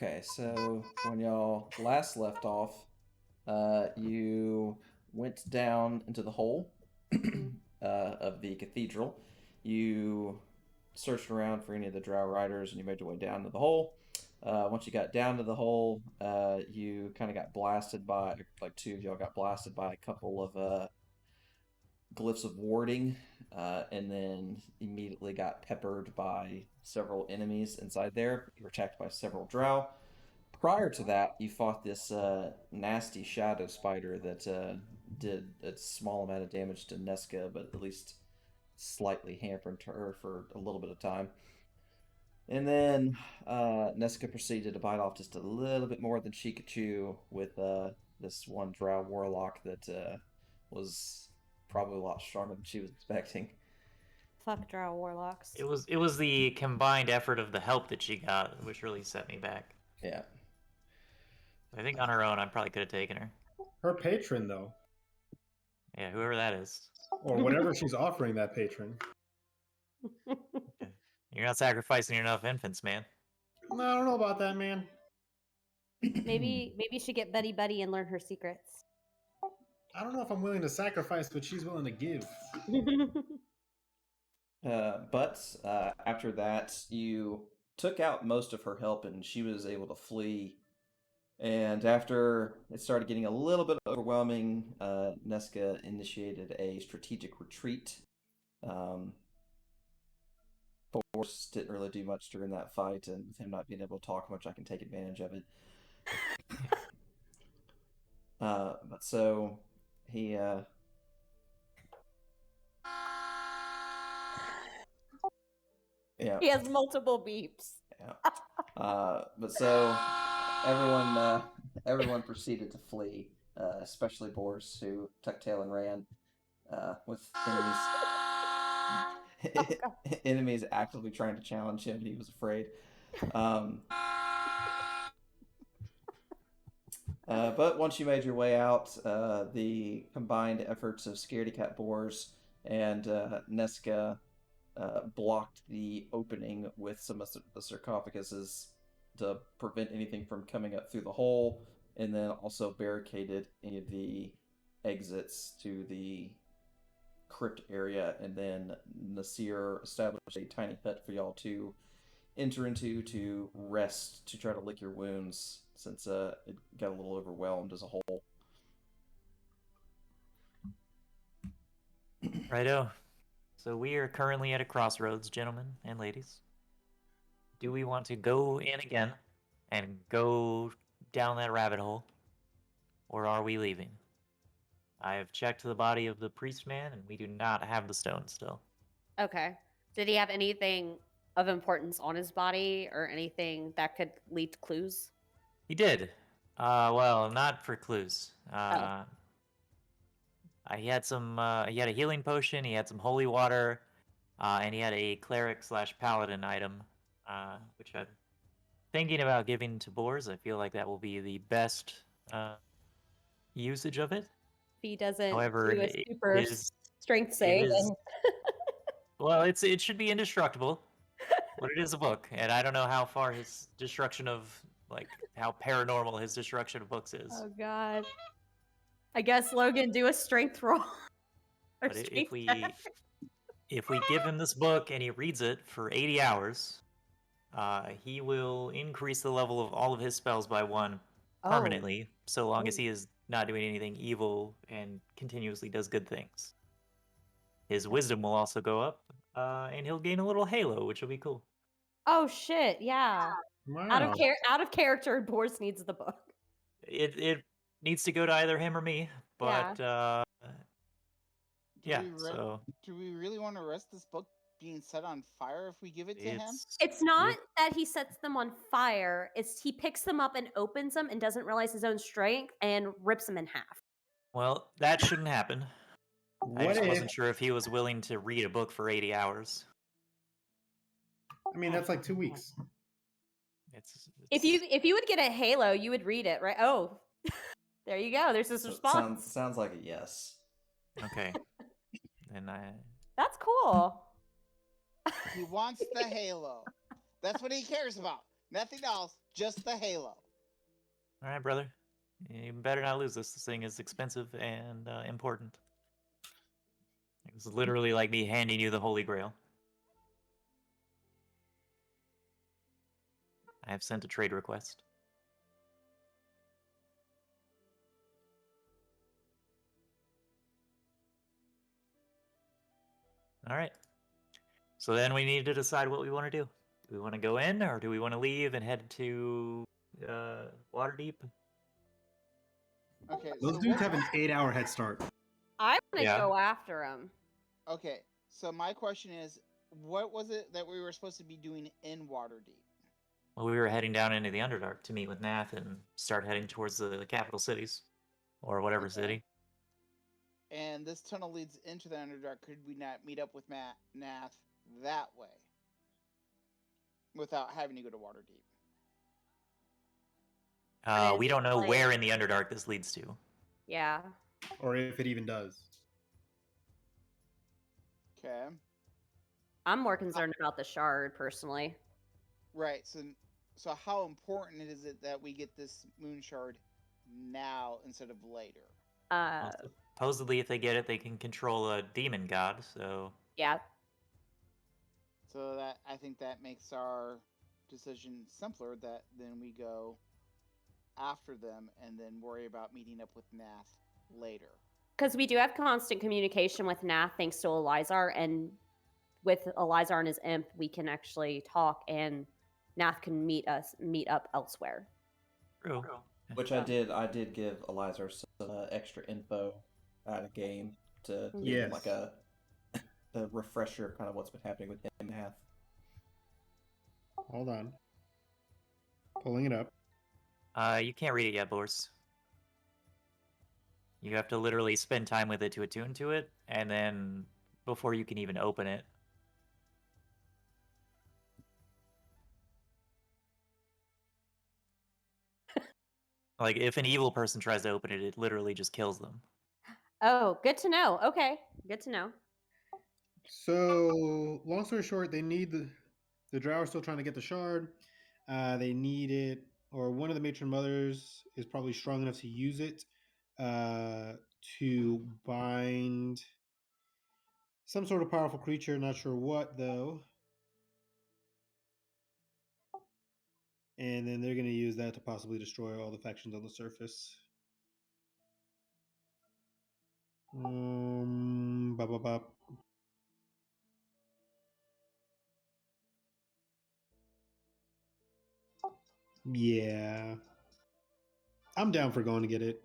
Okay, so when y'all last left off, you went down into the hole of the cathedral. You searched around for any of the drow riders, and you made your way down to the hole. Once you got down to the hole, you kind of got blasted by, like two of y'all got blasted by a couple of glyphs of warding, and then immediately got peppered by several enemies inside there. You were attacked by several drow. Prior to that, you fought this nasty shadow spider that did a small amount of damage to Nesca, but at least slightly hampered her for a little bit of time. And then Nesca proceeded to bite off just a little bit more than she could chew with this one drow warlock that was probably a lot stronger than she was expecting. Fuck drow warlocks. It was the combined effort of the help that she got which really set me back. Yeah. I think on her own, I probably could have taken her. Her patron, though. Yeah, whoever that is. Or whatever she's offering that patron. You're not sacrificing enough infants, man. No, I don't know about that, man. Maybe you should get Buddy Buddy and learn her secrets. I don't know if I'm willing to sacrifice what she's willing to give. But after that, you took out most of her help, and she was able to flee. And after it started getting a little bit overwhelming, Nesca initiated a strategic retreat. Force didn't really do much during that fight, and with him not being able to talk much, I can take advantage of it. But so he yeah. He has multiple beeps. Yeah. But so everyone proceeded to flee, especially Boris, who tucked tail and ran, with enemies actively trying to challenge him. He was afraid. But once you made your way out, the combined efforts of Scaredy Cat Boars and Nesca blocked the opening with some of the sarcophaguses to prevent anything from coming up through the hole, and then also barricaded any of the exits to the crypt area, and then Nasir established a tiny hut for y'all to enter into to rest, to try to lick your wounds, since it got a little overwhelmed as a whole. Righto. So we are currently at a crossroads, gentlemen and ladies. Do we want to go in again and go down that rabbit hole? Or are we leaving? I have checked the body of the priest man, and we do not have the stone still. Okay. Did he have anything of importance on his body or anything that could lead to clues? He did. Well, not for clues. He had some. He had a healing potion. He had some holy water, and he had a cleric/paladin item, which I'm thinking about giving to Boars. I feel like that will be the best usage of it. If he doesn't However, do a super strength save, well, it should be indestructible, but it is a book, and I don't know how far his destruction of, like, how paranormal his destruction of books is. Oh God. I guess Logan, do a strength roll. But if we give him this book and he reads it for 80 hours, he will increase the level of all of his spells by 1 permanently, so long as he is not doing anything evil and continuously does good things. His wisdom will also go up, and he'll gain a little halo, which will be cool. Oh shit! Yeah. Wow. Out of character, Boris needs the book. It needs to go to either him or me, but Do we really want to risk this book being set on fire if we give it to him? It's not that he sets them on fire. It's he picks them up and opens them and doesn't realize his own strength and rips them in half. Well, that shouldn't happen. I just wasn't sure if he was willing to read a book for 80 hours. I mean, that's like 2 weeks. If you would get a halo, you would read it, right? Oh, there you go. There's this response. Sounds like a yes. Okay. That's cool. He wants the halo. That's what he cares about. Nothing else, just the halo. All right, brother. You better not lose this. This thing is expensive and important. It's literally like me handing you the Holy Grail. I have sent a trade request. All right. So then we need to decide what we want to do. Do we want to go in, or do we want to leave and head to Waterdeep? Okay, Those so dudes what- have an 8-hour head start. I want to Yeah. go after him. Okay, so my question is, what was it that we were supposed to be doing in Waterdeep? Well, we were heading down into the Underdark to meet with Nath and start heading towards the capital cities, or whatever Okay. city. And this tunnel leads into the Underdark. Could we not meet up with Nath that way? Without having to go to Waterdeep? But We is don't it know like- where in the Underdark this leads to. Yeah. Or if it even does. Okay. I'm more concerned about the shard, personally. Right, so how important is it that we get this Moonshard now instead of later? Well, supposedly, if they get it, they can control a demon god, so... Yeah. So that I think that makes our decision simpler. That then we go after them and then worry about meeting up with Nath later. Because we do have constant communication with Nath thanks to Elizar, and with Elizar and his imp, we can actually talk, and Nath can meet up elsewhere. True. Which I did give Elizar some extra info out of game to give him like Yes. a refresher of kind of what's been happening with him and Nath. Hold on. Pulling it up. You can't read it yet, Boris. You have to literally spend time with it to attune to it, and then before you can even open it. Like, if an evil person tries to open it, it literally just kills them. Oh, good to know. Okay, good to know. So, long story short, they need the drow are still trying to get the shard. They need it, or one of the matron mothers is probably strong enough to use it to bind some sort of powerful creature. Not sure what though. And then they're going to use that to possibly destroy all the factions on the surface. Bop, bop, bop. Yeah. I'm down for going to get it.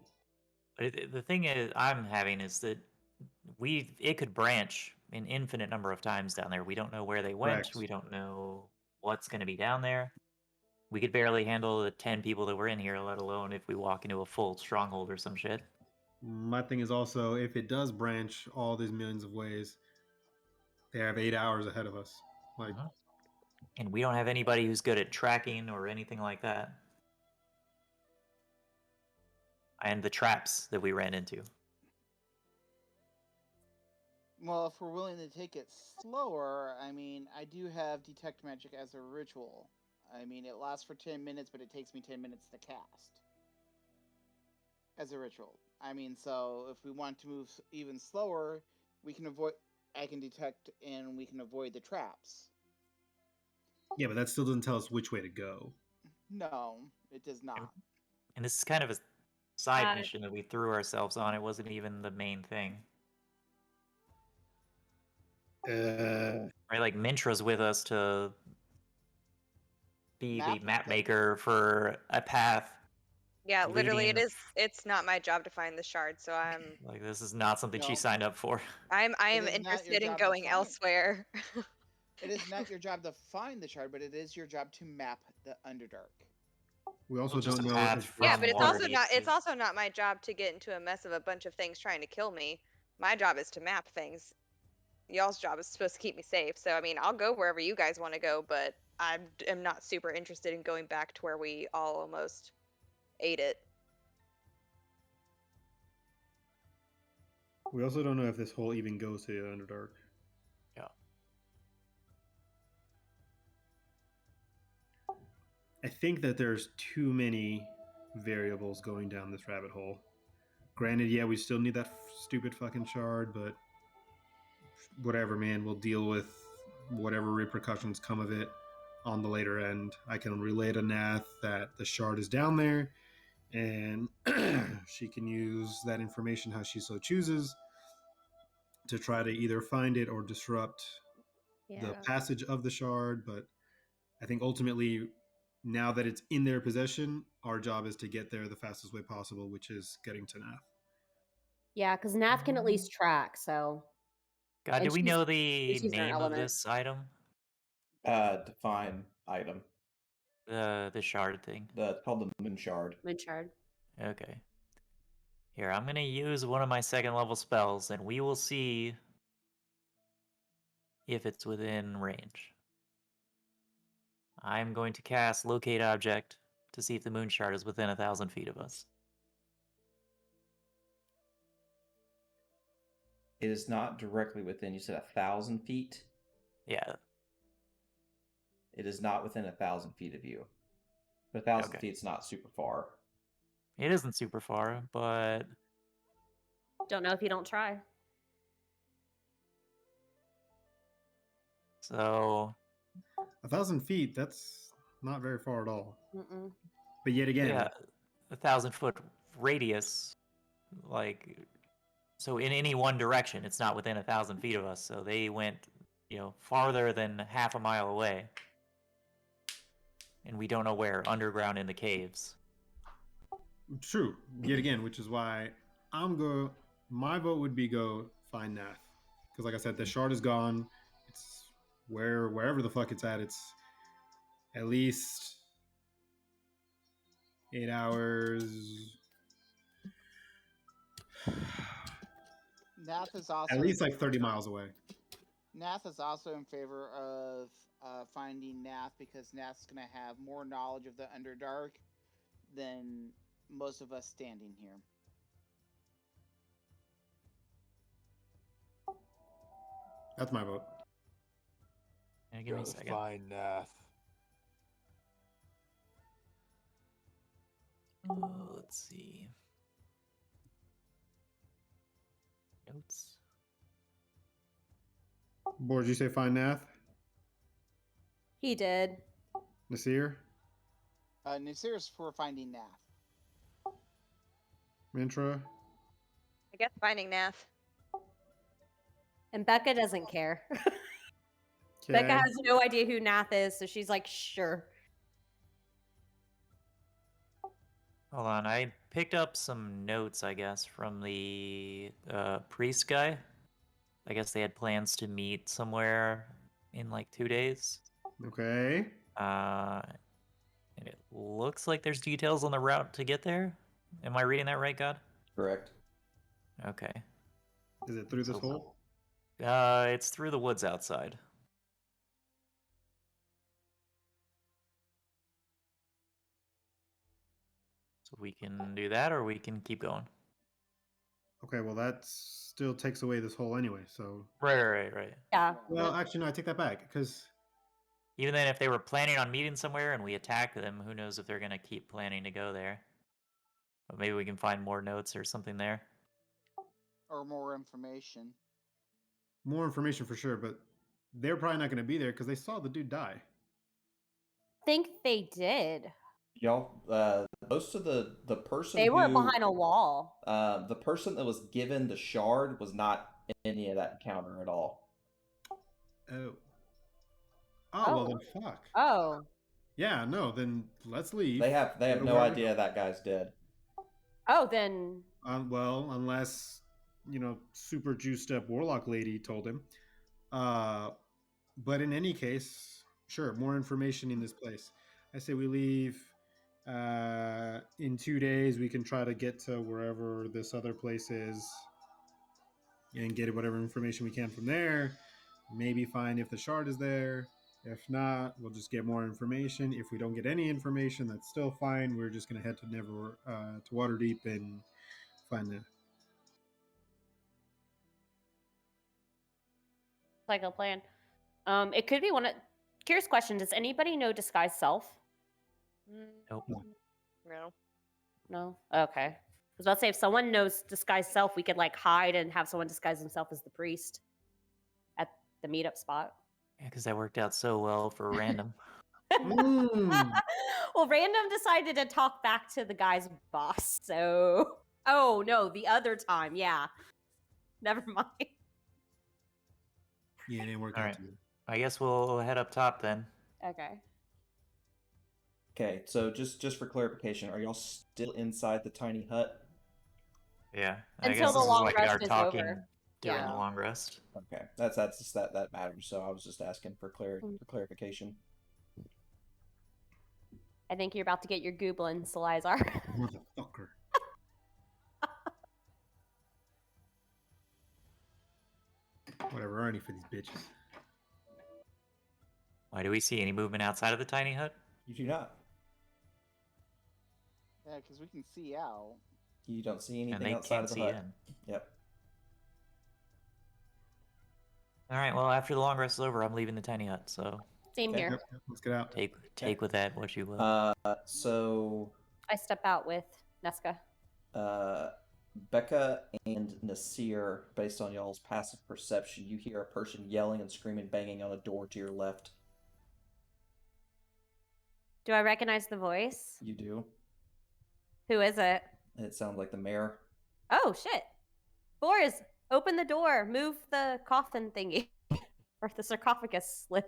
But the thing is, I'm having is that it could branch an infinite number of times down there. We don't know where they went. Correct. We don't know what's going to be down there. We could barely handle the 10 people that were in here, let alone if we walk into a full stronghold or some shit. My thing is also, if it does branch all these millions of ways, they have 8 hours ahead of us. Like, Mhm. And we don't have anybody who's good at tracking or anything like that. And the traps that we ran into. Well, if we're willing to take it slower, I mean, I do have Detect Magic as a ritual. I mean, it lasts for 10 minutes, but it takes me 10 minutes to cast. As a ritual. I mean, so if we want to move even slower, we can avoid... I can detect and we can avoid the traps. yeah, but that still doesn't tell us which way to go. No, it does not. And this is kind of a side Uh, mission that we threw ourselves on. It wasn't even the main thing. Right? Like, Mintra's with us to be the map maker for a path. Yeah, literally, leading- it's not my job to find the shard, so Like, this is not something she No. signed up for. I am is not your interested in job to going find. elsewhere. It is not your job to find the shard, but it is your job to map the Underdark. We also Just don't a know path if Yeah, from but it's also Waterdeep not to- it's also not my job to get into a mess of a bunch of things trying to kill me. My job is to map things. Y'all's job is supposed to keep me safe. So I mean, I'll go wherever you guys want to go, but I am not super interested in going back to where we all almost ate it. we also don't know if this hole even goes to the Underdark. Yeah. I think that there's too many variables going down this rabbit hole. Granted, yeah, we still need that stupid fucking shard, but whatever, man. We'll deal with whatever repercussions come of it on the later end. I can relay to Nath that the shard is down there, and she can use that information how she so chooses to try to either find it or disrupt the passage of the shard. But I think ultimately, now that it's in their possession, our job is to get there the fastest way possible, which is getting to Nath. Yeah, because Nath can at least track, so. God, do And we she's- know the she's in her name of element. this item? Define item. The shard thing. It's called the Moonshard. Moonshard. Okay. Here, I'm gonna use one of my second level spells, and we will see if it's within range. I'm going to cast Locate Object to see if the Moonshard is within 1,000 feet of us. It is not directly within. You said 1,000 feet. Yeah. It is not within 1,000 feet of you. But 1,000 Okay. feet's not super far. It isn't super far, but Don't know if you don't try. so 1,000 feet, that's not very far at all. Mm-mm. But yet again, yeah, 1,000-foot radius, like, so in any one direction, it's not within 1,000 feet of us. So they went, farther than half a mile away, and we don't know where, underground in the caves. true. Yet again, which is why my vote would be go find Nath. Because like I said, the shard is gone. It's wherever the fuck it's at, it's at least 8 hours. Nath is also At least in like favor 30 miles away. Nath is also in favor of finding Nath because Nath's going to have more knowledge of the Underdark than most of us standing here. That's my vote. Yeah, give me a Go second. find Nath. Let's see. Notes. Board, did you say find Nath? He did. Nasir? Nasir's for finding Nath. Mintra? I guess finding Nath. And Becca doesn't care. Okay. Becca has no idea who Nath is, so she's like, sure. Hold on, I picked up some notes, I guess, from the priest guy. I guess they had plans to meet somewhere in like 2 days. Okay. And it looks like there's details on the route to get there. Am I reading that right, God? Correct. Okay. Is it through this So- hole? It's through the woods outside. So we can do that, or we can keep going. Okay, well that still takes away this hole anyway, so... Right. Yeah. Well, actually, no, I take that back, because... Even then, if they were planning on meeting somewhere and we attack them, who knows if they're going to keep planning to go there. But maybe we can find more notes or something there. Or more information. More information for sure, but they're probably not going to be there because they saw the dude die. I think they did. Y'all, most of the person They were who, behind a wall. the person that was given the shard was not in any of that encounter at all. Oh. Oh, well then fuck. Oh. Yeah, no, then let's leave. They have Go to no wherever- idea that guy's dead. Oh, then. Well, unless, super juiced up warlock lady told him. But in any case, sure, more information in this place. I say we leave. In 2 days, we can try to get to wherever this other place is and get whatever information we can from there. Maybe find if the shard is there. If not, we'll just get more information. If we don't get any information, that's still fine. We're just gonna head to to Waterdeep and find that. Like a plan. It could be one of. Curious question: does anybody know disguise self? Nope. No. No. Okay. I was about to say, if someone knows disguise self, we could like hide and have someone disguise himself as the priest at the meetup spot. Yeah, because that worked out so well for random. Mm. Well, Random decided to talk back to the guy's boss. So, oh no, the other time, yeah. Never mind. Yeah, it didn't work All out right. too good. I guess we'll head up top then. Okay. Okay, so just for clarification, are y'all still inside the tiny hut? Yeah. I Until guess the this is long like rest our is talking over. during Yeah. the long rest. Okay, that's just that matters. So I was just asking for clarification. I think you're about to get your goblin, Salazar. Motherfucker. Whatever, already for these bitches. Why do we see any movement outside of the tiny hut? You do not. Yeah, because we can see out. You don't see And anything they outside can't of the see hut. in. Yep. All right. Well, after the long rest is over, I'm leaving the tiny hut. So Same Okay. here. Yep, let's get out. take with that what you will. So I step out with Nesca. Becca and Nasir, based on y'all's passive perception, you hear a person yelling and screaming, banging on a door to your left. Do I recognize the voice? You do. Who is it? It sounds like the mayor. Oh shit! Boris, open the door. Move the coffin thingy, or the sarcophagus lid.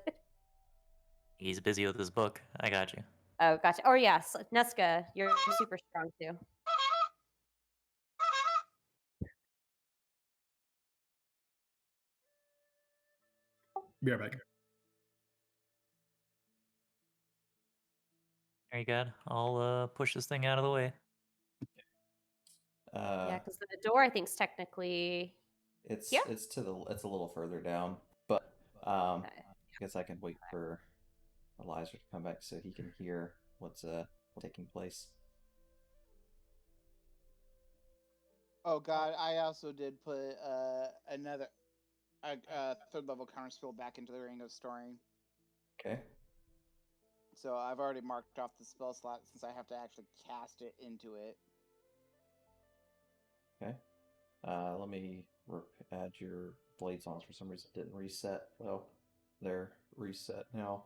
He's busy with his book. I got you. Oh, gotcha. Oh yes, Nesca, you're super strong too. Be right back. Very good. I'll push this thing out of the way. Yeah, because the door I think is technically. It's Yeah. it's a little further down, but I guess I can wait for Eliza to come back so he can hear what's taking place. Oh god, I also did put another third level counter spell back into the ring of storing. Okay. So I've already marked off the spell slot since I have to actually cast it into it. Okay. Let me add your blades on. For some reason, it didn't reset. Well, they're reset now.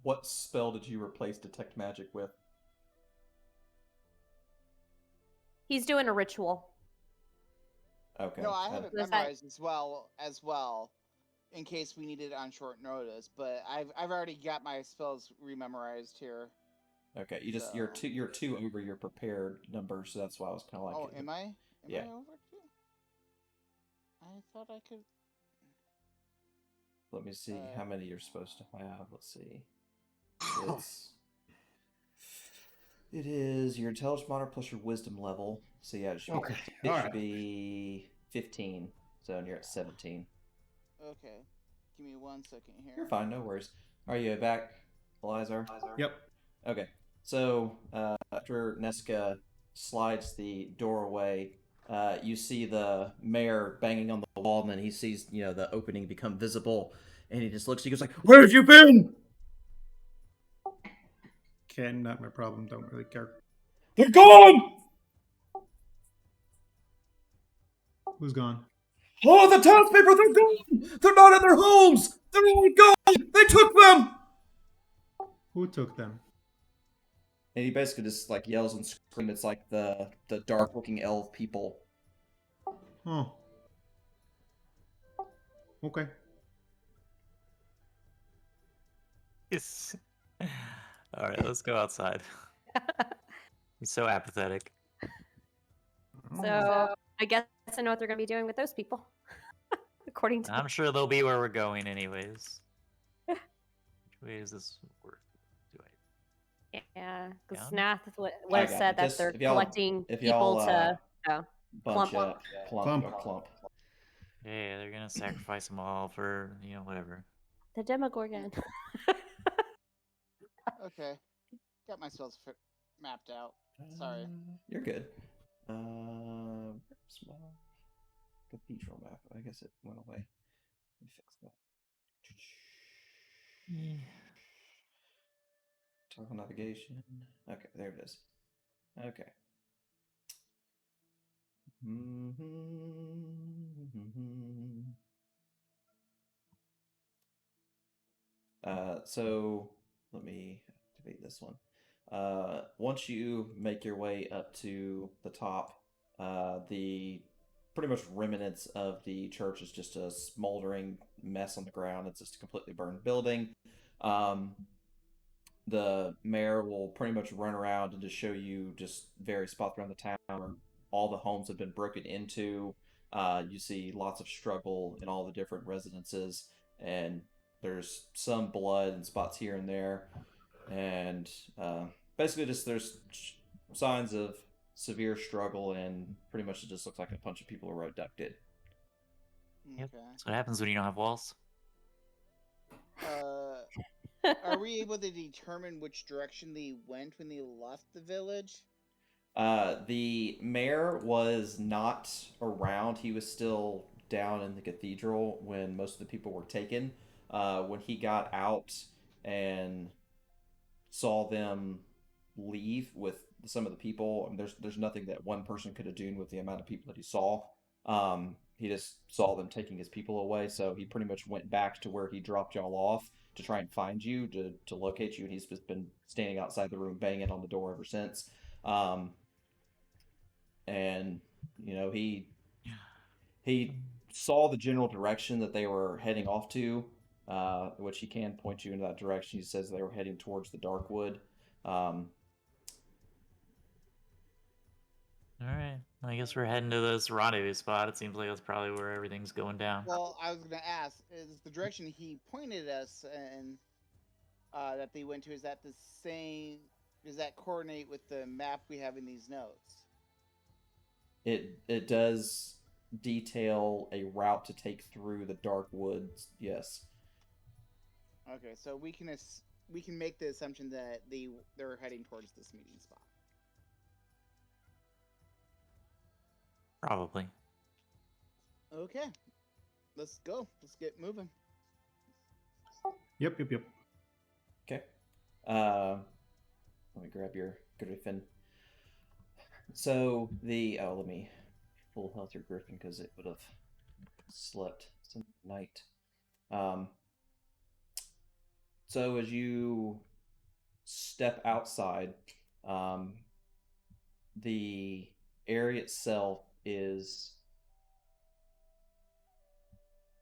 What spell did you replace Detect Magic with? He's doing a ritual. Okay. No, I have it Was that- memorized as well, in case we need it on short notice. But I've already got my spells rememorized here. Okay. You're two over your prepared number, so that's why I was kind of like. Oh, am I? Yeah. I over two? I thought I could. Let me see how many you're supposed to have. Let's see. It is your intelligence monitor plus your wisdom level. So yeah, it should Okay, be, alright. be 15. So you're at 17. Okay, give me 1 second here. You're fine, no worries. Are you back, Elizar? Yep. Okay. So after Nesca slides the door away, you see the mayor banging on the wall, and then he sees the opening become visible, and he just looks. He goes like, "Where have you been?" Ken, not my problem. Don't really care. They're gone. Who's gone? Oh, the townspeople, they're gone! They're not in their homes! They're all gone! They took them! Who took them? And he basically just like yells and screams. It's like the dark-looking elf people. Oh. Okay. Yes. All right, let's go outside. He's so apathetic. So I guess I know what they're going to be doing with those people, according to. I'm sure they'll be where we're going anyways. Which way is this worth? Do I? Yeah, because Down? Snath I would got have said it. that Just they're if y'all- collecting if people y'all, to. Bunch Clump. up. Clump. Clump. Yeah, they're gonna sacrifice them all for whatever. The Demogorgon. Okay, got my spells mapped out. Sorry. You're good. Small cathedral map. I guess it went away. Let me fix that. Toggle navigation. Okay, there it is. Okay. So let me activate this one. Once you make your way up to the top, the pretty much remnants of the church is just a smoldering mess on the ground. It's just a completely burned building. The mayor will pretty much run around and just show you just various spots around the town where all the homes have been broken into. You see lots of struggle in all the different residences, and there's some blood in spots here and there, and basically just there's signs of severe struggle, and pretty much it just looks like a bunch of people are abducted. Yep. Okay. That's what happens when you don't have walls. Are we able to determine which direction they went when they left the village? The mayor was not around. He was still down in the cathedral when most of the people were taken. When he got out and saw them leave with some of the people, I mean, there's nothing that one person could have done with the amount of people that he saw. He just saw them taking his people away, so he pretty much went back to where he dropped y'all off to try and find you, to locate you, and he's just been standing outside the room banging on the door ever since. And he saw the general direction that they were heading off to, which he can point you in that direction. He says they were heading towards the Darkwood. All right. I guess we're heading to this rendezvous spot. It seems like that's probably where everything's going down. Well, I was going to ask: is the direction he pointed us and that they went to, is that the same? Does that coordinate with the map we have in these notes? It does detail a route to take through the dark woods. Yes. Okay, so we can make the assumption that they're heading towards this meeting spot. Probably. Okay, let's go. Let's get moving. Yep. Okay. Let me grab your Griffin. So let me full health your Griffin because it would have slept some night. So as you step outside, the area itself is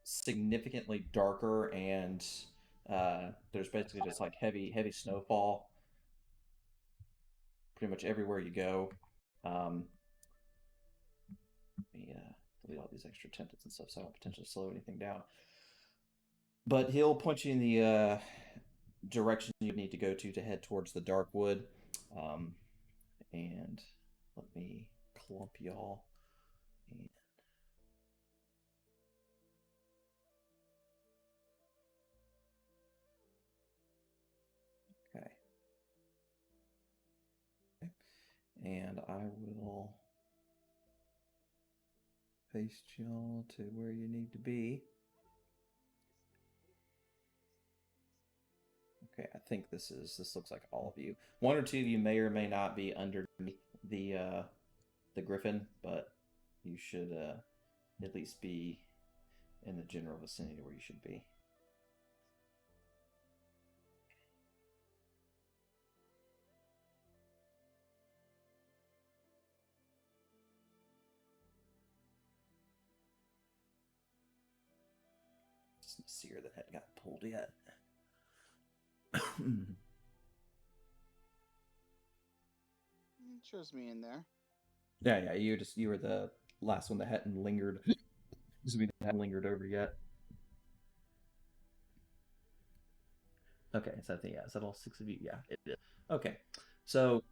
significantly darker, and there's basically just like heavy snowfall pretty much everywhere you go. Let me delete all these extra templates and stuff so I don't potentially slow anything down. But he'll point you in the direction you need to go to head towards the Darkwood. And let me clump y'all. And okay. And I will paste y'all to where you need to be. Okay, I think this looks like all of you. One or two of you may or may not be underneath the Griffin, but you should at least be in the general vicinity where you should be. Just seer that hadn't got pulled yet. It shows me in there. Yeah. You were the last one that hadn't lingered. We hadn't lingered over yet. Okay, so I think is that all 6 of you? Yeah, it is. Okay, so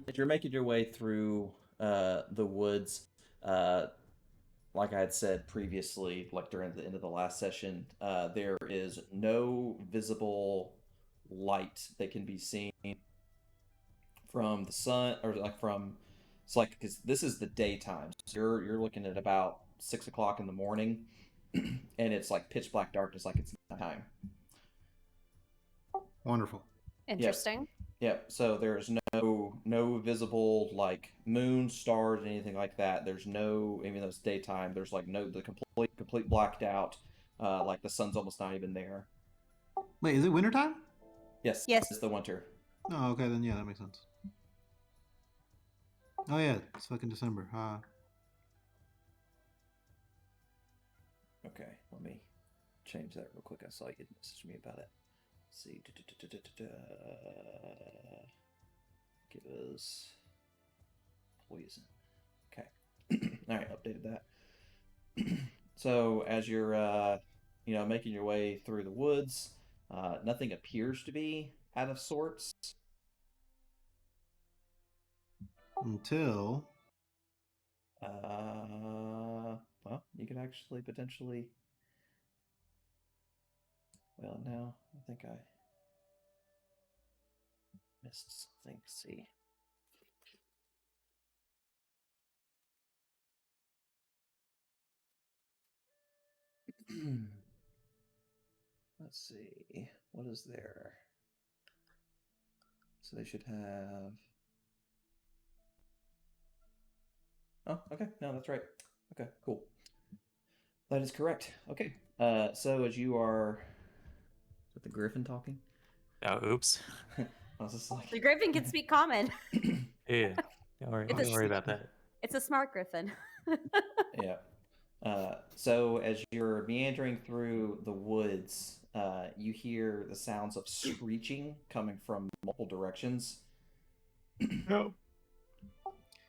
if you're making your way through the woods, like I had said previously, like during the end of the last session, there is no visible light that can be seen from the sun, or like from. It's like, because this is the daytime, so you're looking at about 6 o'clock in the morning, and it's like pitch black darkness, like it's nighttime. Wonderful. Interesting. Yep. So there's no visible like moon, stars, anything like that. There's no, even though it's daytime, there's like no the complete blacked out. Like the sun's almost not even there. Wait, is it wintertime? Yes. Yes. It's the winter. Oh, okay, then yeah, that makes sense. Oh yeah, it's fucking December. Okay. Let me change that real quick. I saw you message me about it. Let's see. Give us poison. Okay. All right. Updated that. So as you're making your way through the woods, nothing appears to be out of sorts. Until Well, you could actually potentially. Well, no, I think I missed something. Let's see. Let's see. What is there? So they should have. Oh, okay. No, that's right. Okay, cool. That is correct. Okay. So as you are. Is that the griffin talking? Oh, oops. I was just like. The griffin can speak common. Yeah. Don't worry about that. It's a smart griffin. Yeah. So as you're meandering through the woods, you hear the sounds of screeching coming from multiple directions. No.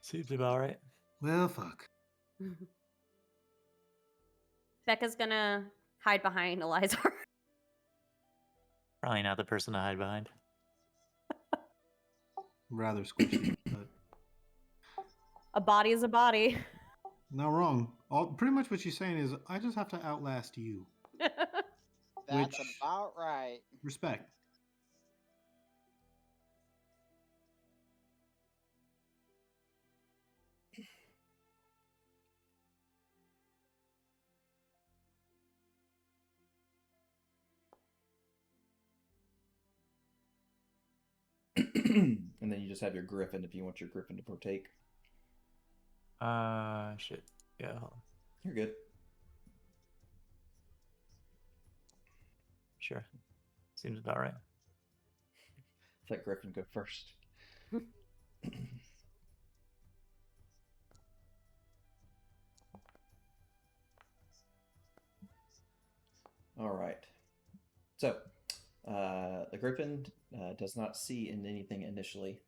Seems about right. well, fuck. Becca's gonna hide behind Eliza. Probably not the person to hide behind. Rather squishy, but A body is a body. not wrong. Pretty much what she's saying is, I just have to outlast you. That's Which- about right. Respect. And then you just have your griffin if you want your griffin to partake. Shit. Yeah. Hold on. You're good. Sure. Seems about right. Let griffin go first. All right. So, the griffin does not see in anything initially.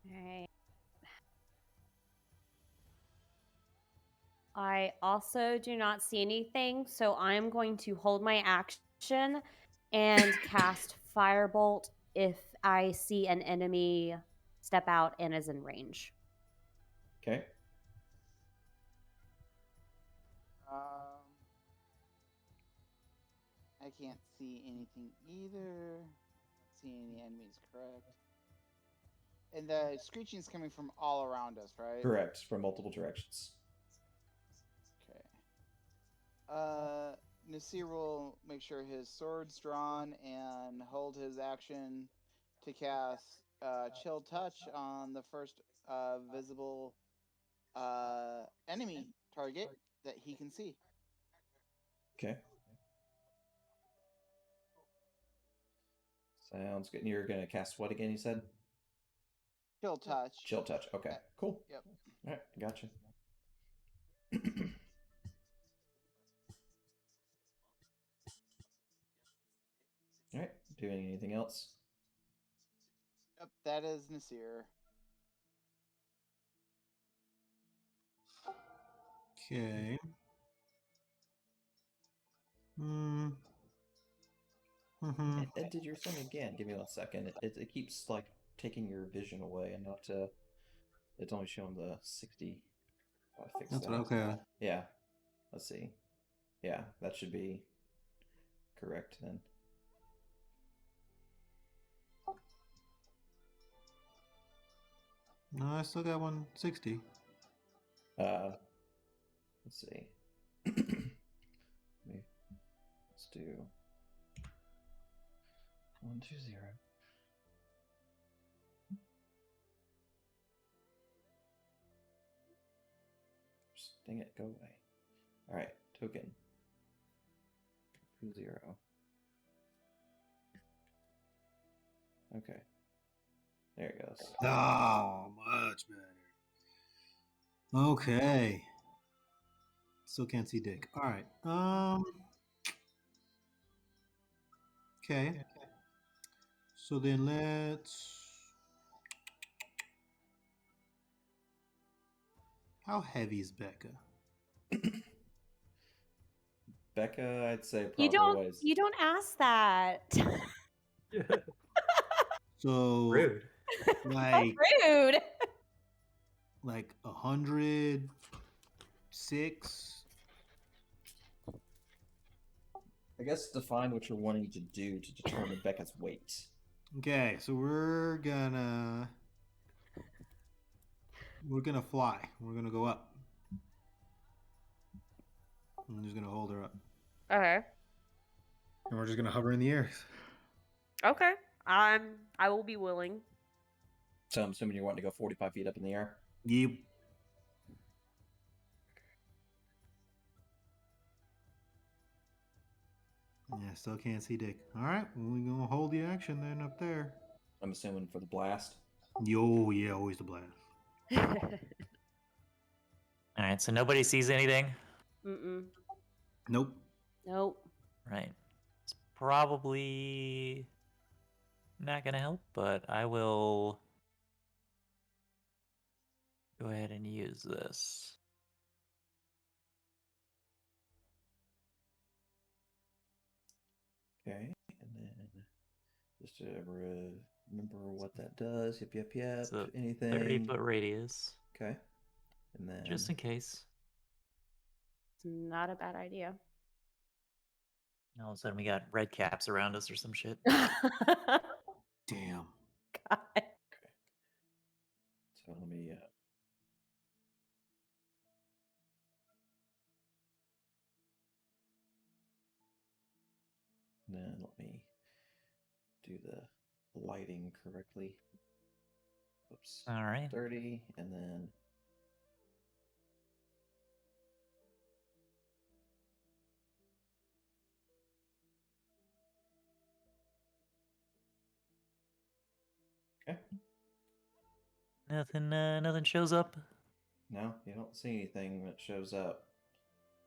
Alright. I also do not see anything, so I'm going to hold my action and cast Firebolt if I see an enemy step out and is in range. Okay. I can't see anything either. Don't see any enemies, correct? And the screeching is coming from all around us, right? Correct. From multiple directions. Okay. Nasir will make sure his sword's drawn and hold his action to cast Chill Touch on the first visible enemy target that he can see. Okay. Sounds good. You're gonna cast what again? You said Chill Touch. chill touch. Okay. Cool. Yep. All right. Gotcha. All right. Doing anything else? Yep, that is Nasir. Okay. It did your thing again. Give me 1 second. It keeps like taking your vision away and not. It's only showing the 60. I fixed That's that. what, okay. Yeah. Let's see. Yeah, that should be correct then. No, I still got 160. Let's see. do 1, 2, 0. Dang it, go away. Alright, token. 2, 0. Okay. There it goes. Oh, much better. Okay. Still can't see dick. All right. Okay. So then let's. How heavy is Becca? Becca, I'd say probably You don't. weighs. You don't ask that. So Rude. How rude. like 106. I guess define what you're wanting to do to determine Becca's weight. Okay, so we're gonna fly. We're gonna go up. I'm just gonna hold her up, Okay. and we're just gonna hover in the air. Okay. I will be willing. So I'm assuming you're wanting to go 45 feet up in the air? Yep. Yeah, still can't see dick. All right, we're gonna hold the action then up there. I'm assuming for the blast. Yo, yeah, always the blast. All right, so nobody sees anything? Mm-mm. Nope. Nope. Right. It's probably not going to help, but I will go ahead and use this. Okay, and then just to remember what that does. Yep. It's a Anything? 30-foot radius, Okay, and then just in case. It's not a bad idea. And all of a sudden, we got red caps around us or some shit. God. Damn. So let me. Then let me do the lighting correctly. Oops. All right. 30, and then. Okay. Nothing shows up. No, you don't see anything that shows up.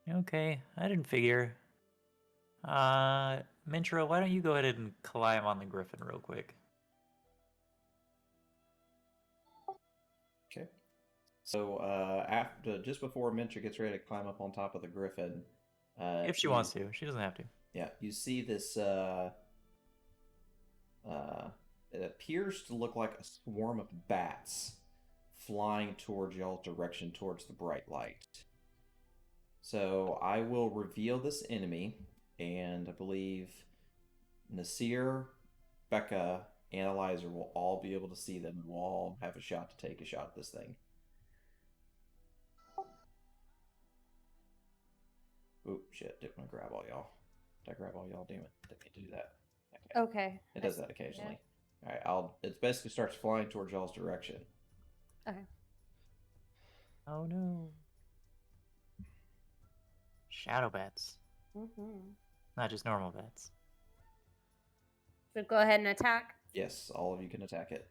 Okay, I didn't figure. Mintra, why don't you go ahead and climb on the griffin real quick? Okay. So just before Mintra gets ready to climb up on top of the griffin, If she wants to, she doesn't have to. Yeah, you see this. It appears to look like a swarm of bats flying towards y'all's direction, towards the bright light. So I will reveal this enemy, and I believe Nasir, Becca, Analyzer will all be able to see them, and we'll all have a shot to take a shot at this thing. Oop, shit, didn't want to grab all y'all. Did I grab all y'all? Damn it, didn't mean to do that. Okay. It does that occasionally. All right, it basically starts flying towards y'all's direction. Okay. Oh no. Shadow bats. Mm-hmm. Not just normal bats. So go ahead and attack. Yes, all of you can attack it.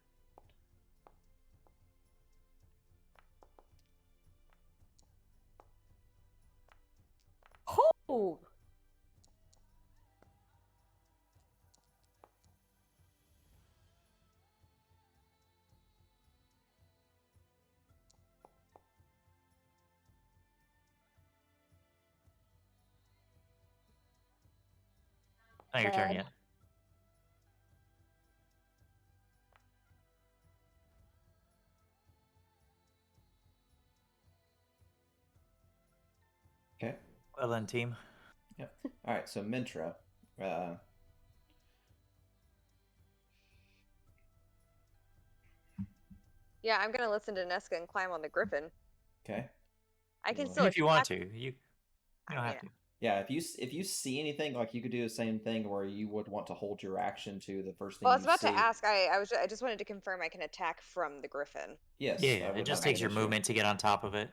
Oh. Not your turn Dead. yet. Okay. Well then, team. Yep. All right, so Mintra. Yeah, I'm gonna listen to Nesca and climb on the griffin. Okay. I can Well, still If you want attack- to, you don't have to. Yeah, if you see anything, like you could do the same thing where you would want to hold your action to the first thing Well, I was you about see. to ask. I just wanted to confirm I can attack from the griffin. Yes, Yeah, that it would just not be takes an your issue. movement to get on top of it.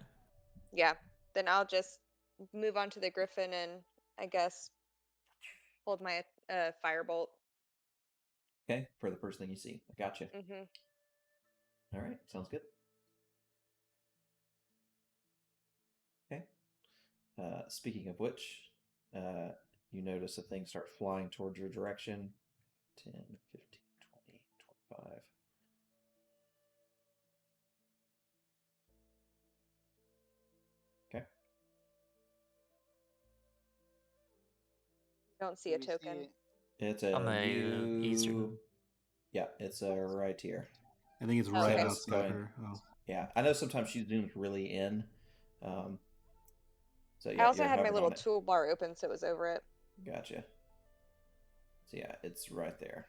Yeah. Then I'll just move on to the griffin and I guess hold my firebolt. Okay, for the first thing you see. I gotcha. Mm-hmm. All right, sounds good. Okay. Speaking of which, you notice a thing start flying towards your direction. 10, 15, 20, 25. Okay. Don't see Do a we see token. it? It's On the you. eastern. Yeah, it's right here. I think it's Okay. right So it's outside going- her. Oh. Yeah, I know sometimes she zooms really in. So yeah, I also you're had my hovering little on it. toolbar open, so it was over it. Gotcha. So yeah, it's right there.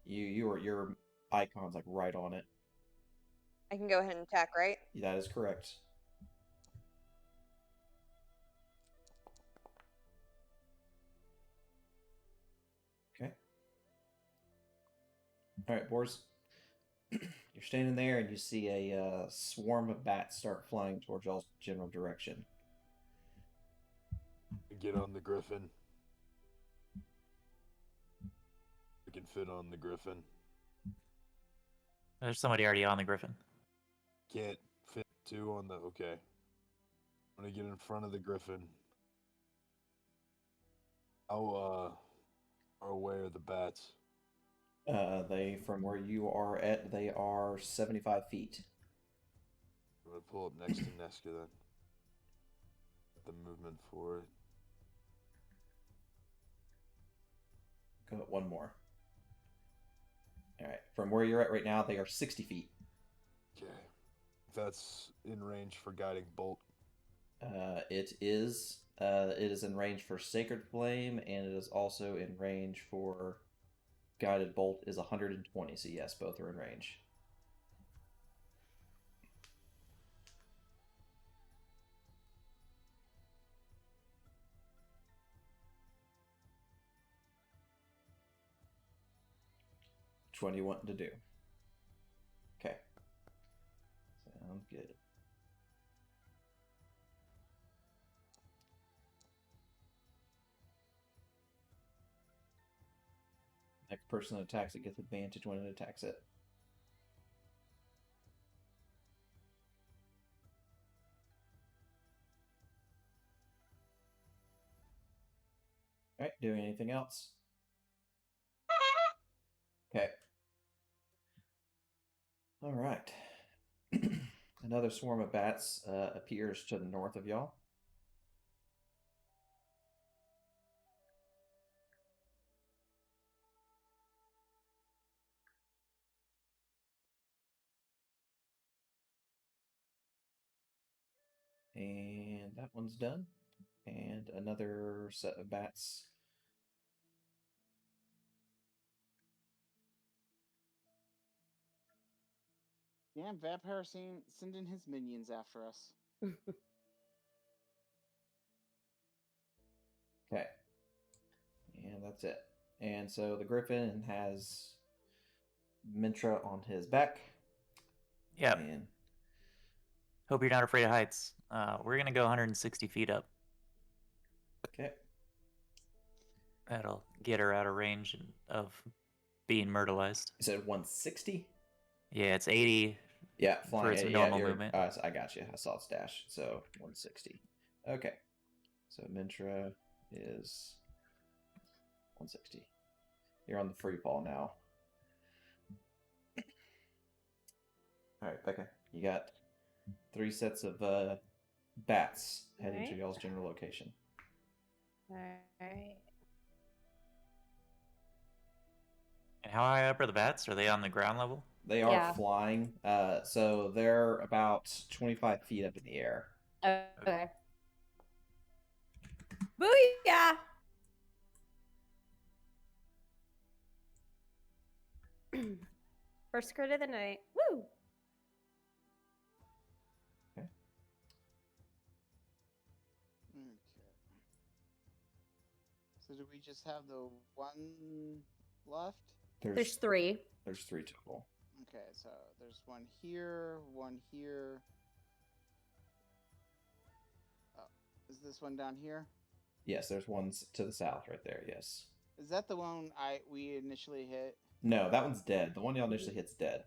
Your icon's like right on it. I can go ahead and attack, right? That is correct. Okay. All right, boys. You're standing there and you see a swarm of bats start flying towards y'all's general direction. Get on the griffin. We can fit on the griffin. There's somebody already on the griffin. Can't fit two on the. Okay. I'm gonna get in front of the griffin. How far away are the bats? They from where you are at, they are 75 feet. I'm gonna pull up next to Nesca then. The movement for it. Go one more. All right, from where you're at right now, they are 60 feet. Okay. That's in range for guiding bolt. It is in range for Sacred Flame, and it is also in range for Guided Bolt is 120. So yes, both are in range. Which one do you want to do? Okay. Sounds good. Next person that attacks it gets advantage when it attacks it. Alright, doing anything else? Okay. Alright. Another swarm of bats appears to the north of y'all. And that one's done. And another set of bats. Damn, vampire sending his minions after us. Okay. And that's it. And so the griffin has Mintra on his back. Yep. And Hope you're not afraid of heights. We're gonna go 160 feet up. okay. That'll get her out of range of being myrtleized. You said 160? Yeah, it's 80 Yeah, for flying. its Yeah, normal you're- movement. I got you. I saw its dash. So 160. Okay. So Mintra is 160. You're on the free fall now. All right, Becca. You got 3 sets of bats heading to Alright. y'all's general location. Alright. And how high up are the bats? Are they on the ground level? They are Yeah. flying. So they're about 25 feet up in the air. Okay. Booyah! First crit of the night. Woo! Okay. do we just have the one left? There's 3. There's 3 total. Okay, so there's one here, one here. Oh, is this one down here? Yes, there's one to the south right there. Yes. Is that the one we initially hit? No, that one's dead. The one y'all initially hit's dead.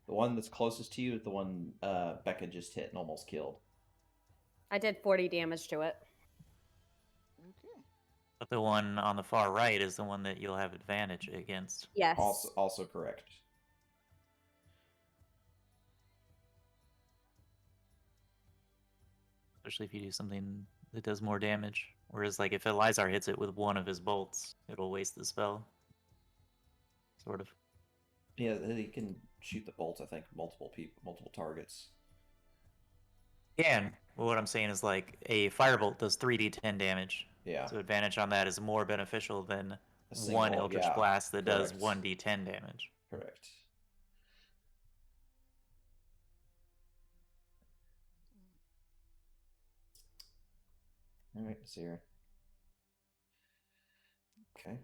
The one that's closest to you is the one Becca just hit and almost killed. I did 40 damage to it. Okay. But the one on the far right is the one that you'll have advantage against. Yes. Also correct. Especially if you do something that does more damage. Whereas, like, if Elizar hits it with one of his bolts, it'll waste the spell. Sort of. Yeah, he can shoot the bolts, I think, multiple targets. Can. But what I'm saying is, like, a firebolt does 3d10 damage. Yeah. So advantage on that is more beneficial than A single, one Eldritch yeah, Blast that does correct. 1d10 damage. Correct. All right, let's see here. Okay.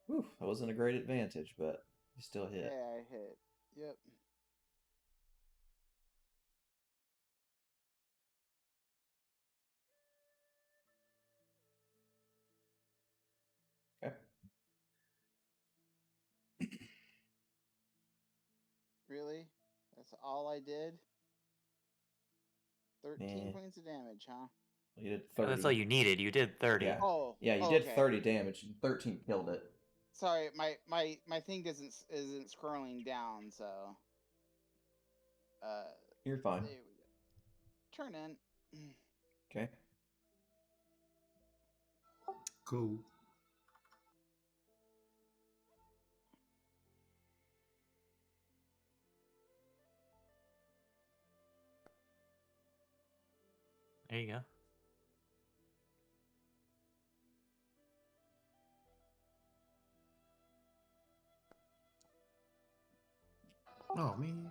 Whew, that wasn't a great advantage, but you still hit. Yeah, I hit. Yep. Okay. Really? That's all I did? 13 Eh. points of damage, huh? You did Oh, 30. that's all you needed. You did 30. Yeah. Oh. Yeah, you oh, did okay. 30 damage. And 13 killed it. Sorry, my thing isn't scrolling down, so You're fine. there we go. Turn in. Okay. Cool. There you go. Oh man.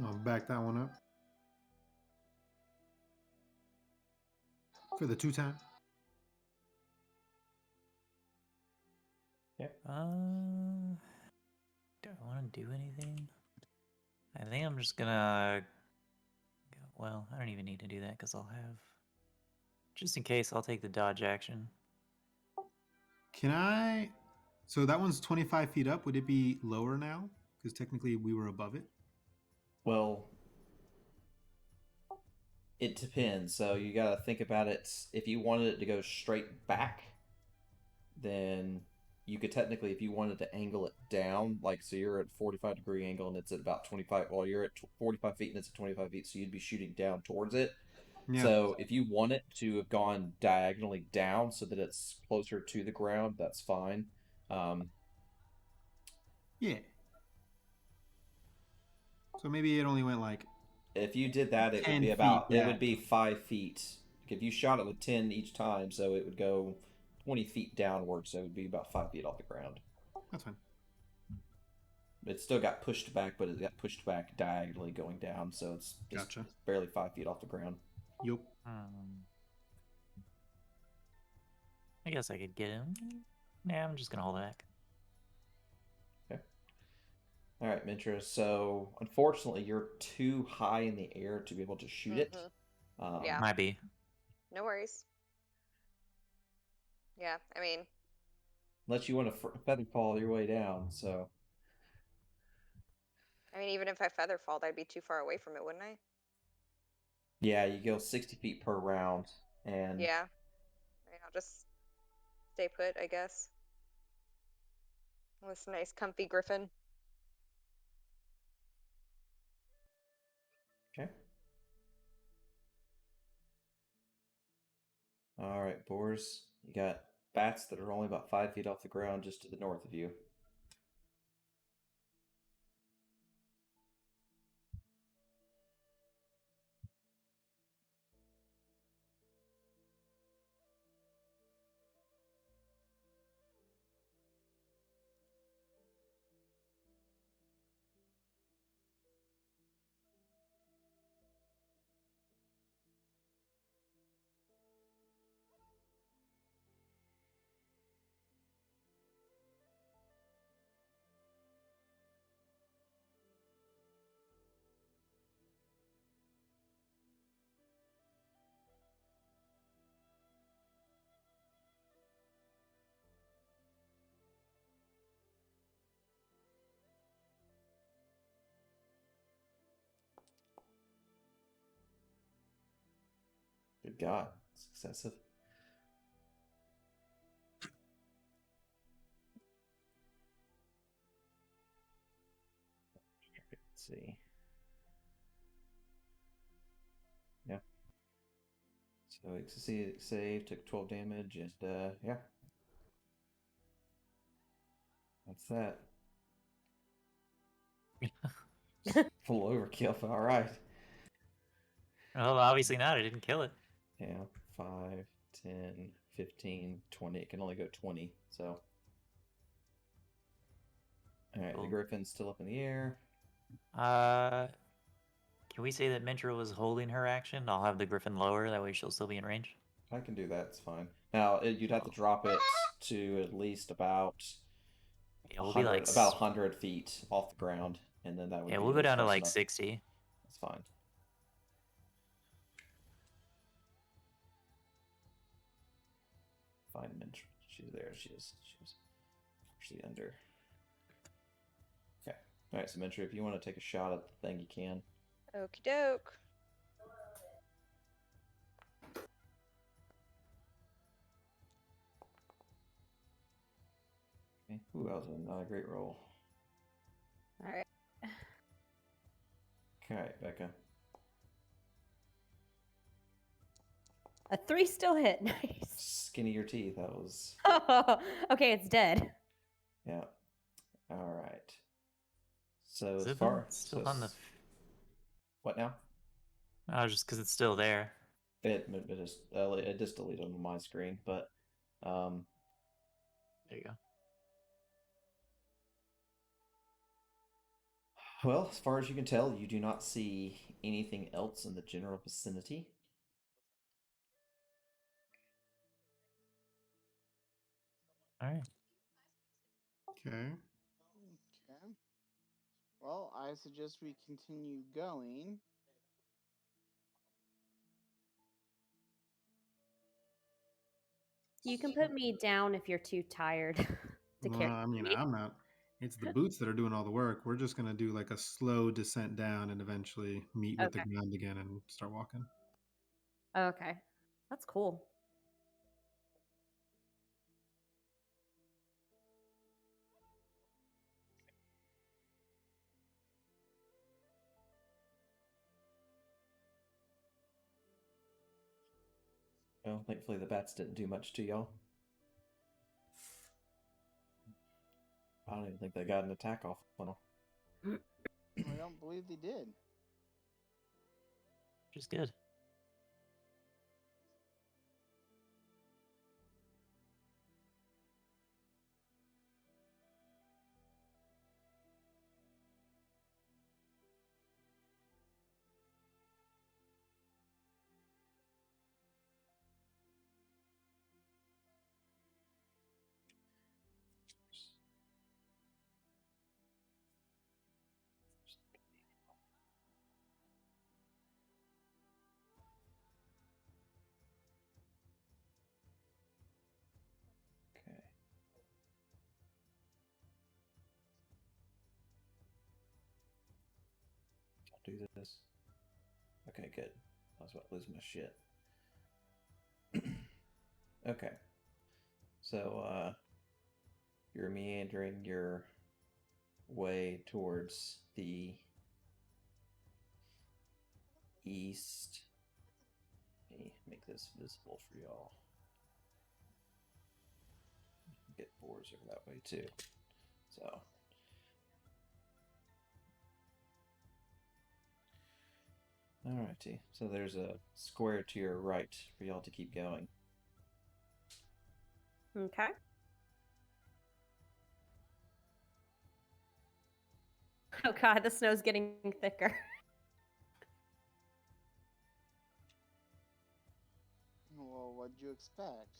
I'll back that one up. For the 2-time. Yep. Do I want to do anything? I think I'm just gonna. Well, I don't even need to do that because I'll have. Just in case, I'll take the dodge action. Can I? So that one's 25 feet up. Would it be lower now? Because technically we were above it. Well, it depends. So you got to think about it. If you wanted it to go straight back, then you could technically, if you wanted to angle it down, like, so you're at 45-degree angle and it's at about 25, well, you're at 45 feet and it's at 25 feet, so you'd be shooting down towards it. Yeah. So if you want it to have gone diagonally down so that it's closer to the ground, that's fine. Yeah. So maybe it only went like. If you did that, it 10 would be feet about, it back. would be 5 feet. If you shot it with 10 each time, so it would go 20 feet downward, so it would be about 5 feet off the ground. That's fine. It still got pushed back, but it got pushed back diagonally going down, so it's just Gotcha. barely 5 feet off the ground. Yup. I guess I could get him. Nah, I'm just gonna hold back. All right, Mintra. So unfortunately, you're too high in the air to be able to shoot it. Yeah. Might be. No worries. Yeah, I mean, Unless you want to feather fall your way down. So even if I feather fall, I'd be too far away from it, wouldn't I? yeah, you go 60 feet per round, and Yeah. I'll just stay put, I guess. This nice, comfy griffin. Okay. All right, Boars. You got bats that are only about 5 feet off the ground just to the north of you. Good God, it's excessive. Let's see. Yeah. So he succeeded save, took 12 damage, and yeah. That's that. Full overkill, but alright. Well, obviously not. It didn't kill it. Yeah, 5, 10, 15, 20. It can only go 20, so. Alright, Cool. the griffin's still up in the air. Can we say that Mentra was holding her action? I'll have the griffin lower, that way she'll still be in range. I can do that, it's fine. Now, you'd have to drop it to at least about Yeah, we'll be like about 100 feet off the ground, and then that would yeah, be we'll go down to close like enough. 60. That's fine. Find Minch. She's there. She is. She's actually under. Okay. All right, so Mintra, if you want to take a shot at the thing, you can. Okie doke. Okay. Ooh, that was not a great roll. All right. Okay, Becca. A 3 still hit. Nice. Skinny your teeth. That was. Okay, it's dead. Yeah. All right. So Is as it far still so on the? what now? Oh, just because it's still there. It just deleted on my screen, but There you go. well, as far as you can tell, you do not see anything else in the general vicinity. All right. Okay. Okay. Well, I suggest we continue going. You can put me down if you're too tired to Well, carry. I mean, me. I'm not. It's the boots that are doing all the work. We're just gonna do like a slow descent down and eventually meet with the Okay. ground again and start walking. Okay, that's cool. Well, thankfully the bats didn't do much to y'all. I don't even think they got an attack off on them. I don't believe they did. Which is good. Okay. I'll do this. Okay, good. I was about to lose my shit. Okay. So, you're meandering your way towards the east. Let me make this visible for y'all. Get boars over that way too. So. Alrighty. So there's a square to your right for y'all to keep going. Okay. Oh god, the snow's getting thicker. Well, what'd you expect?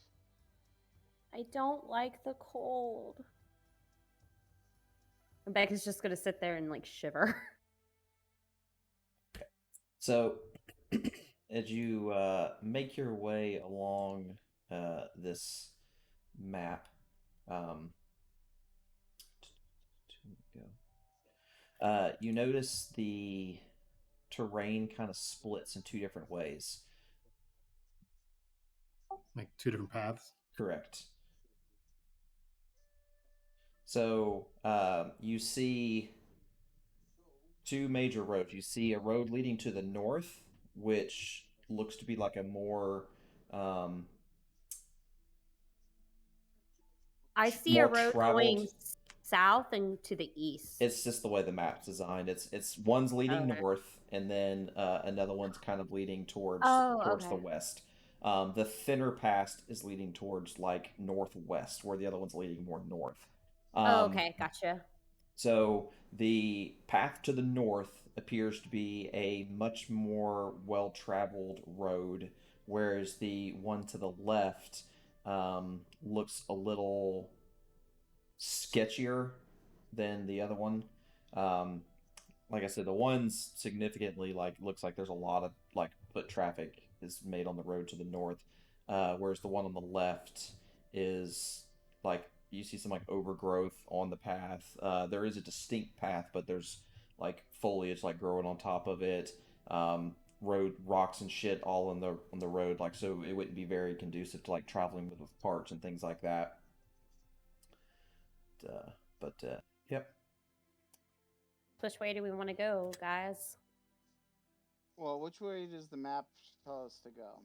I don't like the cold. And Becca's just gonna sit there and like shiver. So, as you make your way along this map, you notice the terrain kind of splits in two different ways. Like 2 different paths? Correct. So you see 2 major roads. You see a road leading to the north, which looks to be like a more um, I see more a road traveled. going south and to the east. It's just the way the map's designed. It's one's leading Okay. north, and then another one's kind of leading towards Oh, the okay. west. The thinner path is leading towards like northwest, where the other one's leading more north. Oh, okay, gotcha. So the path to the north appears to be a much more well-traveled road, whereas the one to the left looks a little sketchier than the other one. Um, like I said, the one's significantly like looks like there's a lot of like foot traffic is made on the road to the north, whereas the one on the left is like you see some like overgrowth on the path. There is a distinct path, but there's like foliage like growing on top of it. Road rocks and shit all on the road, like so it wouldn't be very conducive to like traveling with parts and things like that. But yep. Which way do we want to go, guys? Well, which way does the map tell us to go?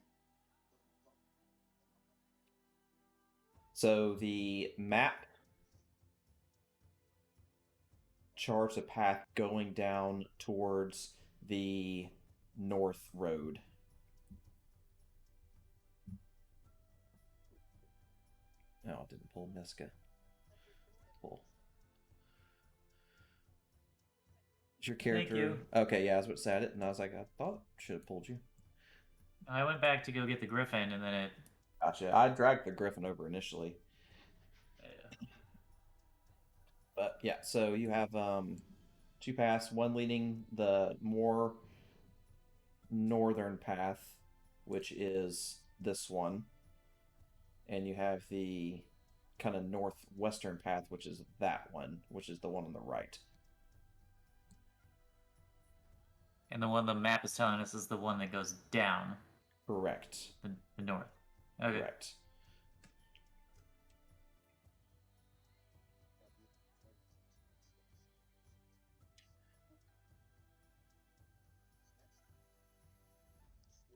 So the map charts a path going down towards the north road. No, it didn't pull Miska. Pull. Is your character? you. Okay, yeah, I was about to say it, and I was like, I thought it should have pulled you. I went back to go get the griffin, and then it. Gotcha. I dragged the griffin over initially. But yeah, so you have 2 paths, one leading the more northern path, which is this one, and you have the kind of northwestern path, which is that one, which is the one on the right. And the one the map is telling us is the one that goes down. Correct. The north. Okay. Correct.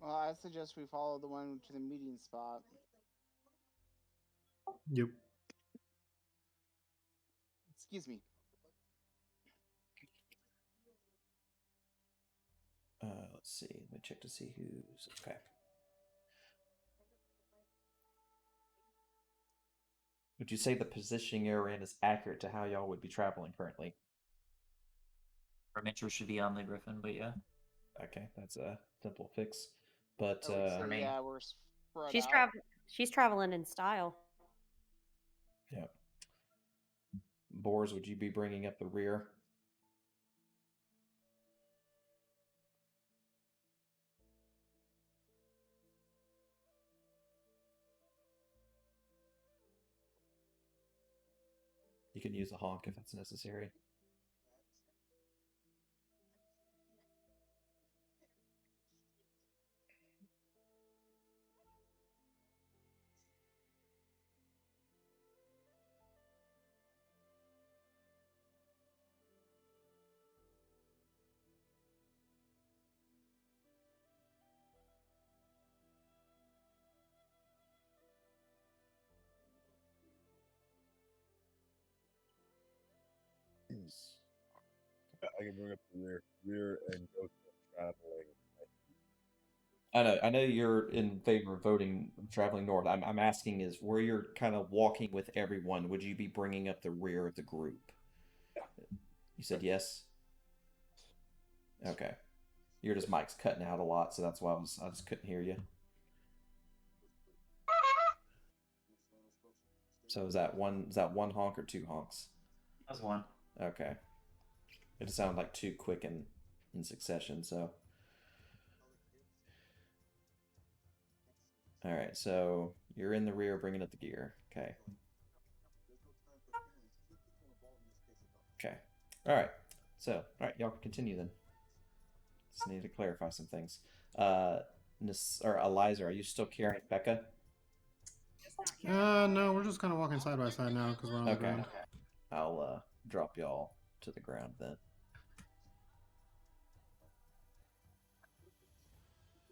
Well, I suggest we follow the one to the meeting spot. Yep. Excuse me. Let's see. Let me check to see who's okay. Would you say the positioning you're in is accurate to how y'all would be traveling currently? Mitchell should be on the griffin, but yeah. Okay, that's a simple fix. But I would say, I mean- yeah, we're spread out. She's traveling in style. yeah. Boars, would you be bringing up the rear? You can use a honk if it's necessary. I can bring up the rear and go traveling. I know you're in favor of voting traveling north. I'm asking is where you're kind of walking with everyone, would you be bringing up the rear of the group? Yeah. You said yes? Okay. Your just mic's cutting out a lot, so that's why I just couldn't hear you. So is that one honk or 2 honks? That was one. Okay. It just sounded like 2 quick in succession, so. All right, so you're in the rear bringing up the gear. Okay. Okay. All right. So, all right, y'all can continue then. Just need to clarify some things. Eliza, are you still carrying Becca? No, we're just kind of walking side by side now because we're on the Okay. ground. I'll drop y'all to the ground then.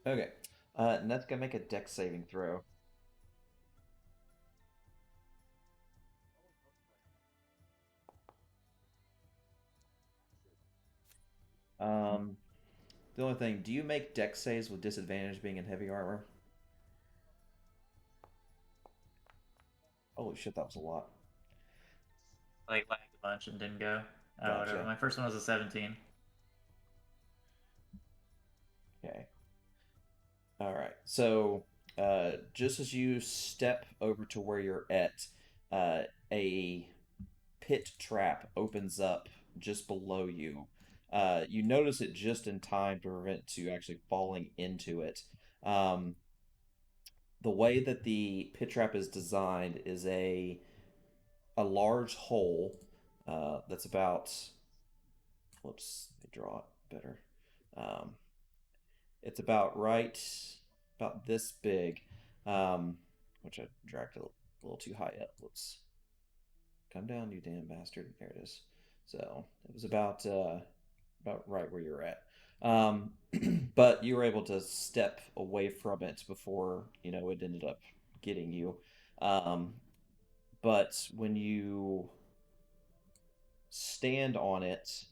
Okay. Net's gonna make a dex saving throw. The only thing, do you make dex saves with disadvantage being in heavy armor? Holy shit, that was a lot. Like lagged a bunch and didn't go. Gotcha. Whatever. My first one was a 17. Okay. All right. So, just as you step over to where you're at, a pit trap opens up just below you. You notice it just in time to prevent to actually falling into it. The way that the pit trap is designed is a large hole that's about. Let's draw it better. It's about this big, which I dragged a little too high up. Whoops. Come down, you damn bastard. There it is. So it was about right where you're at. But you were able to step away from it before, it ended up getting you. But when you stand on it,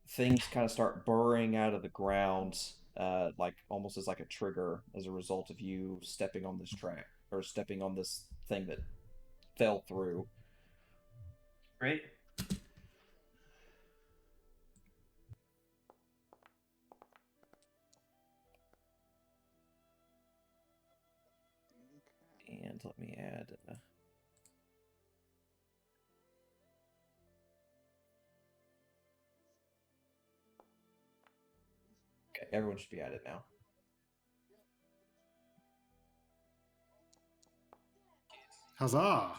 things kind of start burrowing out of the ground, like almost as like a trigger as a result of you stepping on this track or stepping on this thing that fell through. Great. And let me add. Okay, everyone should be added now. Huzzah!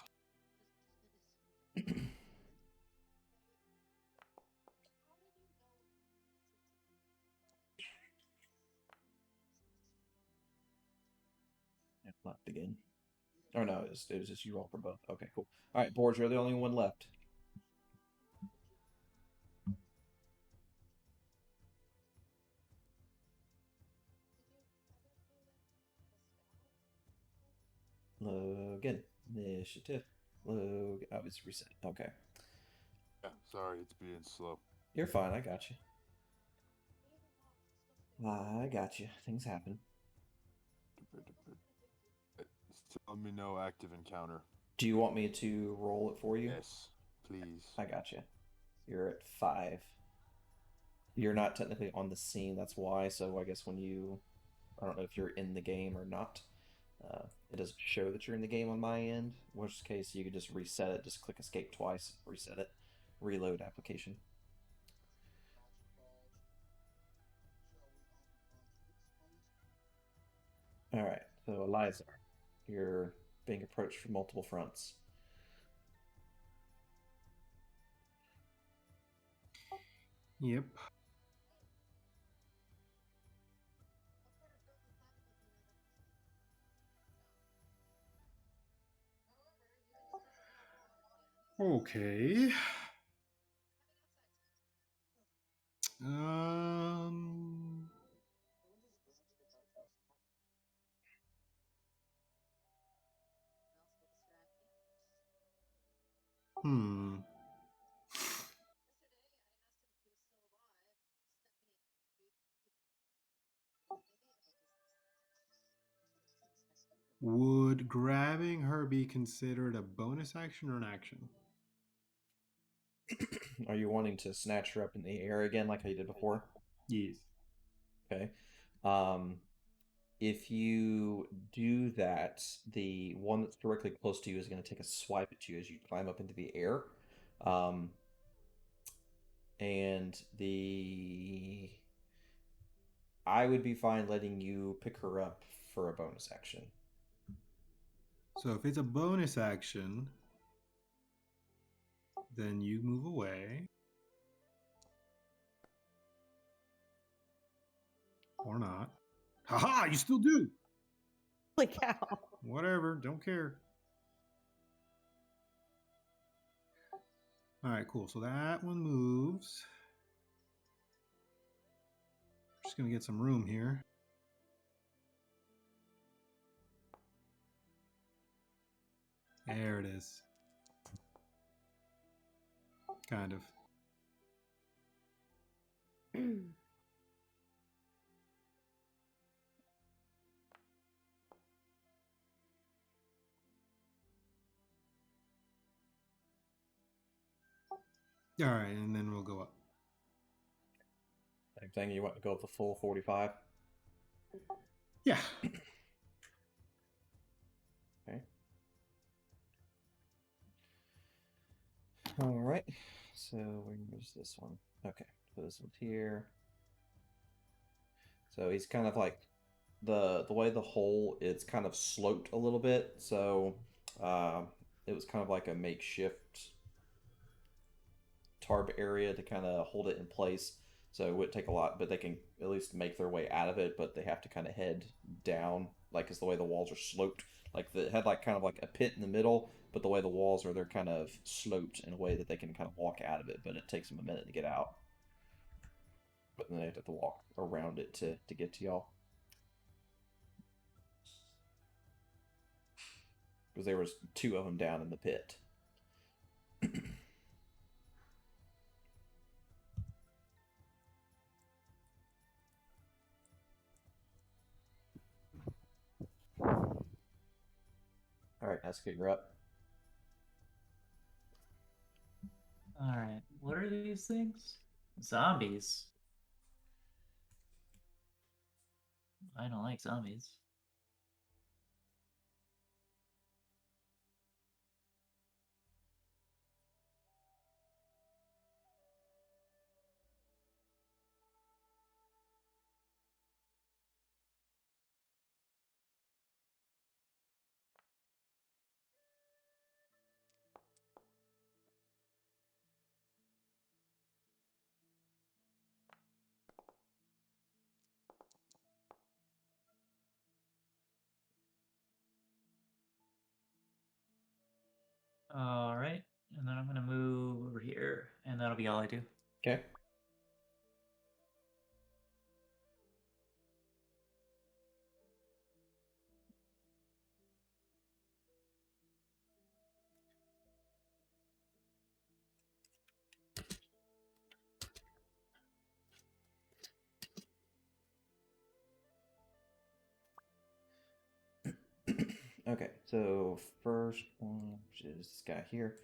Left again. Or no, it was just you roll for both. Okay, cool. All right, Borge, you're the only one left. Logan, initiative. Logan, oh, it's reset. Okay, Yeah, sorry, it's being slow. you're fine. I got you. I got you. Things happen. It's telling me no active encounter. Do you want me to roll it for you? Yes, please. I got you. You're at 5. You're not technically on the scene. That's why. So I guess I don't know if you're in the game or not. It doesn't show that you're in the game on my end. Worst case, you could just reset it. Just click escape twice, reset it, reload application. All right. So Eliza, you're being approached from multiple fronts. Yep. Okay. Um. Hmm. Would grabbing her be considered a bonus action or an action? Are you wanting to snatch her up in the air again like you did before? Yes. Okay. If you do that, the one that's directly close to you is going to take a swipe at you as you climb up into the air. And I would be fine letting you pick her up for a bonus action. So if it's a bonus action, then you move away. Or not. Haha, you still do. Holy cow. Whatever, don't care. All right, cool. So that one moves. Just going to get some room here. There it is. Kind of. All right, and then we'll go up. Same thing. You want to go with the full 45? Yeah. Okay. All right. So where's this one? Okay, so this one's here. So he's kind of like the way the hole it's kind of sloped a little bit. So it was kind of like a makeshift tarp area to kind of hold it in place. So it would take a lot, but they can at least make their way out of it. But they have to kind of head down, like it's the way the walls are sloped. Like it had like kind of like a pit in the middle, but the way the walls are, they're kind of sloped in a way that they can kind of walk out of it. But it takes them a minute to get out. But then they have to walk around it to get to y'all. Because there was 2 of them down in the pit. All right, Eska, you're up. Alright, what are these things? Zombies. I don't like zombies. Alright, and then I'm gonna move over here, and that'll be all I do. Okay. Okay, so first one, which is this guy here.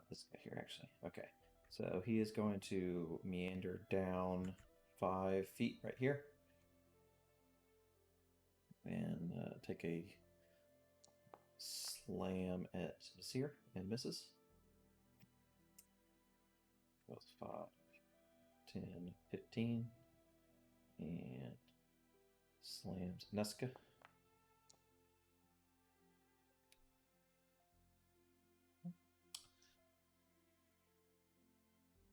This guy here, actually. Okay, so he is going to meander down 5 feet right here. And take a slam at Nasir and misses. Goes 5, 10, 15. And slams Neska.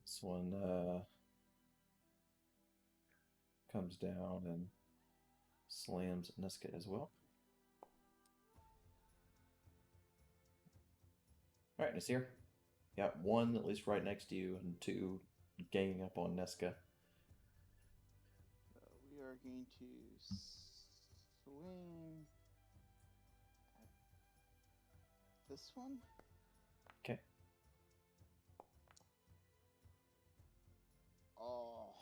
This one comes down and slams Neska as well. All right, Nasir. Got 1 at least right next to you and 2 ganging up on Neska. We are going to swing at this one. Okay. Oh.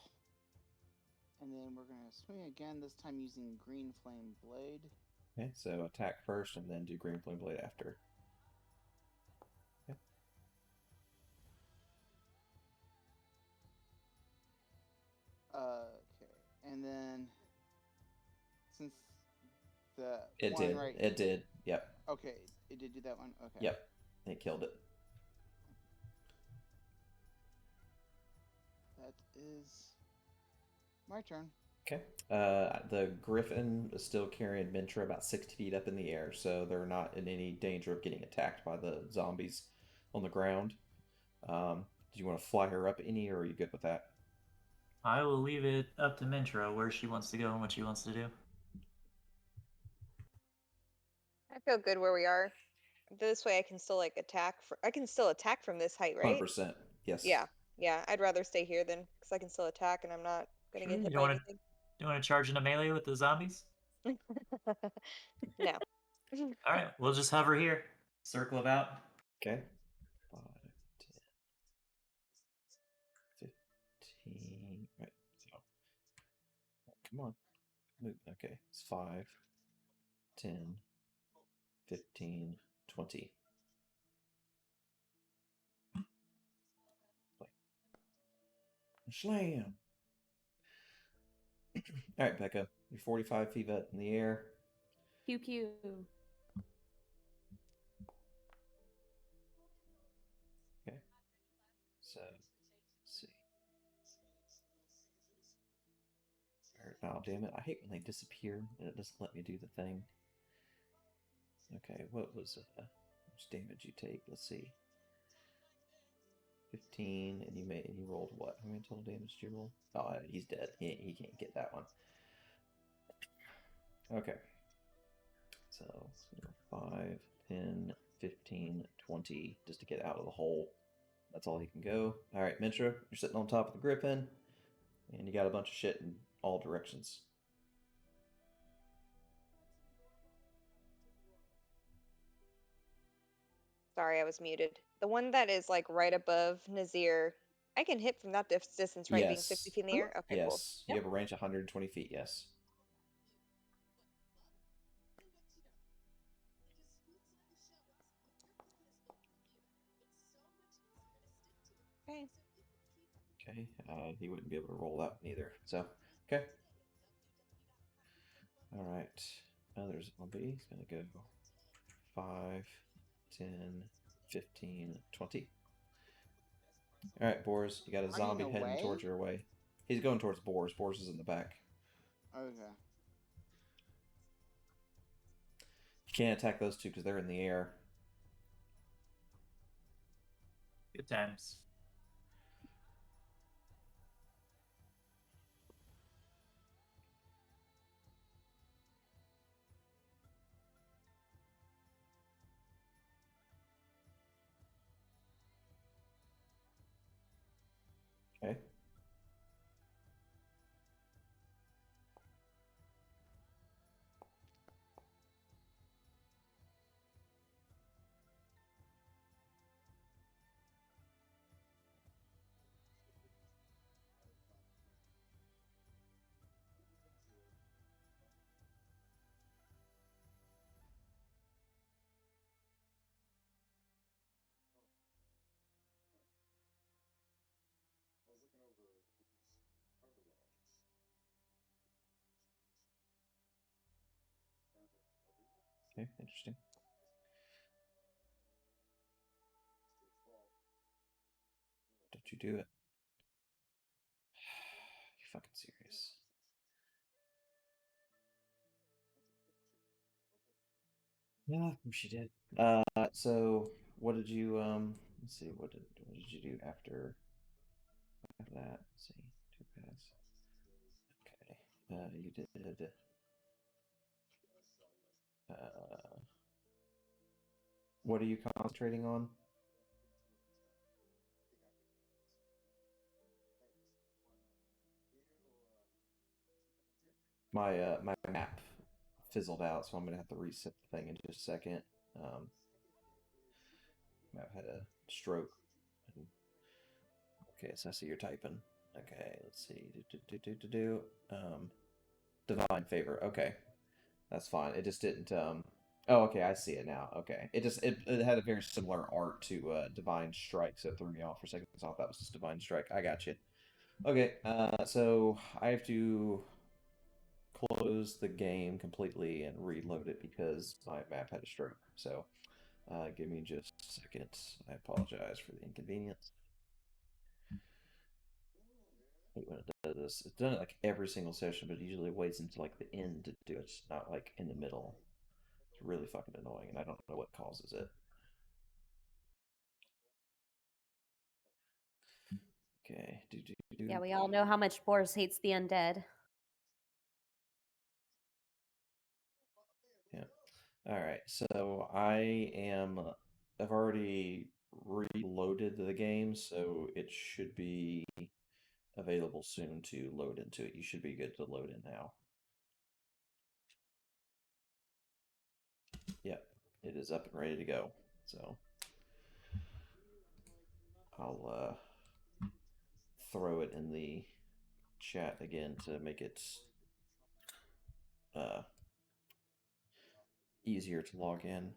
And then we're going to swing again, this time using Green Flame Blade. Okay, so attack first and then do Green Flame Blade after. Okay. Okay. And then since the It one did. right It did. Yep. Okay, it did do that one. Okay. Yep. It killed it. That is my turn. Okay. The Griffin is still carrying Mintra about 60 feet up in the air, so they're not in any danger of getting attacked by the zombies on the ground. Do you want to fly her up any, or are you good with that? I will leave it up to Mintra where she wants to go and what she wants to do. I feel good where we are. This way I can still like attack. I can still attack from this height, right? 100%. Yes. Yeah. I'd rather stay here then, because I can still attack and I'm not gonna Sure, get hit you by don't anything. want to charge into melee with the zombies? No. All right, we'll just hover here. Circle about. Okay. 5, 10, 15. Right. So, come on. Move. Okay. It's 5, 10, 15, 20. Play. Slam. All right, Becca. You're 45 feet up in the air. Pew pew. Okay. So, let's see. Oh, damn it. I hate when they disappear and it doesn't let me do the thing. Okay, what was how much damage you take? Let's see. 15, and you rolled what? How many total damage did you roll? Oh, he's dead. He can't get that one. Okay. So 5, 10, 15, 20, just to get out of the hole. That's all he can go. All right, Mintra, you're sitting on top of the griffin, and you got a bunch of shit in all directions. Sorry, I was muted. The one that is like right above Nazir, I can hit from that distance, right? Being 60 feet in the air? Okay, cool. Yes. You have a range of 120 feet, yes. Okay. Okay, he wouldn't be able to roll that one either. So, okay. All right. There's Lumpy. He's going to go 5, 10, 15, 20. All right, Boris, you got a zombie Running heading away? towards your way. He's going towards Boris. Boris is in the back. Okay. You can't attack those two because they're in the air. Good times. Okay. Okay, interesting. Don't you do it. You fucking serious. Yeah, of course you did. So what did you let's see, what did you do after that? Let's see, 2 pass. Okay. You did what are you concentrating on? My map fizzled out, so I'm gonna have to reset the thing in just a second. Map had a stroke. Okay, so I see you're typing. Okay, let's see. Divine favor. Okay, that's fine. It just didn't. Oh, okay, I see it now. Okay, it had a very similar art to Divine Strike, so it threw me off for a second. I thought that was just Divine Strike. I got you. Okay, so I have to close the game completely and reload it because my map had a stroke. So, give me just a second. I apologize for the inconvenience. I hate when it does this. It's done it like every single session, but it usually waits until like the end to do it. It's not like in the middle. It's really fucking annoying, and I don't know what causes it. Okay, Yeah, we all know how much Boris hates the undead. Yeah. All right. So I've already reloaded the game, so it should be available soon to load into it. You should be good to load in now. Yep, it is up and ready to go. So I'll throw it in the chat again to make it easier to log in.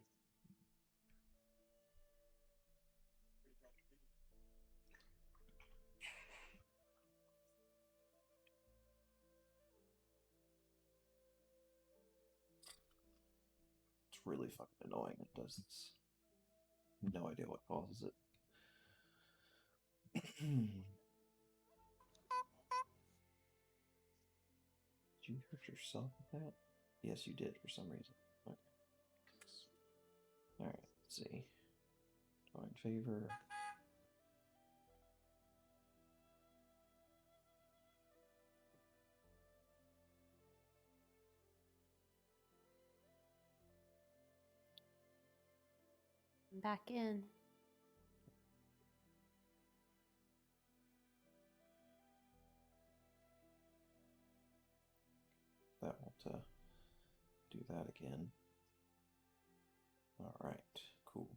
It's really fucking annoying. It does this. No idea what causes it. Did you hurt yourself with that? Yes, you did for some reason. Okay. Alright, let's see. Find favor. I'm back in. That won't do that again. Alright, cool.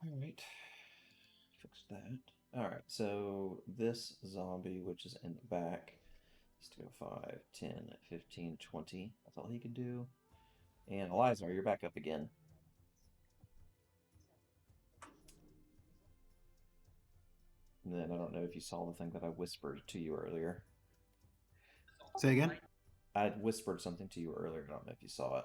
Alright. Fix that. Alright, so this zombie, which is in the back, has to go 5, 10, 15, 20. That's all he can do. And Elizar, you're back up again. And then I don't know if you saw the thing that I whispered to you earlier. Say again? I had whispered something to you earlier. I don't know if you saw it.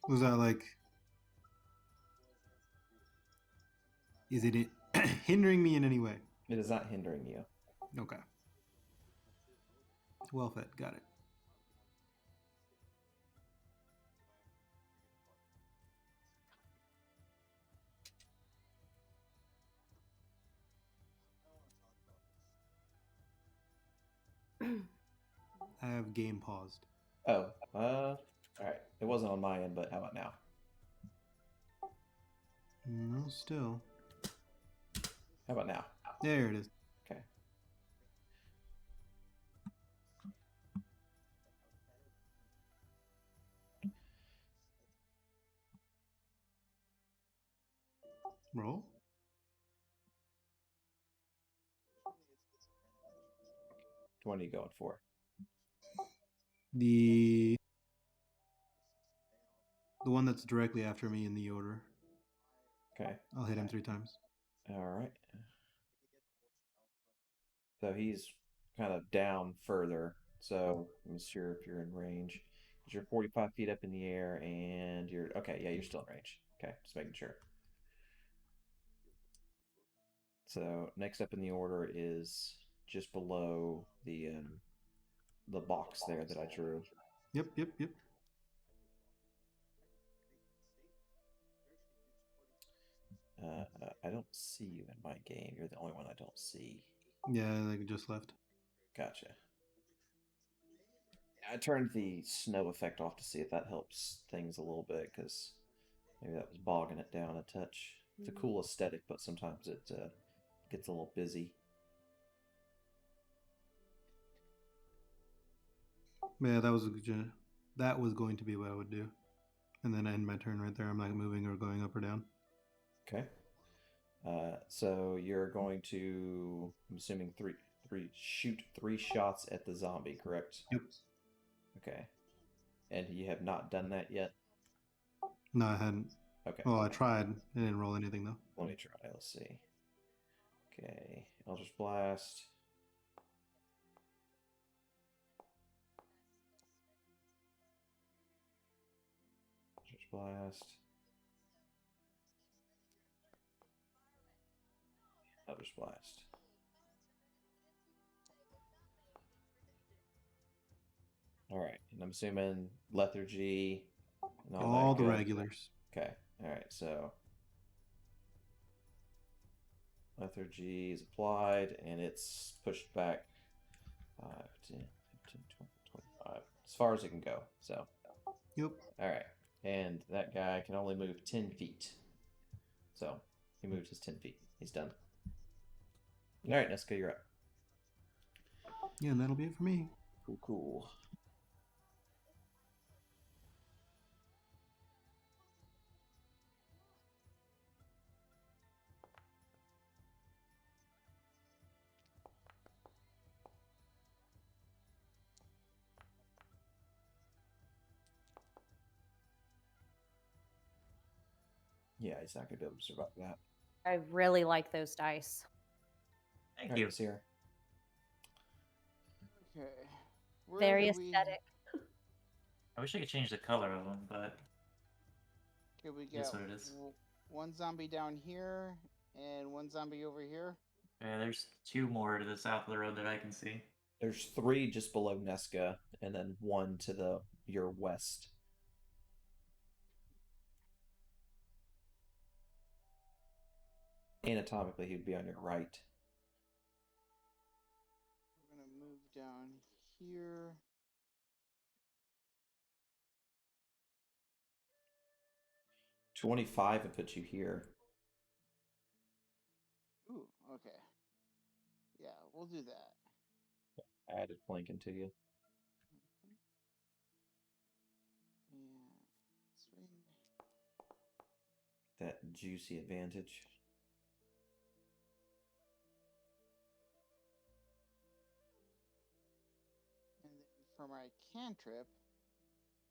Was that like? Is it hindering me in any way? It is not hindering you. Okay. Well fed. Got it. I have game paused. Oh, all right. It wasn't on my end, but how about now? No, still. How about now? There it is. Okay. Roll. What are you going for? The one that's directly after me in the order. Okay. I'll hit him 3 times. All right. So he's kind of down further. So I'm sure if you're in range. You're 45 feet up in the air, and you're okay. Yeah, you're still in range. Okay, just making sure. So next up in the order is just below the box there that I drew. Yep. I don't see you in my game. You're the only one I don't see. Yeah, I just left. Gotcha. I turned the snow effect off to see if that helps things a little bit, because maybe that was bogging it down a touch. It's a cool aesthetic, but sometimes it gets a little busy. Yeah, that was going to be what I would do, and then end my turn right there. I'm not moving or going up or down. Okay. So you're going to, I'm assuming shoot 3 shots at the zombie, correct? Yep. Okay. And you have not done that yet? No, I hadn't. Okay. Well, I tried. I didn't roll anything though. Let me try. Let's see. Okay. Eldritch Blast. Eldritch Blast. Eldritch Blast. Alright. assuming lethargy and All that the good. regulars. Okay. All right. So lethargy is applied, and it's pushed back 5, 10, 15, 20, 25, as far as it can go. So, Yep. all right. And that guy can only move 10 feet. So he moved his 10 feet. He's done. All right, Nesca, you're up. Yeah, and that'll be it for me. Cool, cool. Yeah, he's not going to be able to survive that. I really like those dice. Thank All right, you. Nasir. Okay. Where Very do we- aesthetic. I wish I could change the color of them, but Okay, we That's got what it is. one zombie down here and one zombie over here. there's 2 more to the south of the road that I can see. There's 3 just below Nesca, and then 1 to your west. Anatomically, he'd be on your right. We're gonna move down here. $25 would put you here. Ooh, okay. Yeah, we'll do that. I added flanking to you. And swing. That juicy advantage. And then for my cantrip, my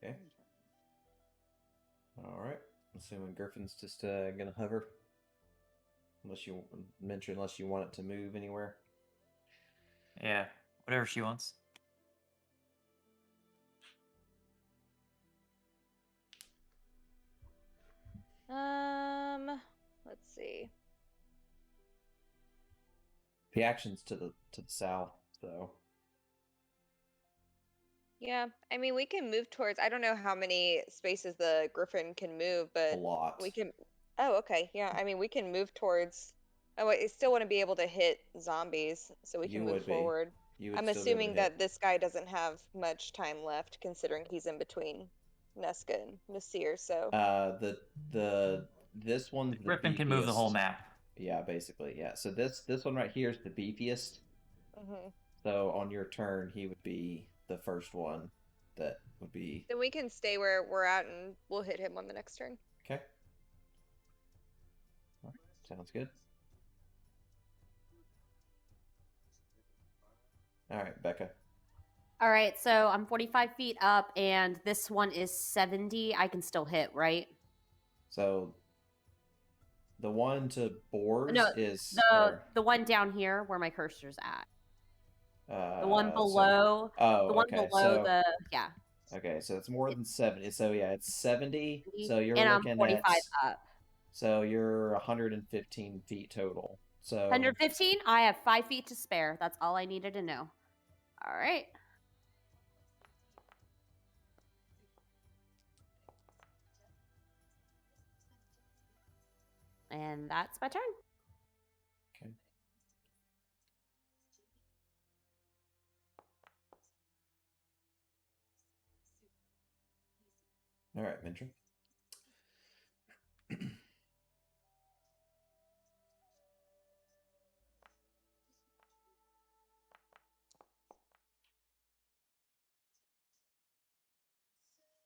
turn. Okay. All right. Assuming Griffin's just gonna hover, unless you want it to move anywhere. Yeah, whatever she wants. Let's see. The action's to the south, so Yeah, I mean, we can move towards. I don't know how many spaces the Griffin can move, a but lot. we can. Oh, okay. Yeah, I mean, we can move towards. Oh, I still want to be able to hit zombies, so we can You move would be. forward. You would I'm still be able to assuming hit. that this guy doesn't have much time left, considering he's in between Nesca and Nasir. So This one's the Griffin can move the whole beefiest. map. Yeah, basically, yeah. So this one right here is the beefiest. Mhm. So on your turn, he would be the first one that would be Then we can stay where we're at, and we'll hit him on the next turn. okay. All right, sounds good. All right, Becca. All right, so I'm 45 feet up, and this one is 70. I can still hit, right? So the one to Boars No, is The one down here where my cursor's at. The one so- below. oh, The one okay. below So the yeah. okay, so it's more than 70. So yeah, it's 70. So you're and I'm looking 45 at up. so you're 115 feet total. So 115. I have 5 feet to spare. That's all I needed to know. All right. And that's my turn. okay. All right, Mintry.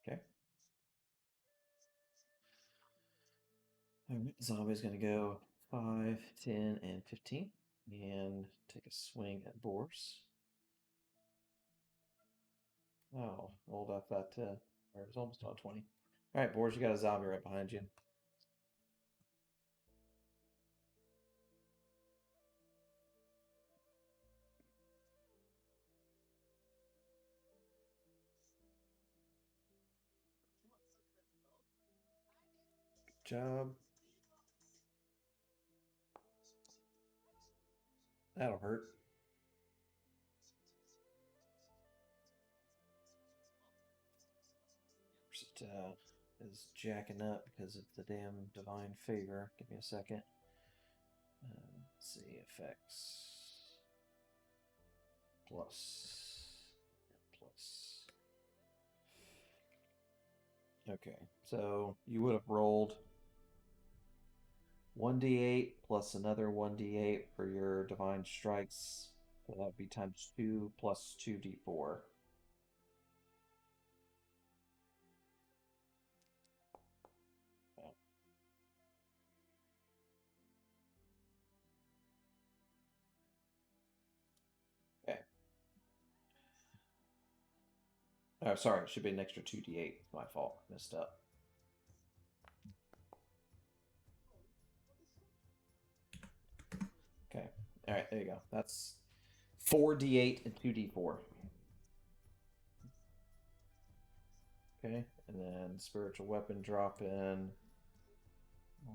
Okay. All right, zombie's gonna go 5, 10, and 15, and take a swing at Boars. Oh, rolled up that, or it was almost on 20. All right, Boars, you got a zombie right behind you. job. That'll hurt. Just is jacking up because of the damn divine favor. Give me a second. Let's see, effects. Plus. Okay, so you would have rolled 1d8 plus another 1d8 for your divine strikes. So that would be times 2 plus 2d4. Okay. Oh, sorry, it should be an extra 2d8. It's my fault. Messed up. Okay. All right, there you go. That's 4d8 and 2d4. Okay, and then spiritual weapon drop in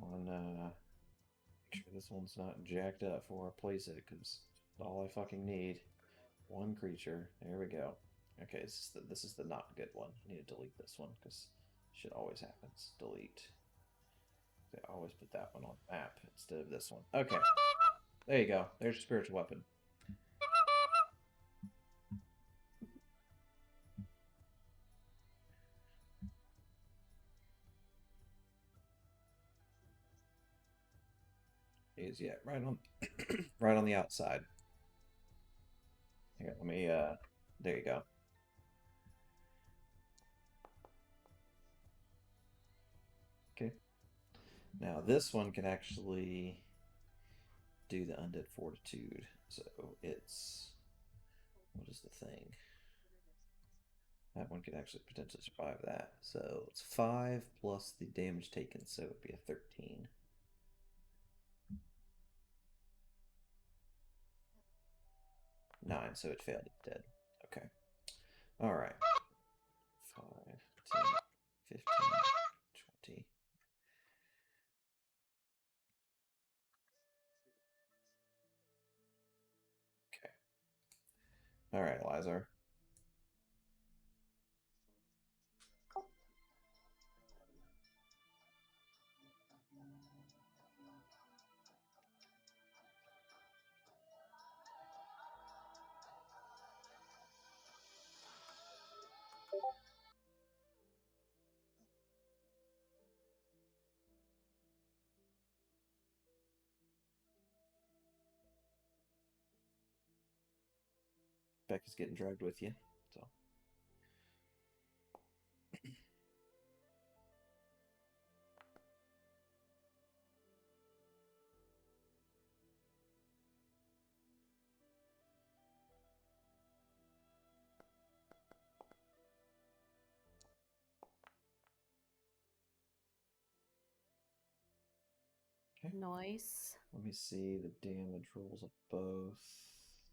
on make sure this one's not jacked up before I place it, because it's all I fucking need. One creature. There we go. Okay, this is the not good one. I need to delete this one because shit always happens. Delete. I always put that one on the map instead of this one. Okay. There you go. There's your spiritual weapon. Is right on right on the outside. Here, let me there you go. Okay. Now this one can actually do the undead fortitude. So it's what is the thing? That one could actually potentially survive that. So it's 5 plus the damage taken, so it would be a 13. Nine, so it failed. It's dead. Okay. All right. 5, 10, 15, 20. Okay. All right, Lazar. Becca's getting dragged with you. So. Okay. Nice. Let me see the damage rolls of both.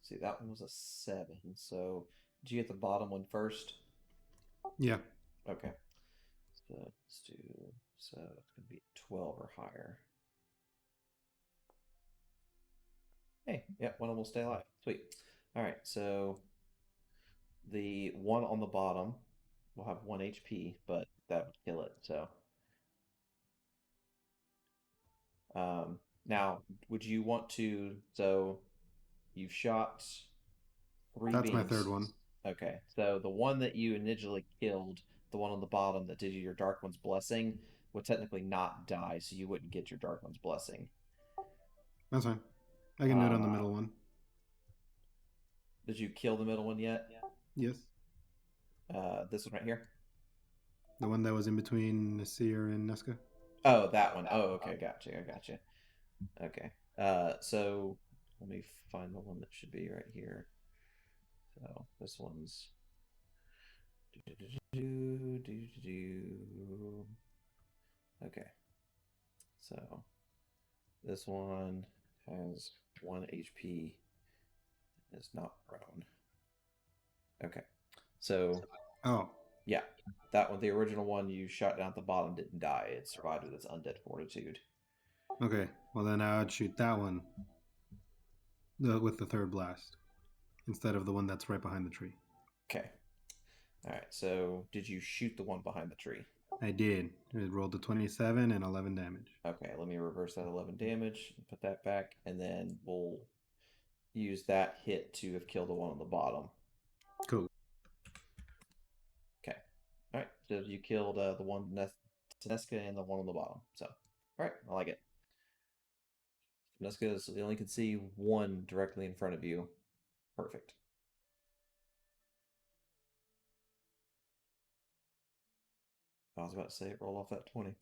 See, that one was a 7. So, did you get the bottom one first? Yeah. Okay. So let's do. So it's gonna be 12 or higher. Hey, yeah, one of them will stay alive. Sweet. All right, so the one on the bottom will have 1 HP, but that would kill it. So, now, would you want to? So, you've shot 3 That's beams. my third one. Okay, so the one that you initially killed, the one on the bottom that did you your Dark One's Blessing, would technically not die, so you wouldn't get your Dark One's Blessing. That's fine. I can do it on the middle one. Did you kill the middle one yet? Yes. This one right here? The one that was in between Nasir and Nesca? Oh, that one. Oh, okay, gotcha. I gotcha. Okay. So let me find the one that should be right here. So this one's okay. So this one has 1 HP. It's not prone. Okay. So Oh. Yeah, that one, the original one you shot down at the bottom, didn't die. It survived with its undead fortitude. Okay, well then I would shoot that one with the third blast instead of the one that's right behind the tree. Okay. All right. So, did you shoot the one behind the tree? I did. It rolled a 27 and 11 damage. Okay, let me reverse that 11 damage and put that back, and then we'll use that hit to have killed the one on the bottom. Cool. Okay. All right. So you killed the one Nesca and the one on the bottom. So, all right, I like it. Nesca, so you only can see one directly in front of you. Perfect. I was about to say, roll off that 20.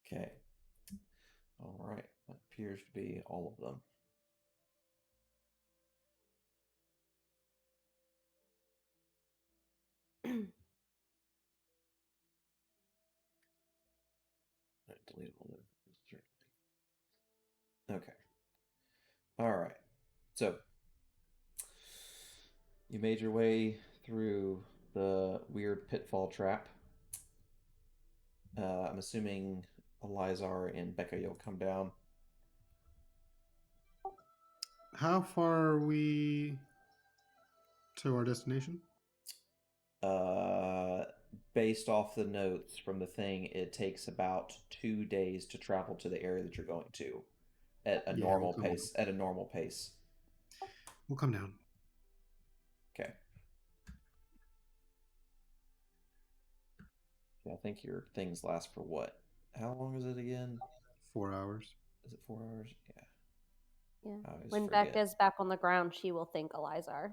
Okay. All right. That appears to be all of them. All right, delete all those. Okay. All right. So you made your way through the weird pitfall trap. I'm assuming Elizar and Becca, you'll come down. How far are we to our destination? Based off the notes from the thing, it takes about 2 days to travel to the area that you're going to at a normal pace. At a normal pace. We'll come down. Okay. Yeah, I think your things last for what? How long is it again? 4 hours. Is it 4 hours? Yeah. Yeah. I always When forget. Becca's back on the ground, she will thank Elizar.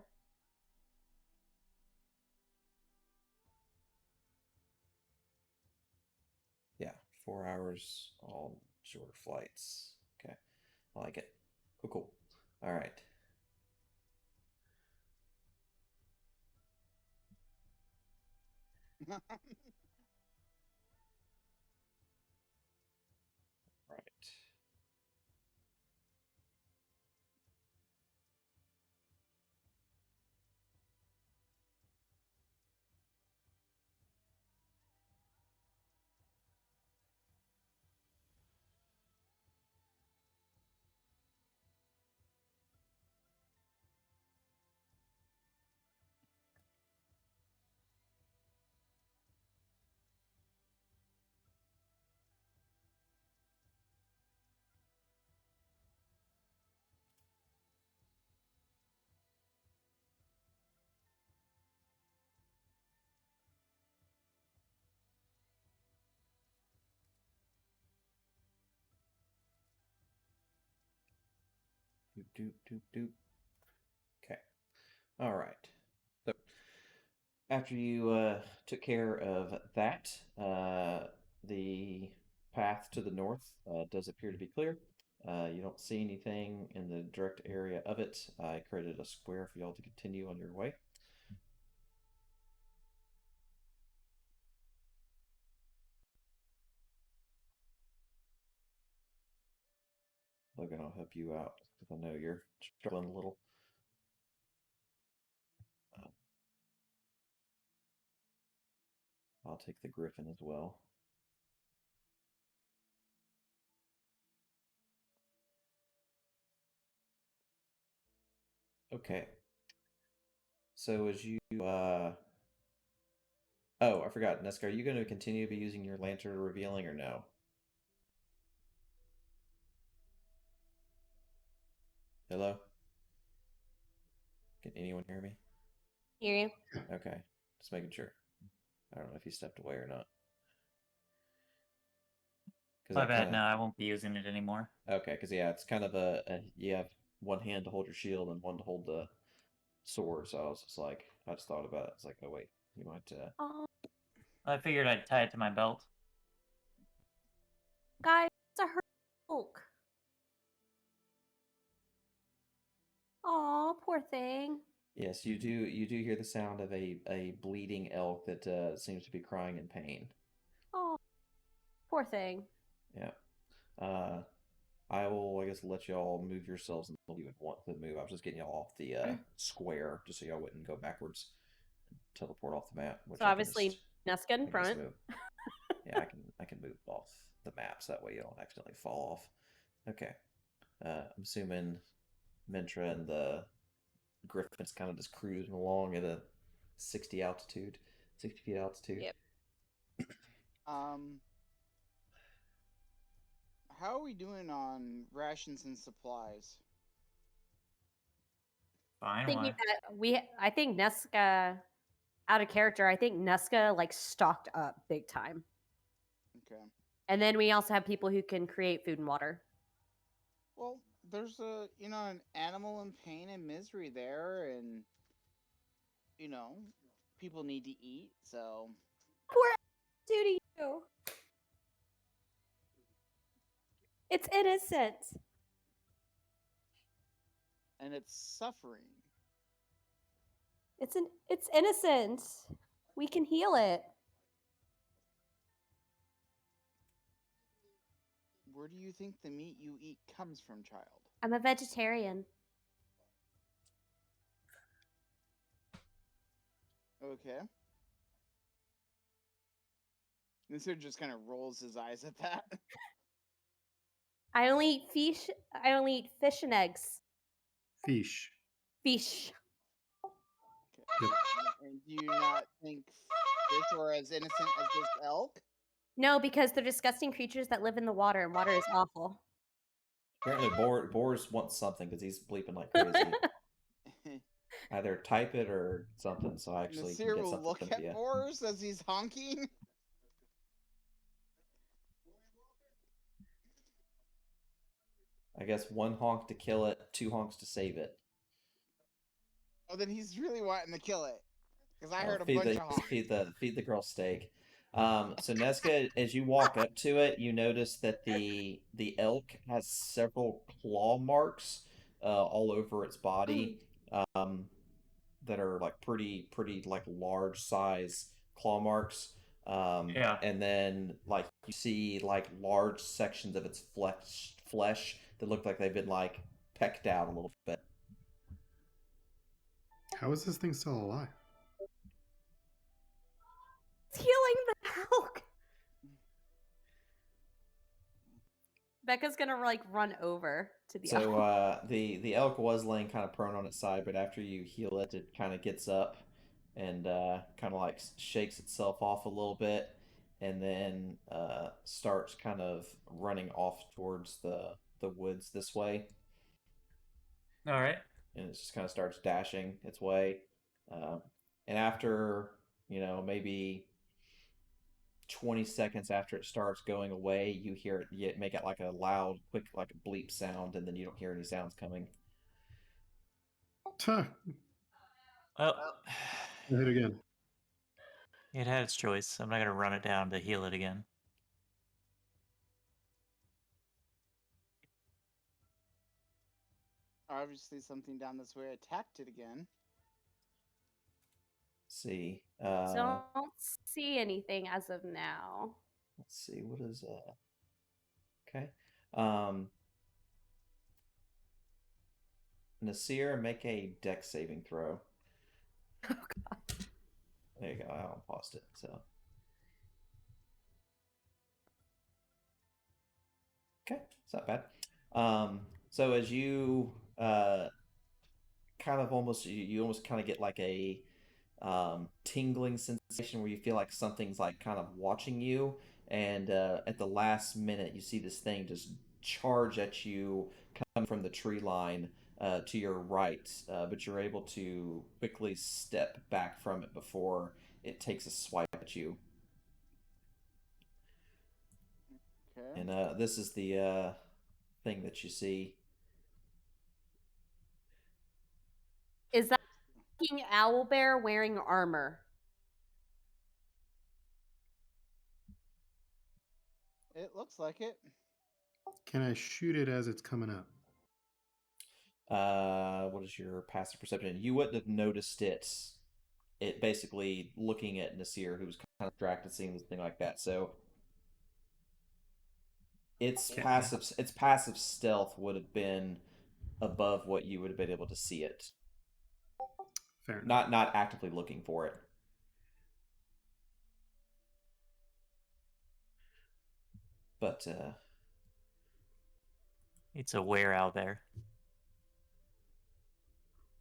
Yeah, 4 hours, all short flights. Okay, I like it. Cool, cool. All right. Right. Doop, doop, doop, doop. Okay. All right. So after you took care of that, the path to the north does appear to be clear. You don't see anything in the direct area of it. I created a square for y'all to continue on your way. Logan, I'll help you out because I know you're struggling a little. I'll take the griffin as well. Okay. So as you oh, I forgot, Neska, are you going to continue to be using your lantern revealing or no? Hello? Can anyone hear me? Hear you? Okay. Just making sure. I don't know if he stepped away or not. My bad. No, I won't be using it anymore. Okay, because yeah, it's kind of you have one hand to hold your shield and one to hold the sword. So I was just like, I just thought about it. It's like, oh wait, you might. Oh, I figured I'd tie it to my belt. guys, it's a Hulk. Aw, poor thing. Yes, you do. You do hear the sound of a bleeding elk that seems to be crying in pain. Oh, poor thing. Yeah. I will, I guess, let y'all move yourselves until you would want to move. I was just getting y'all off the square, just so y'all wouldn't go backwards and teleport off the map. Which So I can obviously Nesca in I can just front. move. Yeah, I can move off the map so that way you don't accidentally fall off. Okay. I'm assuming Mintra and the Griffin's kind of just cruising along at a 60 altitude, 60 feet altitude. Yep. How are we doing on rations and supplies? Fine. Thinking Why? that I think Nesca, out of character, I think Nesca like stocked up big time. Okay. And then we also have people who can create food and water. Well, there's an animal in pain and misery there, and people need to eat. So Poor duty you. It's innocent. and it's suffering. It's innocent. We can heal it. Where do you think the meat you eat comes from, child? I'm a vegetarian. Okay. Nasir just kind of rolls his eyes at that. I only eat fish. I only eat fish and eggs. Fish. Fish. Okay. And do you not think fish are as innocent as this elk? No, because they're disgusting creatures that live in the water, and water is awful. Apparently, Boris wants something because he's bleeping like crazy. Either type it or something, so I actually can Nasir get will something look from at you. Boris as he's honking. I guess one honk to kill it, two honks to save it. Oh, then he's really wanting to kill it. Because I Oh, heard a feed bunch the of honks. feed the girl steak. So Nesca, as you walk up to it, you notice that the elk has several claw marks all over its body, that are like pretty like large size claw marks. Yeah. And then like you see like large sections of its flesh that look like they've been like pecked out a little bit. How is this thing still alive? It's healing the elk. Becca's gonna like run over to the So elk. the elk was laying kind of prone on its side, but after you heal it, it kind of gets up and kind of like shakes itself off a little bit, and then starts kind of running off towards the woods this way, All right. and it just kind of starts dashing its way. Uh, and after maybe 20 seconds after it starts going away, you hear it make it like a loud, quick, like a bleep sound, and then you don't hear any sounds coming. Tuh. Well, Hit again. it had its choice. I'm not gonna run it down to heal it again. Obviously, something down this way attacked it again. See. Don't see anything as of now. Let's see. What is Okay. Um. Nasir, make a dex saving throw. Oh god. There you go. I paused it. So. Okay, it's not bad. So as you kind of almost you almost kind of get like a tingling sensation where you feel like something's like kind of watching you, and at the last minute you see this thing just charge at you coming from the tree line to your right, but you're able to quickly step back from it before it takes a swipe at you. Okay. And this is the thing that you see. Is that King Owlbear wearing armor? It looks like it. Can I shoot it as it's coming up? What is your passive perception? You wouldn't have noticed it. It basically looking at Nasir, who was kind of distracted, seeing this thing like that. So its Okay. passive stealth would have been above what you would have been able to see it. Fair enough. Not actively looking for it. But It's aware out there.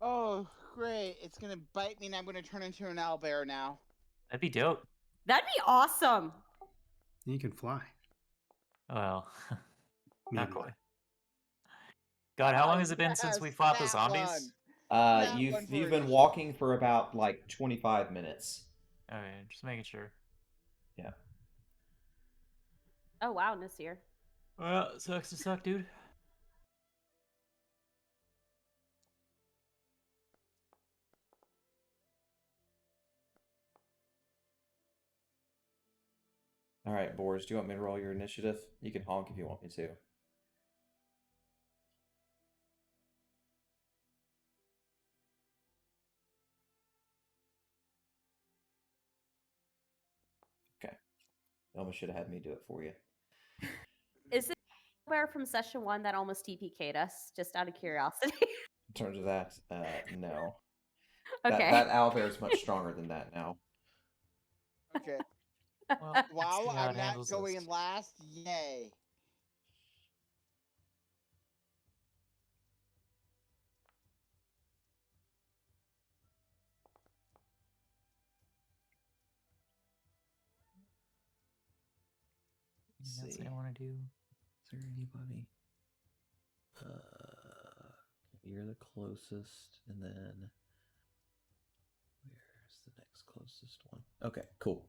Oh, great. It's going to bite me and I'm going to turn into an owlbear now. That'd be dope. That'd be awesome. You can fly. Well, Maybe. not quite. God, how long has it been since we fought the zombies? you've been walking for about like 25 minutes. Okay, just making sure. Yeah. Oh wow, Nasir. Well, sucks to suck, dude. All right, Boris, do you want me to roll your initiative? You can honk if you want me to. Okay. Almost should have had me do it for you. Is it where from session 1 that almost TPK'd us? Just out of curiosity. In terms of that, no. Okay. That owlbear is much stronger than that now. Okay. Well, let's Wow, see how I'm it not handles going this. last. Yay. That's what I want to do. Is there anybody? You're the closest, and then where's the next closest one? Okay, cool.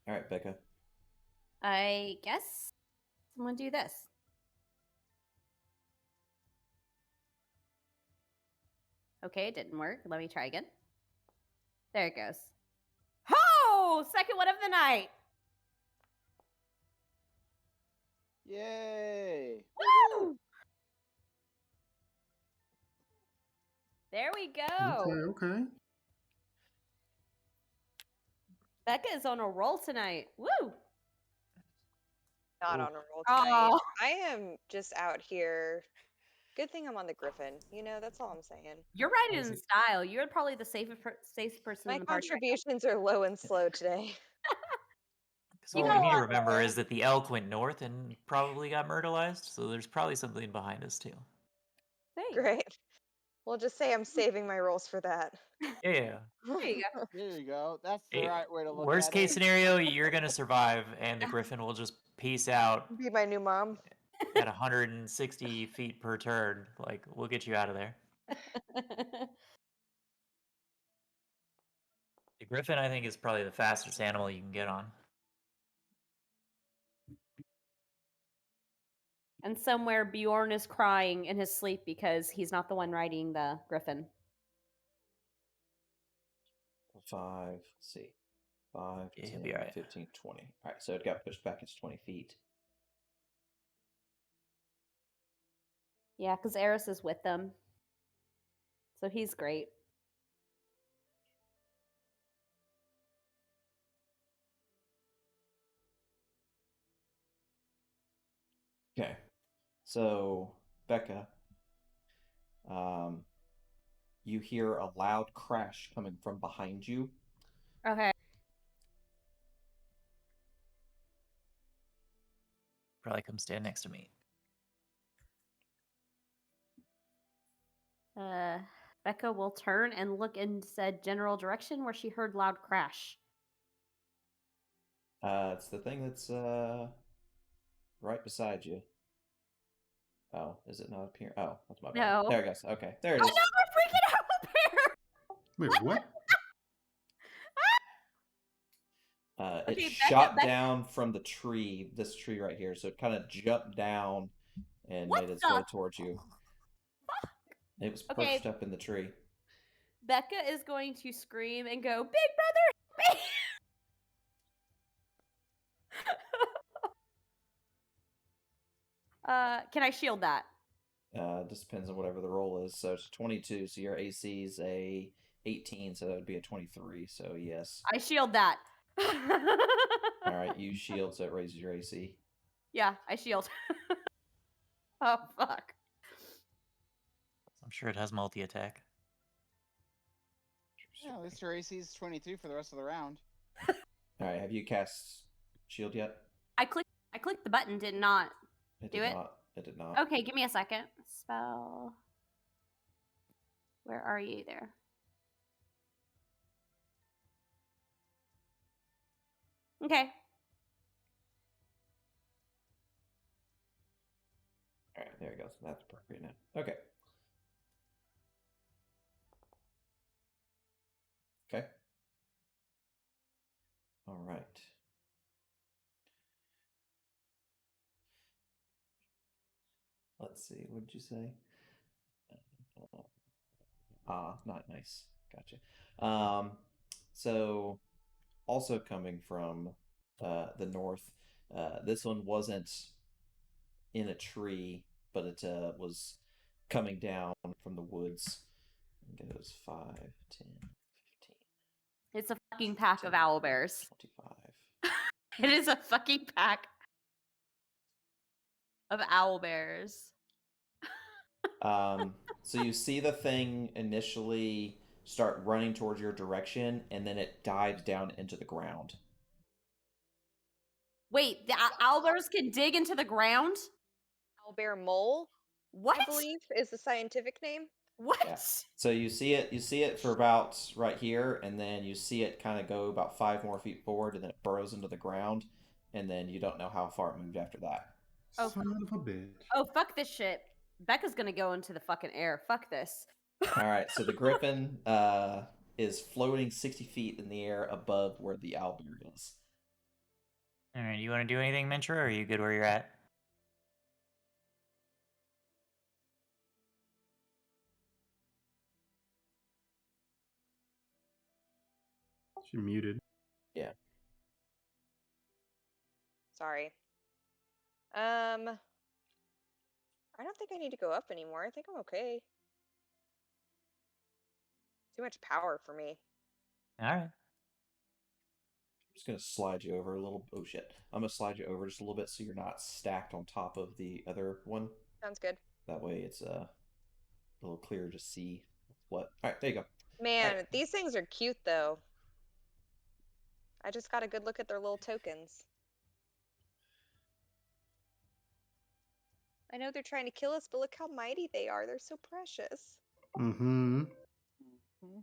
All right, Becca. I guess someone do this. Okay, it didn't work. Let me try again. There it goes. Oh, second one of the night. Yay. Woo! There we go. Okay. Becca is on a roll tonight. Woo! Not Ooh. on a roll tonight. Aw. I am just out here. Good thing I'm on the Griffin. You know, that's all I'm saying. You're riding in style. You're probably the safest person My in the party. contributions are low and slow today. Because You what know we need to what, remember Laura? is that the elk went north and probably got myrtleized, so there's probably something behind us too. Thanks. Great. We'll just say I'm saving my rolls for that. Yeah. There you go. There you go. That's the Hey, right way to look worst at case it. scenario, you're gonna survive, and the griffin will just peace out Be my new mom. at 160 feet per turn. Like, we'll get you out of there. The griffin, I think, is probably the fastest animal you can get on. And somewhere Bjorn is crying in his sleep because he's not the one riding the griffin. 5, let's see. 5, Yeah, he'll 10, be all right. 15, 20. All right, so it got pushed back. It's 20 feet. Yeah, because Eris is with them. So he's great. Okay, so Becca, you hear a loud crash coming from behind you. Okay. Probably come stand next to me. Becca will turn and look in said general direction where she heard loud crash. It's the thing that's right beside you. Oh, is it not up here? Oh, that's my bad. No. There it goes. Okay, there it Oh is. no, we're freaking out up here! Wait, what? It Okay, shot Becca- down from the tree, this tree right here. So it kind of jumped down and What made its the way towards you. It was Okay. perched up in the tree. Becca is going to scream and go, "Big brother, help me!" Can I shield that? Just depends on whatever the roll is. So it's 22. So your AC is a 18. So that would be a 23. So yes. I shield that. All right, use shield so it raises your AC. Yeah, I shield. Oh, fuck. I'm sure it has multi attack. Yeah, at least your AC is 23 for the rest of the round. All right, have you cast shield yet? I clicked the button, did not. It Do did it? not. It did not. Okay, give me a second. Spell. Where are you there? Okay. All right, there it goes. That's appropriate now. Okay. Okay. All right. Let's see. What did you say? Not nice. Gotcha. So also coming from the north, this one wasn't in a tree, but it was coming down from the woods. It goes 5, 10, 15, It's a fucking pack of 10, owlbears. 25. It is a fucking pack of owlbears. So you see the thing initially start running towards your direction, and then it dives down into the ground. Wait, the owlbears can dig into the ground? Owlbear mole, What? I believe, is the scientific name. What? Yeah. So you see it for about right here, and then you see it kind of go about 5 more feet forward, and then it burrows into the ground, and then you don't know how far it moved after that. Oh. Son of a bitch. Oh, fuck this shit. Becca's gonna go into the fucking air. Fuck this. All right, so the griffin is floating 60 feet in the air above where the owlbear is. All right, you want to do anything, Mintra, or are you good where you're at? She muted. Yeah. Sorry. I don't think I need to go up anymore. I think I'm okay. Too much power for me. All right. I'm just gonna slide you over a little. Oh shit! I'm gonna slide you over just a little bit so you're not stacked on top of the other one. Sounds good. That way, it's a little clearer to see what. All right, there you go. Man, Right. these things are cute though. I just got a good look at their little tokens. I know they're trying to kill us, but look how mighty they are. They're so precious. Mm-hmm. Mm-hmm.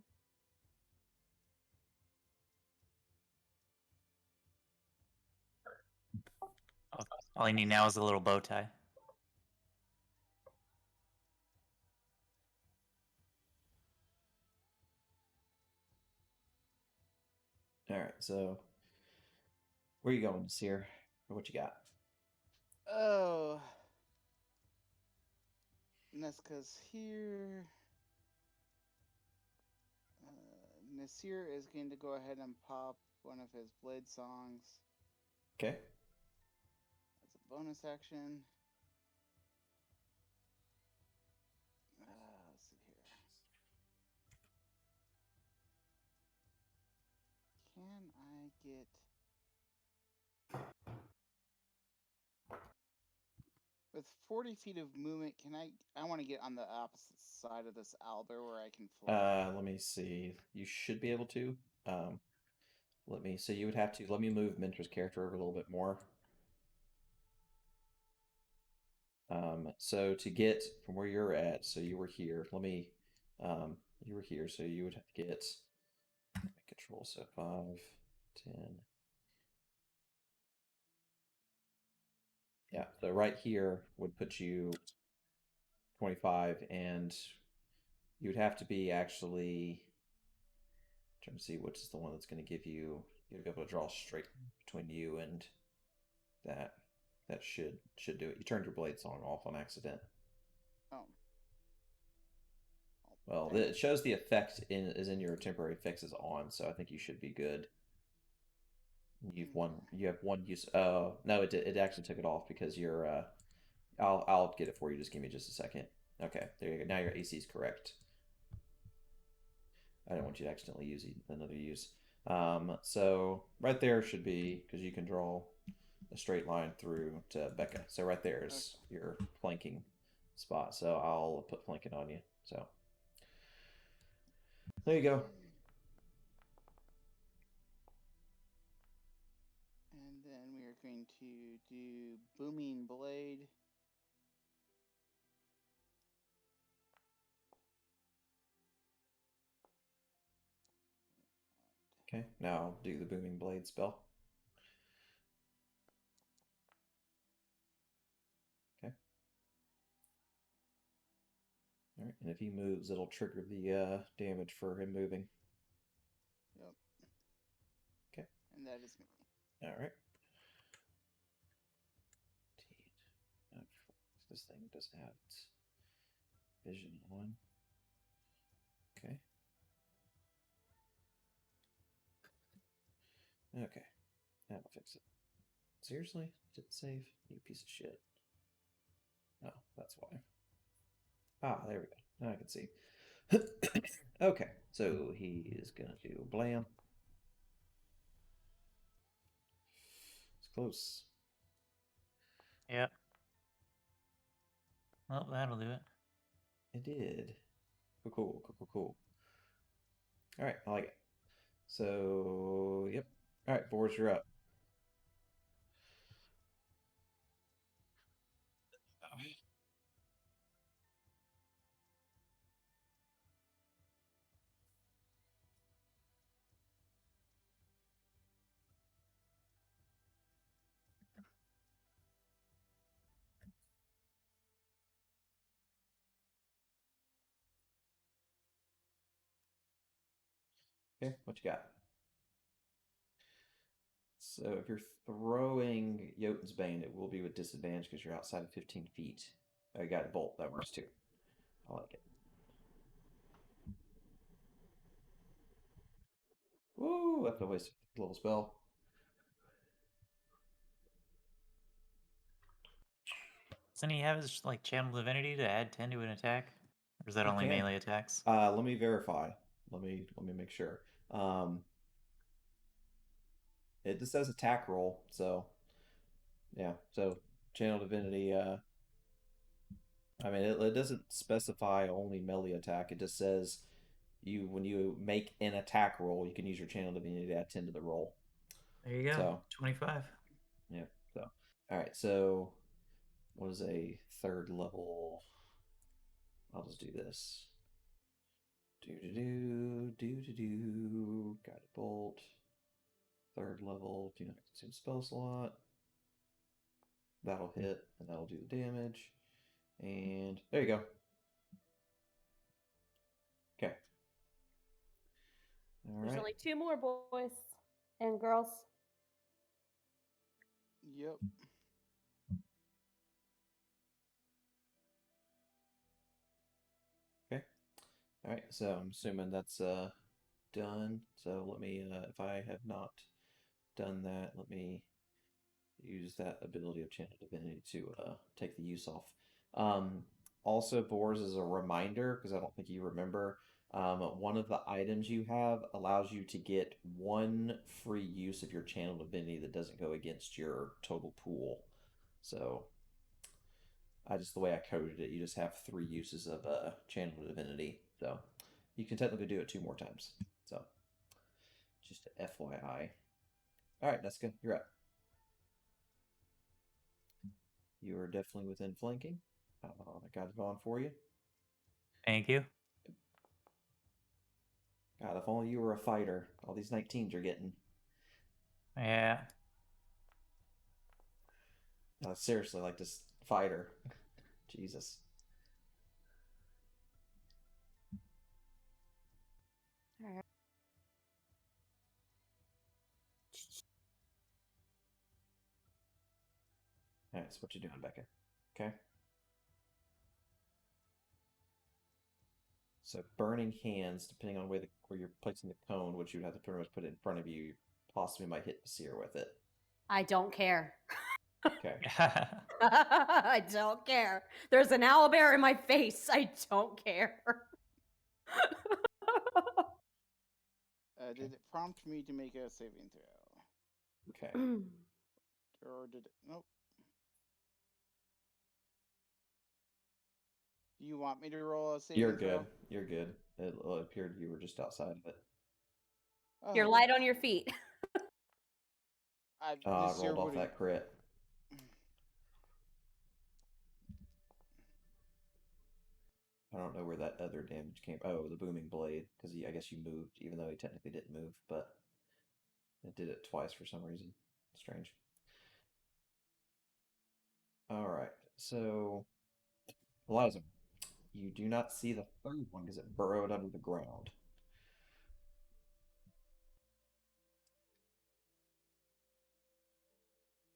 All you need now is a little bow tie. All right, so where you going, Seer? What you got? Oh. Nesca's here. Nasir is going to go ahead and pop one of his blade songs Okay. as a bonus action. Let's see here. Can I get... With 40 feet of movement, can I want to get on the opposite side of this owlbear where I can fly. Let me see. You should be able to. So you would have to. Let me move Mintra's character over a little bit more. So to get from where you're at, so you were here. You were here, so you would have to get control. So 5, 10. Yeah, so right here would put you 25, and you'd have to be actually trying to see which is the one that's going to give you. You'll be able to draw straight between you and that. That should do it. You turned your blade song off on accident. Oh. Well, it shows the effect is in your temporary effects is on, so I think you should be good. You have one use. Oh no, it actually took it off because you're. I'll get it for you. Just give me just a second. Okay, there you go. Now your AC is correct. I don't want you to accidentally use another use. So right there should be, because you can draw a straight line through to Becca. So right there is your flanking spot. So I'll put flanking on you. So there you go. And then we are going to do Booming Blade. Okay, now do the Booming Blade spell. Okay. All right, and if he moves, it'll trigger the damage for him moving. Yep. Okay. And that is me. All right. This thing does have its vision on. Okay. Okay. That'll fix it. Seriously? Didn't save? You piece of shit. Oh, that's why. Ah, there we go. Now I can see. Okay, so he is gonna do blam. It's close. Yep. Well, that'll do it. It did. Cool. All right, I like it. So, yep. All right, Boris, you're up. Okay, what you got? So if you're throwing Jotun's Bane, it will be with disadvantage because you're outside of 15 feet. Oh, you got a bolt. That works too. I like it. Woo! That's a waste of a little spell. Doesn't he have his like channel divinity to add 10 to an attack? Or is that He only can. melee attacks? Let me verify. Let me make sure. It just says attack roll, so yeah. So channel divinity. I mean, it doesn't specify only melee attack. It just says when you make an attack roll, you can use your channel divinity to add 10 to the roll. There you go. So 25. yeah. So all right. So what is a third level? I'll just do this. Do. Guided bolt. Third level. Do not consume spell slot. That'll hit, and that'll do the damage. And there you go. Okay. All There's right. only 2 more boys and girls. Yep. Okay. All right. So I'm assuming that's done. So let me, if I have not done that, let me use that ability of Channel Divinity to take the use off. Also, Boars, as a reminder, because I don't think you remember, one of the items you have allows you to get 1 free use of your Channel Divinity that doesn't go against your total pool. So, the way I coded it, you just have 3 uses of Channel Divinity. So, you can technically do it 2 more times. So, just a FYI. All right, Neska, you're up. You are definitely within flanking. I got it on for you. Thank you. God, if only you were a fighter. All these 19s you're getting. Yeah. Seriously, like this fighter. Jesus. All right. All right, so what you doing, Becca? Okay. So burning hands, depending on where you're placing the cone, which you'd have to pretty much put it in front of you, you possibly might hit Basir with it. I don't care. Okay. I don't care. There's an owlbear in my face. I don't care. Did it prompt me to make a saving throw? Okay. Or did it? Nope. Do you want me to roll a saving You're throw? good. You're good. It appeared you were just outside of it. Oh, You're light on your feet. I this year rolled off would've- that crit. I don't know where that other damage came. Oh, the booming blade, because I guess you moved, even though he technically didn't move, but it did it twice for some reason. Strange. All right, so Eliza, you do not see the third one because it burrowed under the ground.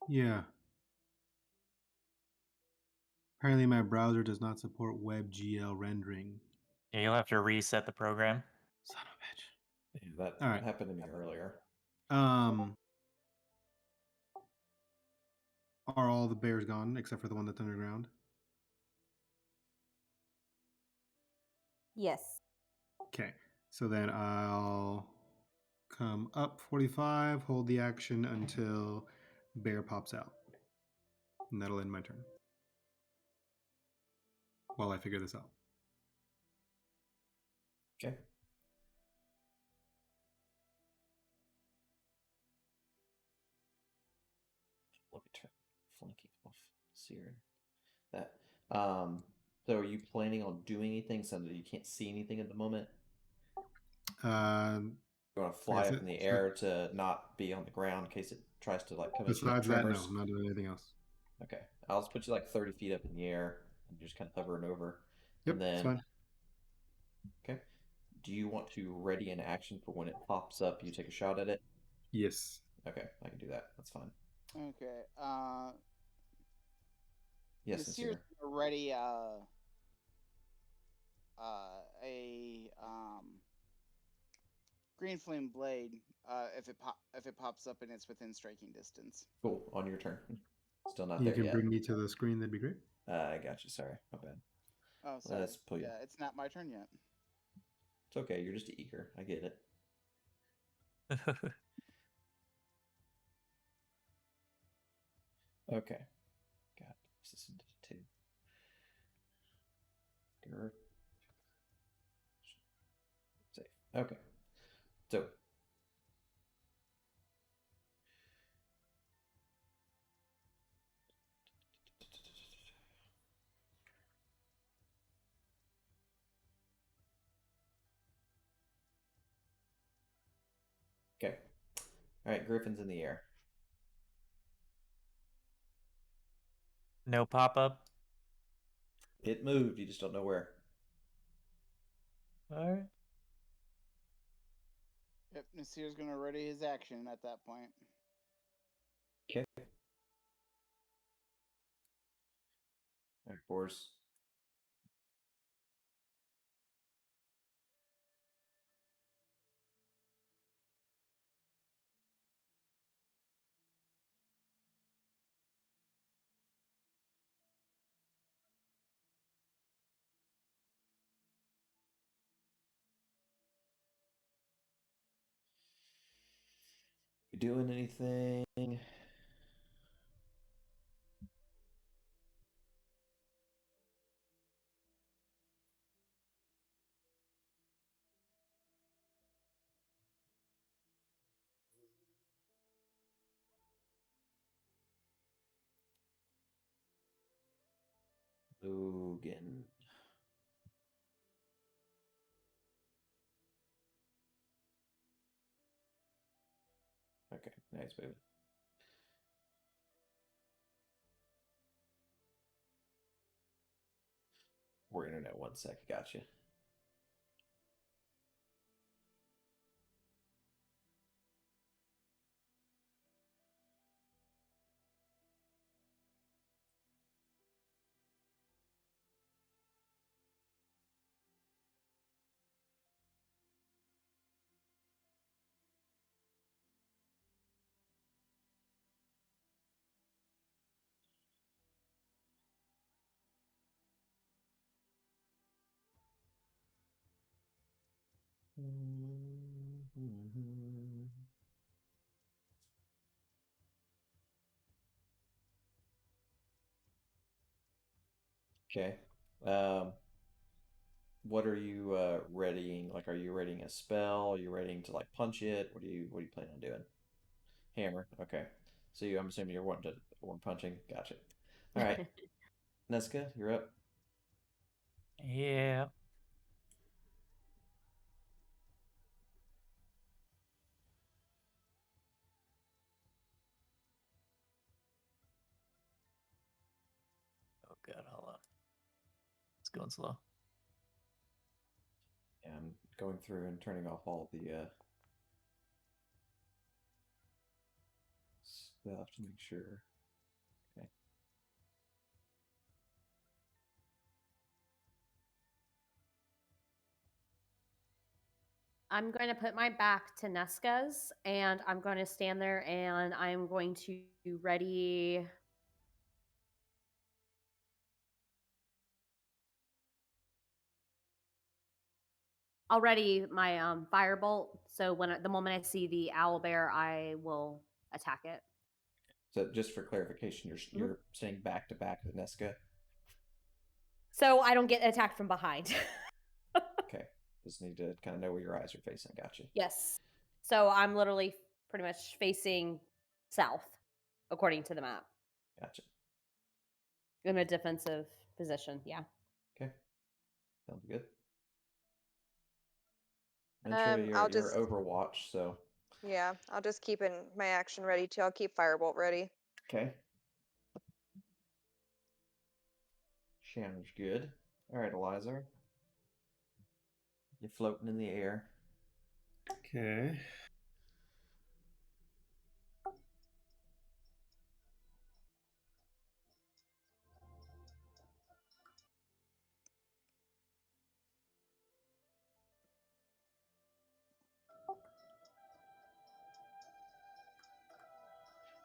Yeah. Apparently, my browser does not support WebGL rendering. Yeah, you'll have to reset the program. Son of a bitch. Yeah, that All right. happened to me earlier. Are all the bears gone except for the one that's underground? Yes. Okay. So then I'll come up 45, hold the action until bear pops out. And that'll end my turn. While I figure this out. Okay. Let me turn flanking off Seer. That. So are you planning on doing anything so that you can't see anything at the moment? You want to fly up in the air to not be on the ground in case it tries to like come at you like Besides that, no, tremors? I'm not doing anything else. Okay, I'll just put you like 30 feet up in the air and just kind of hovering over. Yep, And then, that's fine. okay. Do you want to ready an action for when it pops up? You take a shot at it. Yes. Okay, I can do that. That's fine. Okay. Yes, Nasir's Nasir. already a green flame blade. If it pops up and it's within striking distance. Cool. On your turn. Still not You there can yet. bring me to the screen, that'd be great. I got you. Sorry, my bad. Oh, sorry. Let's pull you. Yeah, it's not my turn yet. It's okay. You're just eager. I get it. Okay. God, this is two. Safe. Okay. So. Okay. All right. Griffin's in the air. No pop up. It moved. You just don't know where. All right. Yep, Nasir's gonna ready his action at that point. Okay. All right, Boris. You doing anything? Logan. Okay, nice moving. We're internet 1 sec. Gotcha. Okay. What are you readying? Like, are you readying a spell? Are you readying to like punch it? What are you planning on doing? Hammer. Okay. So I'm assuming you're wanting punching. Gotcha. All right. Neska, you're up. Yeah. Oh god, hold on. It's going slow. Yeah, I'm going through and turning off all the stuff to make sure. Okay. I'm going to put my back to Neska's, and I'm going to stand there, and I'm going to ready. I'll ready my firebolt. So the moment I see the owlbear, I will attack it. So just for clarification, you're saying back to back with Neska. So I don't get attacked from behind. Okay. Just need to kind of know where your eyes are facing. Gotcha. Yes. So I'm literally pretty much facing south, according to the map. Gotcha. In a defensive position, yeah. Okay. Sounds good. And I'll you're just Overwatch, so yeah, I'll just keep my action ready too. I'll keep Firebolt ready. okay. Sounds good. All right, Eliza. You're floating in the air. Okay.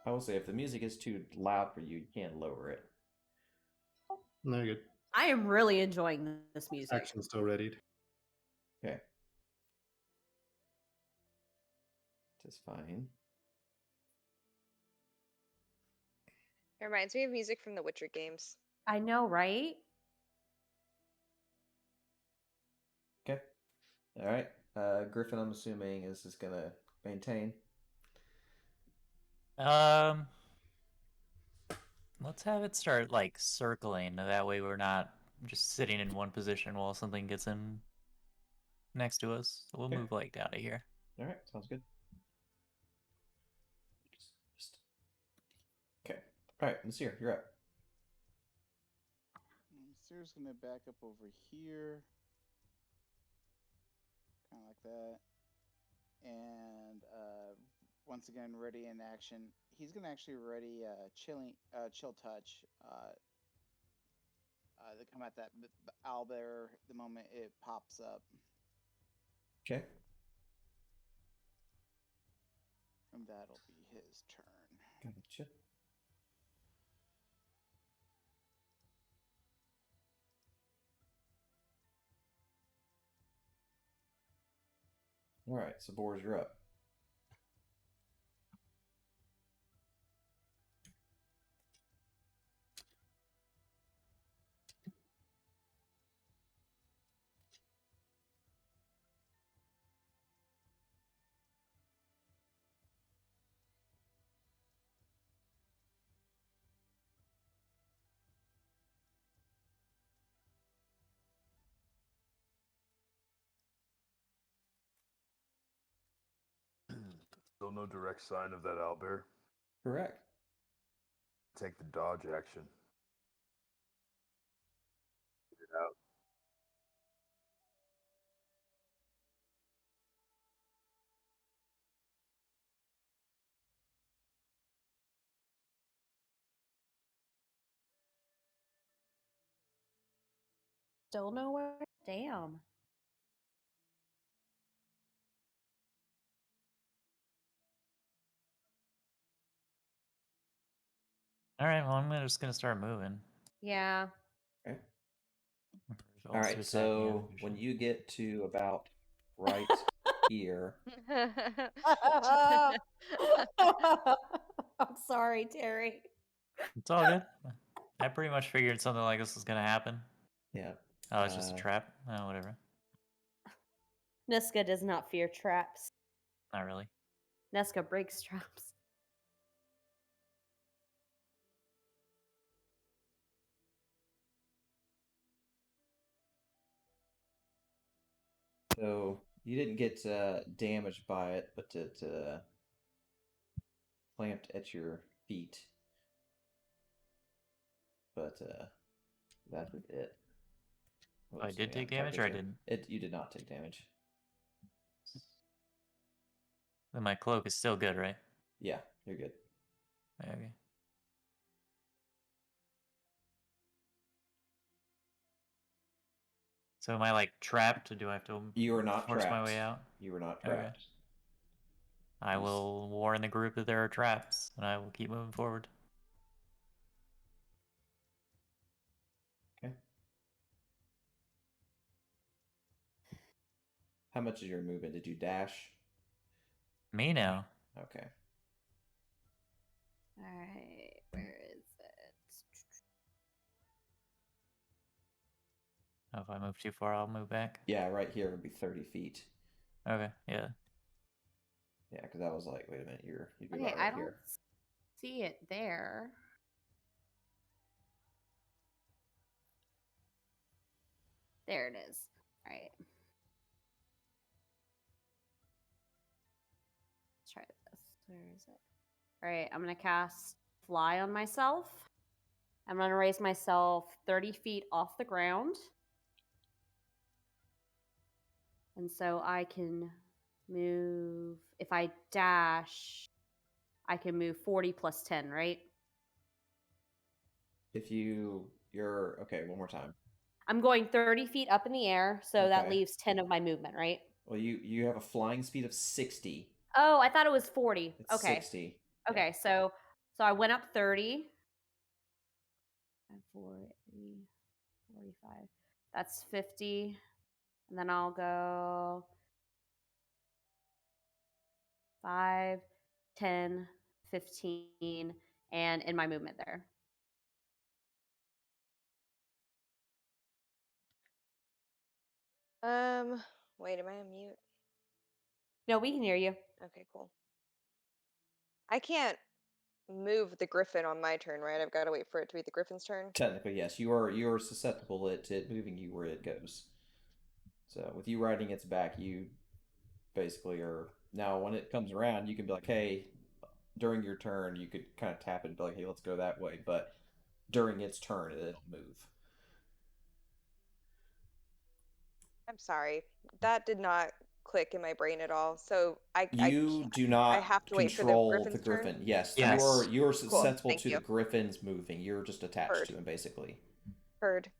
I will say, if the music is too loud for you, you can lower it. No, you're good. I am really enjoying this music. Action's still readied. Okay. Just fine. It reminds me of music from the Witcher games. I know, right? Okay. All right. Griffin, I'm assuming, is just going to maintain. Let's have it start like circling. That way we're not just sitting in one position while something gets in next to us. So we'll Okay. move like out of here. All right. Sounds good. Okay. All right. Nasir, you're up. Nasir's gonna back up over here, kind of like that, and once again ready in action. He's gonna actually ready chill touch to come at that owlbear the moment it pops up. Okay. And that'll be his turn. Gotcha. All right, so Boris, you're up. Still no direct sign of that owlbear. Correct. Take the dodge action. Get it out. Still nowhere? Damn. All right, well, I'm just gonna start moving. Yeah. Okay. There's All also right, attacking so other when shit. you get to about right here. I'm sorry, Terry. It's all good. I pretty much figured something like this was gonna happen. Yeah. Oh, it's just a trap. Oh, whatever. Niska does not fear traps. Not really. Niska breaks traps. So you didn't get damaged by it, but it clamped at your feet. But that's it. I did take damage, or I didn't? You did not take damage. Then my cloak is still good, right? Yeah, you're good. Okay. So am I like trapped, or do I have to You are not force trapped. my way out? You are not Okay. trapped. I will warn the group that there are traps, and I will keep moving forward. Okay. How much is your movement? Did you dash? Me now. Okay. Alright, where is it? Oh, if I move too far, I'll move back. Yeah, right here would be 30 feet. Okay, yeah. Yeah, because I was like, wait a minute, you'd be Okay, about right I don't here. see it there. There it is. Alright. Let's try this. Where is it? Alright, I'm gonna cast Fly on myself. I'm gonna raise myself 30 feet off the ground. And so I can move, if I dash, I can move 40 plus 10, right? If you're okay, one more time. I'm going 30 feet up in the air, so that Okay. leaves 10 of my movement, right? Well, you have a flying speed of 60. Oh, I thought it was 40. It's Okay. 60. Okay, so I went up 30. 40, 45. That's 50. And then I'll go 5, 10, 15, and in my movement there. Wait, am I on mute? No, we can hear you. Okay, cool. I can't move the griffin on my turn, right? I've got to wait for it to be the griffin's turn. Technically, yes. You are susceptible to it moving you where it goes. So with you riding its back, you basically are now when it comes around, you can be like, hey, during your turn, you could kind of tap it and be like, hey, let's go that way. But during its turn, it'll move. I'm sorry. That did not click in my brain at all. So You do not have to wait for the control griffin's the griffin. turn? Yes, Yes. you're susceptible Thank to you. the griffin's moving. You're just attached Heard. to him, basically. Heard.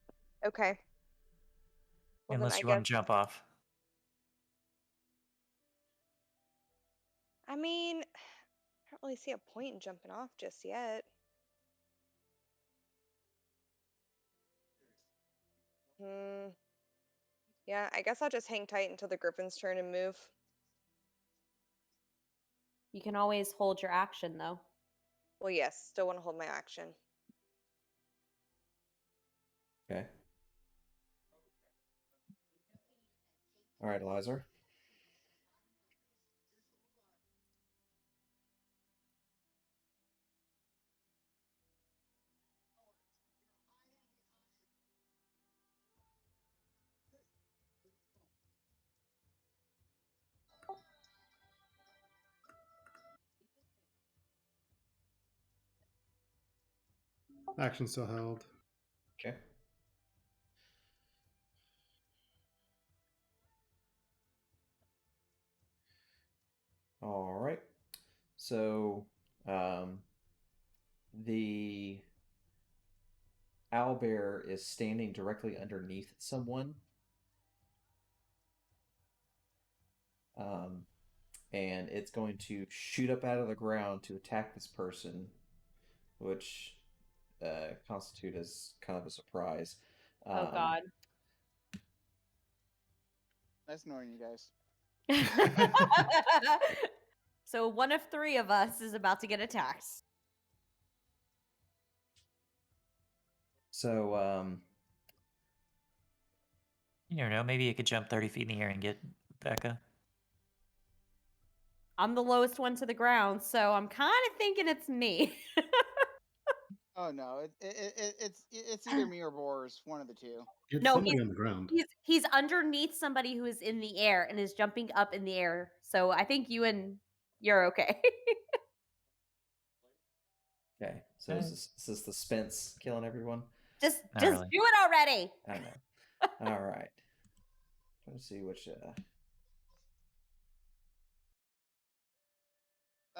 Okay. Well, Unless then you want to jump off. I mean, I don't really see a point in jumping off just yet. Yeah, I guess I'll just hang tight until the griffin's turn and move. You can always hold your action, though. Well, yes, still want to hold my action. Okay. All right, Eliza. Action still held. Okay. All right. So, the owlbear is standing directly underneath someone. And it's going to shoot up out of the ground to attack this person, which constitute as kind of a surprise. Oh, God. That's annoying, you guys. So one of 3 of us is about to get attacked. So, You never know. Maybe you could jump 30 feet in the air and get Becca. I'm the lowest one to the ground, so I'm kind of thinking it's me. Oh no, it's either me or Boris, one of the two. It's No, somebody on the ground. He's underneath somebody who is in the air and is jumping up in the air. So I think you're okay. okay. So Alright. is this the Spence killing everyone? just Not just really. do it already. I know. All right. Let's see which.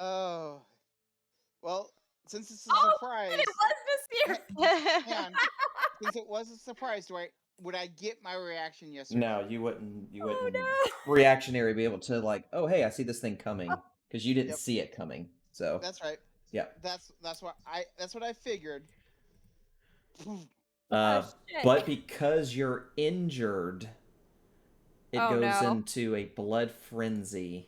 Oh, well, since it's a Oh, surprise, it was mysterious. hang on. Since it was a surprise, would I get my reaction? Yes or No, you wouldn't. You Oh wouldn't no. reactionary be able to like, oh hey, I see this thing coming because you didn't Yep. see it coming. So That's right. yeah. That's what I figured. Uh, shit. but because you're injured, it Oh, goes no. into a blood frenzy.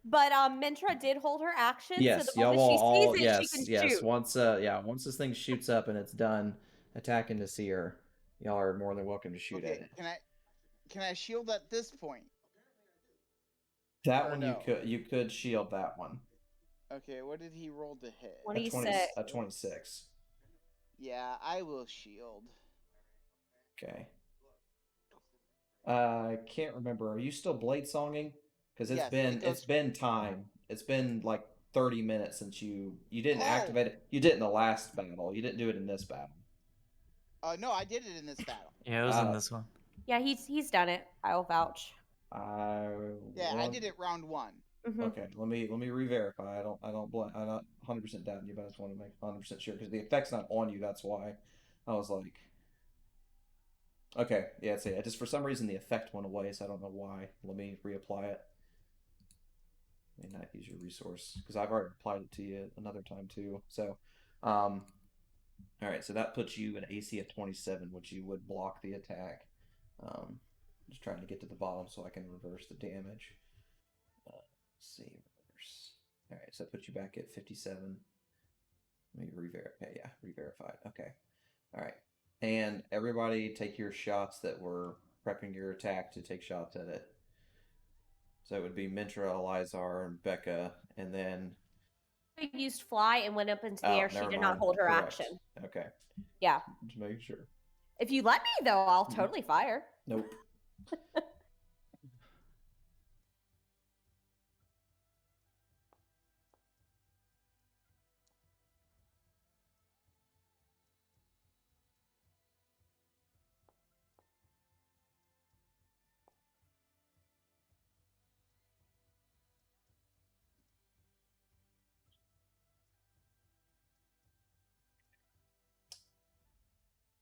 But Mintra did hold her action, Yes, so the y'all moment will she all sees it, she can shoot. Once this thing shoots up and it's done attacking to see her, y'all are more than welcome to shoot at Okay, it. can I shield at this point? That Or one no? you could shield that one. Okay, what did he roll to hit? 26. A 26. Yeah, I will shield. Okay. I can't remember. Are you still blade songing? Because Yes, it's been time. It's been like 30 minutes since you didn't activate Oh! it. You did it in the last battle. You didn't do it in this battle. No, I did it in this battle. Yeah, it was in this one. Yeah, he's done it. I'll vouch. Yeah, I did it round 1. Mhm. Okay, let me re-verify. I'm not 100% doubting you, but I just want to make 100% sure because the effect's not on you. That's why I was like, okay, yeah, it's it. Just for some reason the effect went away, so I don't know why. Let me reapply it. May not use your resource because I've already applied it to you another time too. So, all right, so that puts you an AC of 27, which you would block the attack. Just trying to get to the bottom so I can reverse the damage. Let's see, reverse. All right, so that puts you back at 57. Let me re-verify. Yeah, re-verified. Okay. All right. And everybody take your shots that were prepping your attack to take shots at it. So it would be Mintra, Elizar, and Becca, and then... I used fly and went up into the air. She never did mind. not hold her Correct. action. Okay. Yeah. Just making sure. If you let me, though, I'll totally fire. Nope.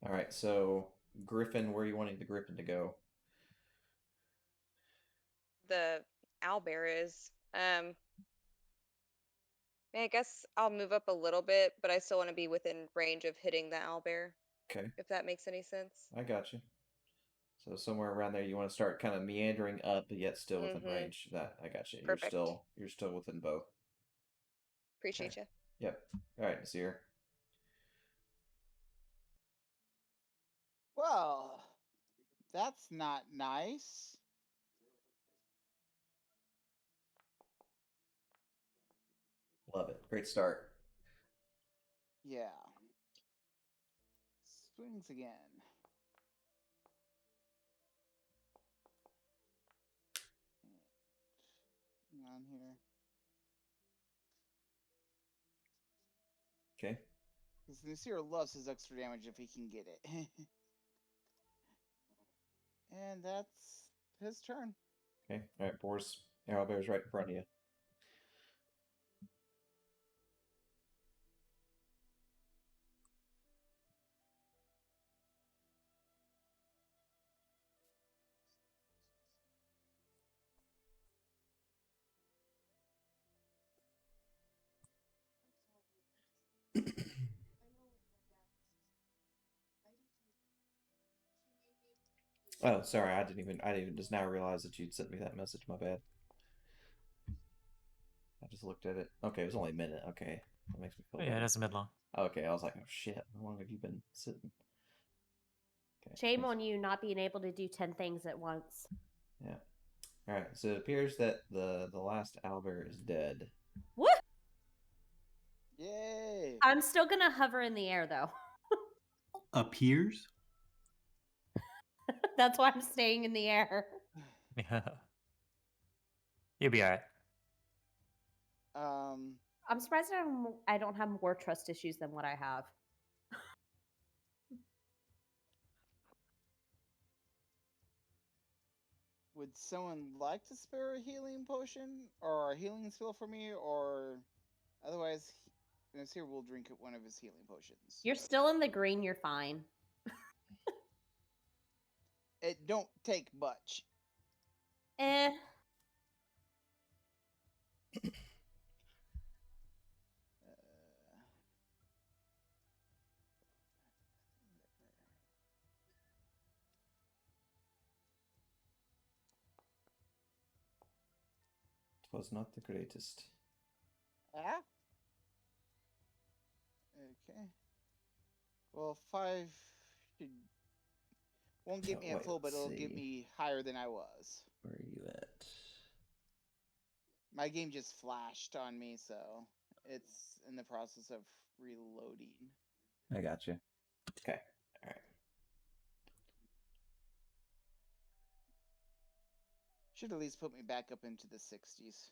All right, so Griffin, where are you wanting the Griffin to go? The owlbear is. I guess I'll move up a little bit, but I still want to be within range of hitting the owlbear. Okay. If that makes any sense. I got you. So somewhere around there, you want to start kind of meandering up, but yet still within range. That I got you. Perfect. You're still within both. Appreciate you. Yep. All right, Nasir. Well, that's not nice. Love it. Great start. Yeah. Swings again. Hang on here. Okay. Because Nasir loves his extra damage if he can get it. And that's his turn. Okay. All right, Boris. Arrowbear's right in front of you. Oh, sorry, I didn't even just now realize that you'd sent me that message. My bad. I just looked at it. Okay, it was only a minute. Okay, that makes me feel Oh, yeah, better. it hasn't been long. Okay, I was like, oh shit, how long have you been sitting? Okay, Shame thanks. on you not being able to do 10 things at once. Yeah. All right. So it appears that the last owlbear is dead. What? Yay! I'm still gonna hover in the air though. Appears? That's why I'm staying in the air. Yeah. You'll be alright. I'm surprised I don't have more trust issues than what I have. Would someone like to spare a healing potion or a healing spell for me, or otherwise, here will drink one of his healing potions. You're still in the green. You're fine. It don't take much. Eh. Was not the greatest. Ah. Okay. Well, 5 should won't get me at wait, full, but let's it'll get see. me higher than I was. Where are you at? My game just flashed on me, so it's in the process of reloading. I got you. Okay. All right. Should at least put me back up into the 60s.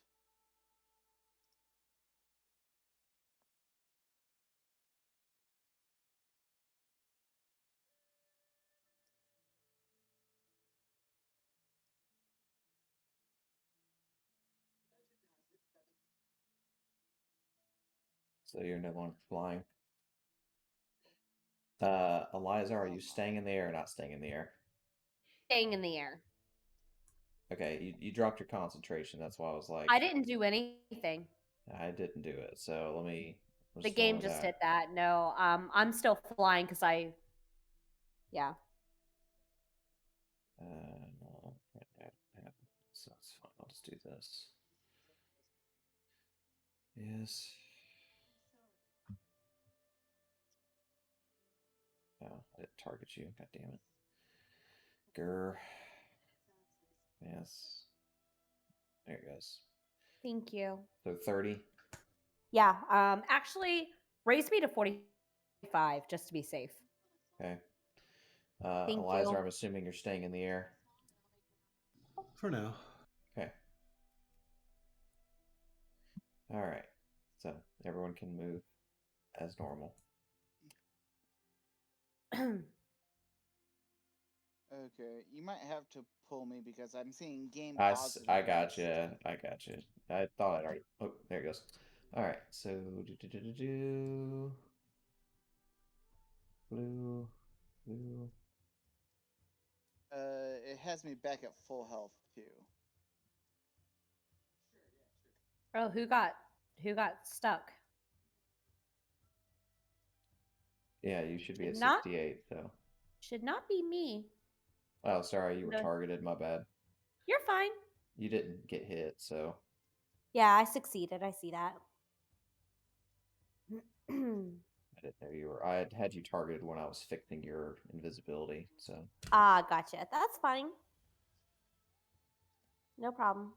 So you're no longer flying. Eliza, are you staying in the air or not staying in the air? Staying in the air. Okay, you dropped your concentration. That's why I was like, I didn't do anything. I didn't do it. So let me. The game just did that. No, I'm still flying because yeah. No, so it's fine. I'll just do this. Yes. Oh, I didn't target you. God damn it. Grr. Yes. There it goes. Thank you. So 30. Yeah. Actually, raise me to 45 just to be safe. Okay. Thank Eliza, you. I'm assuming you're staying in the air. For now. Okay. All right. So everyone can move as normal. Okay, you might have to pull me because I'm seeing game I pause. got you. I got you. I thought I'd already. Oh, there it goes. All right. So blue, blue. It has me back at full health too. Oh, who got stuck? Yeah, you should be at Not- 68. So. Should not be me. Oh, sorry, you were No. targeted. My bad. You're fine. You didn't get hit, so. Yeah, I succeeded. I see that. I didn't know you were. I had you targeted when I was fixing your invisibility, so. Gotcha. That's fine. No problem.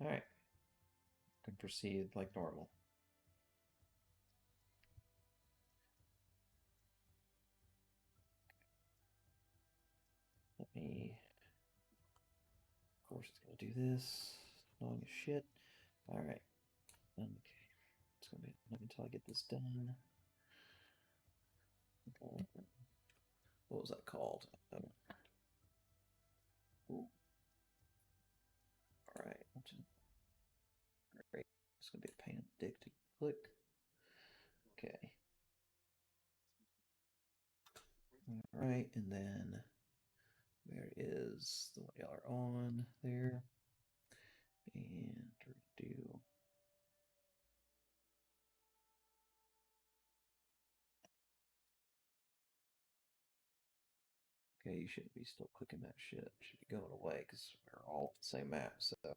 All right. Can proceed like normal. Let me. Of course, it's gonna do this. Annoying as shit. All right. Okay. It's gonna be until I get this done. Okay. What was that called? Ooh. All right. Great. It's gonna be a pain in the dick to click. Okay. All right, and then where is the one y'all are on there? And do Okay, you shouldn't be still clicking that shit. It should be going away because we're all the same map, so that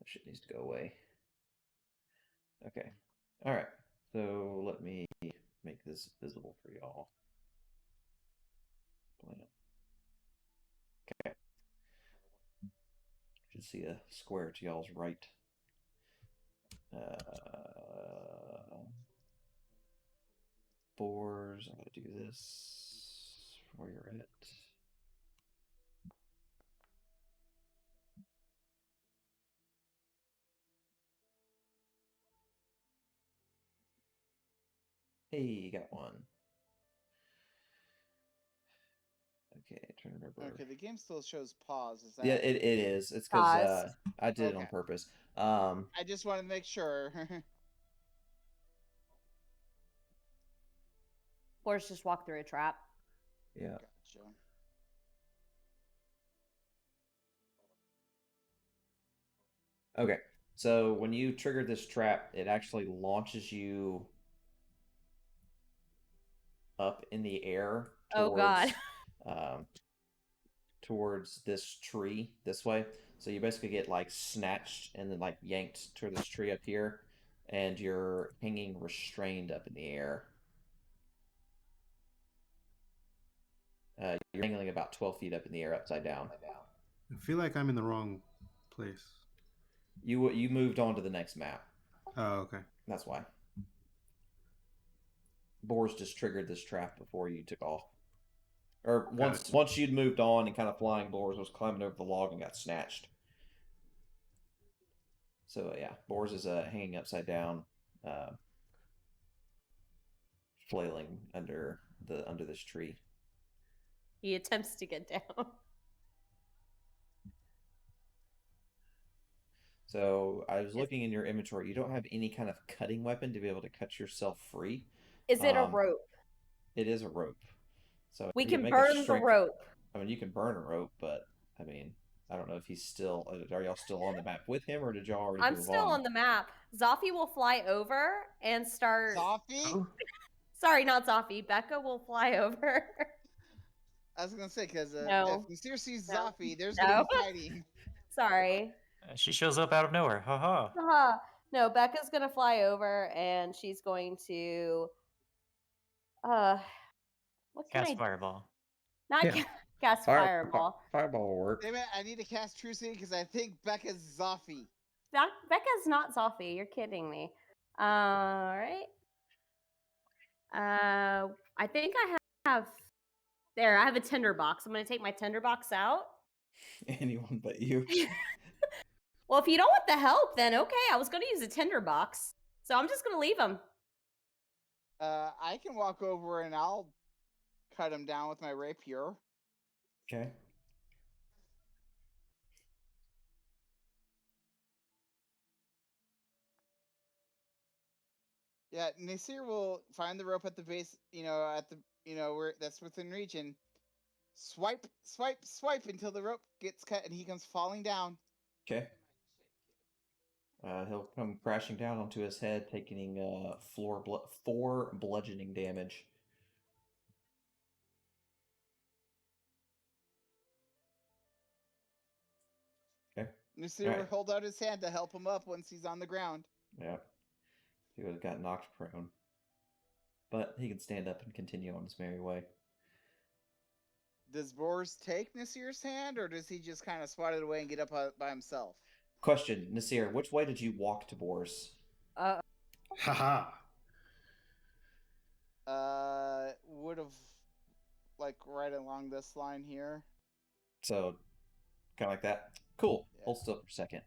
shit needs to go away. Okay. Alright. So let me make this visible for y'all. Okay. Should see a square to y'all's right. Boars. I'm gonna do this where you're at. Hey, you got one. Okay, trying to remember. Okay, the game still shows pause. Is that? Yeah, it is. It's because I did it on purpose. I just want to make sure. Boars just walk through a trap. Yeah. Gotcha. Okay, so when you trigger this trap, it actually launches you up in the air towards, oh god. Towards this tree this way. So you basically get like snatched and then like yanked toward this tree up here, and you're hanging restrained up in the air. You're hanging about 12 feet up in the air, upside down. I feel like I'm in the wrong place. You moved on to the next map. Oh, okay. That's why. Boars just triggered this trap before you took off. Or once you'd moved on and kind of flying, Boars was climbing over the log and got snatched. So yeah, Boars is hanging upside down, flailing under this tree. He attempts to get down. So I was looking in your inventory. You don't have any kind of cutting weapon to be able to cut yourself free. Is it a rope? It is a rope. So we you can make burn a the rope. I mean, you can burn a rope, but I mean, I don't know if he's still. Are y'all still on the map with him, or did y'all already I'm move still on the map. Zoffy will fly over and start. Zoffy? Oh, Sorry, not Zoffy. Becca will fly over. I was gonna say because No. if Nasir sees No. Zoffy, there's No. gonna be fighting. Sorry. she shows up out of nowhere. Haha. No, Becca's gonna fly over and she's going to what can Cast I fireball. not Yeah. cast fireball. Fireball will work. Damn it, I need to cast True City because I think Becca's Zoffy. Becca's not Zoffy, you're kidding me. Alright. I think I have there, I have a tinderbox. I'm gonna take my tinderbox out. Anyone but you. Well, if you don't want the help, then okay. I was gonna use a tinderbox. So I'm just gonna leave him. I can walk over and I'll cut him down with my rapier. Okay. Yeah, Nasir will find the rope at the base, where that's within reach, and swipe, swipe, swipe until the rope gets cut and he comes falling down. Okay. He'll come crashing down onto his head, taking 4 bludgeoning damage. Okay. Nasir will hold out his hand to help him up once he's on the ground. Yeah. He would have got knocked prone. But he can stand up and continue on his merry way. Does Boris take Nasir's hand, or does he just kind of swat it away and get up by himself? Question, Nasir, which way did you walk to Boris? Haha. Would have, like, right along this line here. So, kind of like that? Cool. Yeah. Hold still for a second.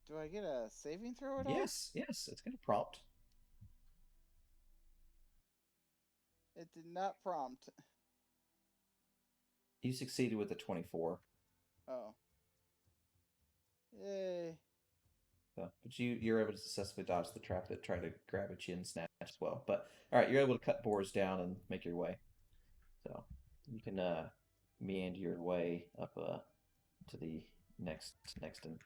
Do I get a saving throw at all? Yes, it's going to prompt. It did not prompt. You succeeded with a 24. Oh. Yay. So, but you're able to successfully dodge the trap that tried to grab at you and snatch as well. But, alright, you're able to cut Boars down and make your way. So, you can meander your way up to the next end.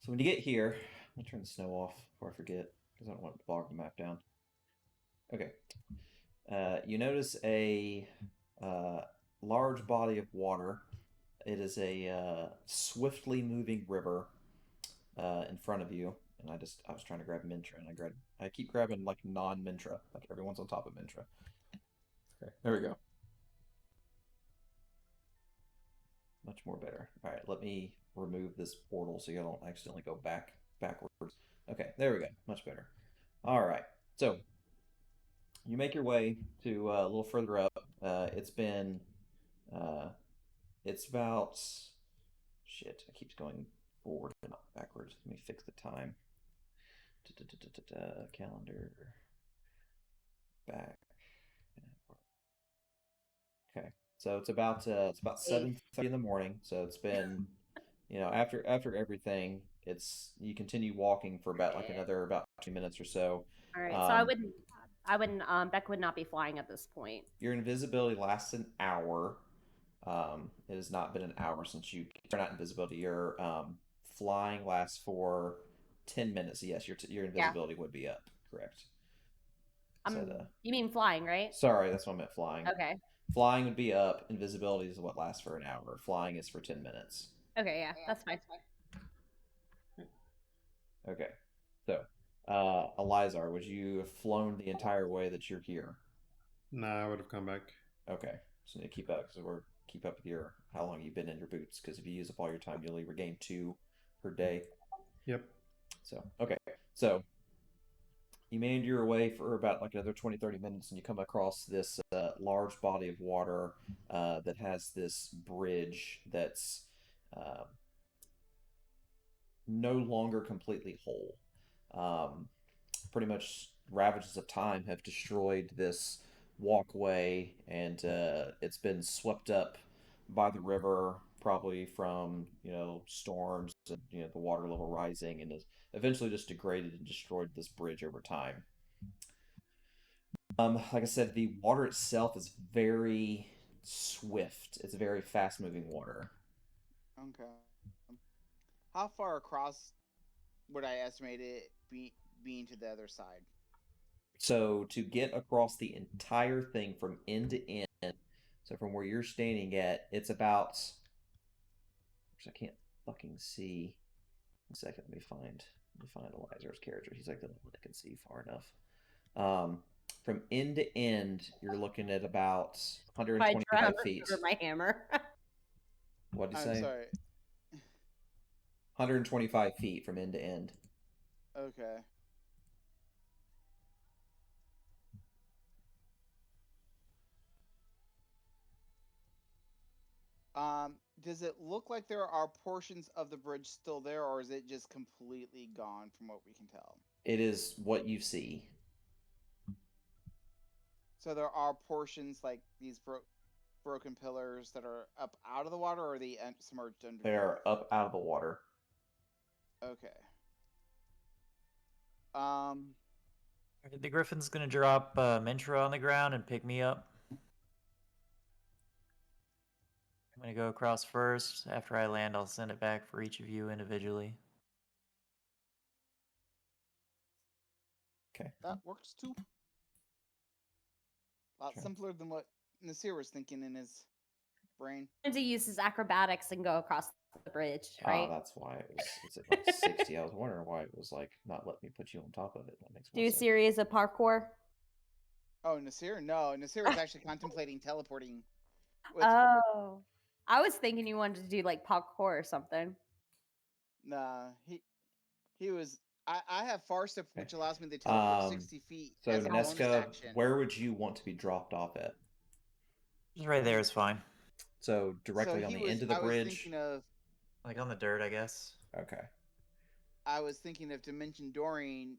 So when you get here, I'm gonna turn the snow off before I forget because I don't want to bog the map down. Okay. You notice a large body of water. It is a swiftly moving river in front of you, and I was trying to grab Mintra, and I keep grabbing like non-Mintra, like everyone's on top of Mintra. Okay, there we go. Much more better. All right, let me remove this portal so you don't accidentally go backwards. Okay, there we go. Much better. All right, so you make your way to a little further up. It's about shit. It keeps going forward and not backwards. Let me fix the time. Calendar back. Okay, so it's about 7:30 in the morning. So it's been, after everything, you continue walking for about like another about 2 minutes or so. All right. So I wouldn't. Beck would not be flying at this point. Your invisibility lasts an hour. It has not been an hour since you turn out invisibility. Your flying lasts for 10 minutes. Yes, your invisibility would be up. Correct. You mean flying, right? Sorry, that's what I meant. Flying. Okay. Flying would be up. Invisibility is what lasts for an hour. Flying is for 10 minutes. Okay, yeah, that's fine. Okay. So, Elizar, would you have flown the entire way that you're here? No, I would have come back. Okay. So you need to keep up keep up with how long you've been in your boots, because if you use up all your time, you'll only regain 2 per day. Yep. So, okay. So, you meander your way for about like another 20-30 minutes, and you come across this large body of water that has this bridge that's no longer completely whole. Pretty much ravages of time have destroyed this walkway, and it's been swept up by the river, probably from storms and the water level rising, and has eventually just degraded and destroyed this bridge over time. Like I said, the water itself is very swift. It's very fast moving water. Okay. How far across would I estimate it being to the other side? So to get across the entire thing from end to end, so from where you're standing at, it's about. I can't fucking see. 1 second, let me find Elizar's character. He's like the only one that can see far enough. From end to end, you're looking at about 125 feet. My hammer. What did you say? I'm sorry. 125 feet from end to end. Okay. Does it look like there are portions of the bridge still there, or is it just completely gone from what we can tell? It is what you see. So there are portions like these broken pillars that are up out of the water, or are they submerged under? They are up out of the water. Okay. The Griffin's gonna drop Mintra on the ground and pick me up. I'm gonna go across first. After I land, I'll send it back for each of you individually. Okay. That works too. A lot simpler than what Nasir was thinking in his brain. To use his acrobatics and go across the bridge, right? That's why it's at like 60. I was wondering why it was like not letting me put you on top of it. That makes more Do a sense. series of parkour. Oh, Nasir? No, Nasir was actually contemplating teleporting. Oh, I was thinking you wanted to do like parkour or something. Nah, he was. I have far step, which allows me to teleport 60 feet. So as a bonus Neska, action. where would you want to be dropped off at? Just right there is fine. So directly on the end of the bridge. I was thinking of, like on the dirt, I guess. Okay. I was thinking of Dimension Dooring,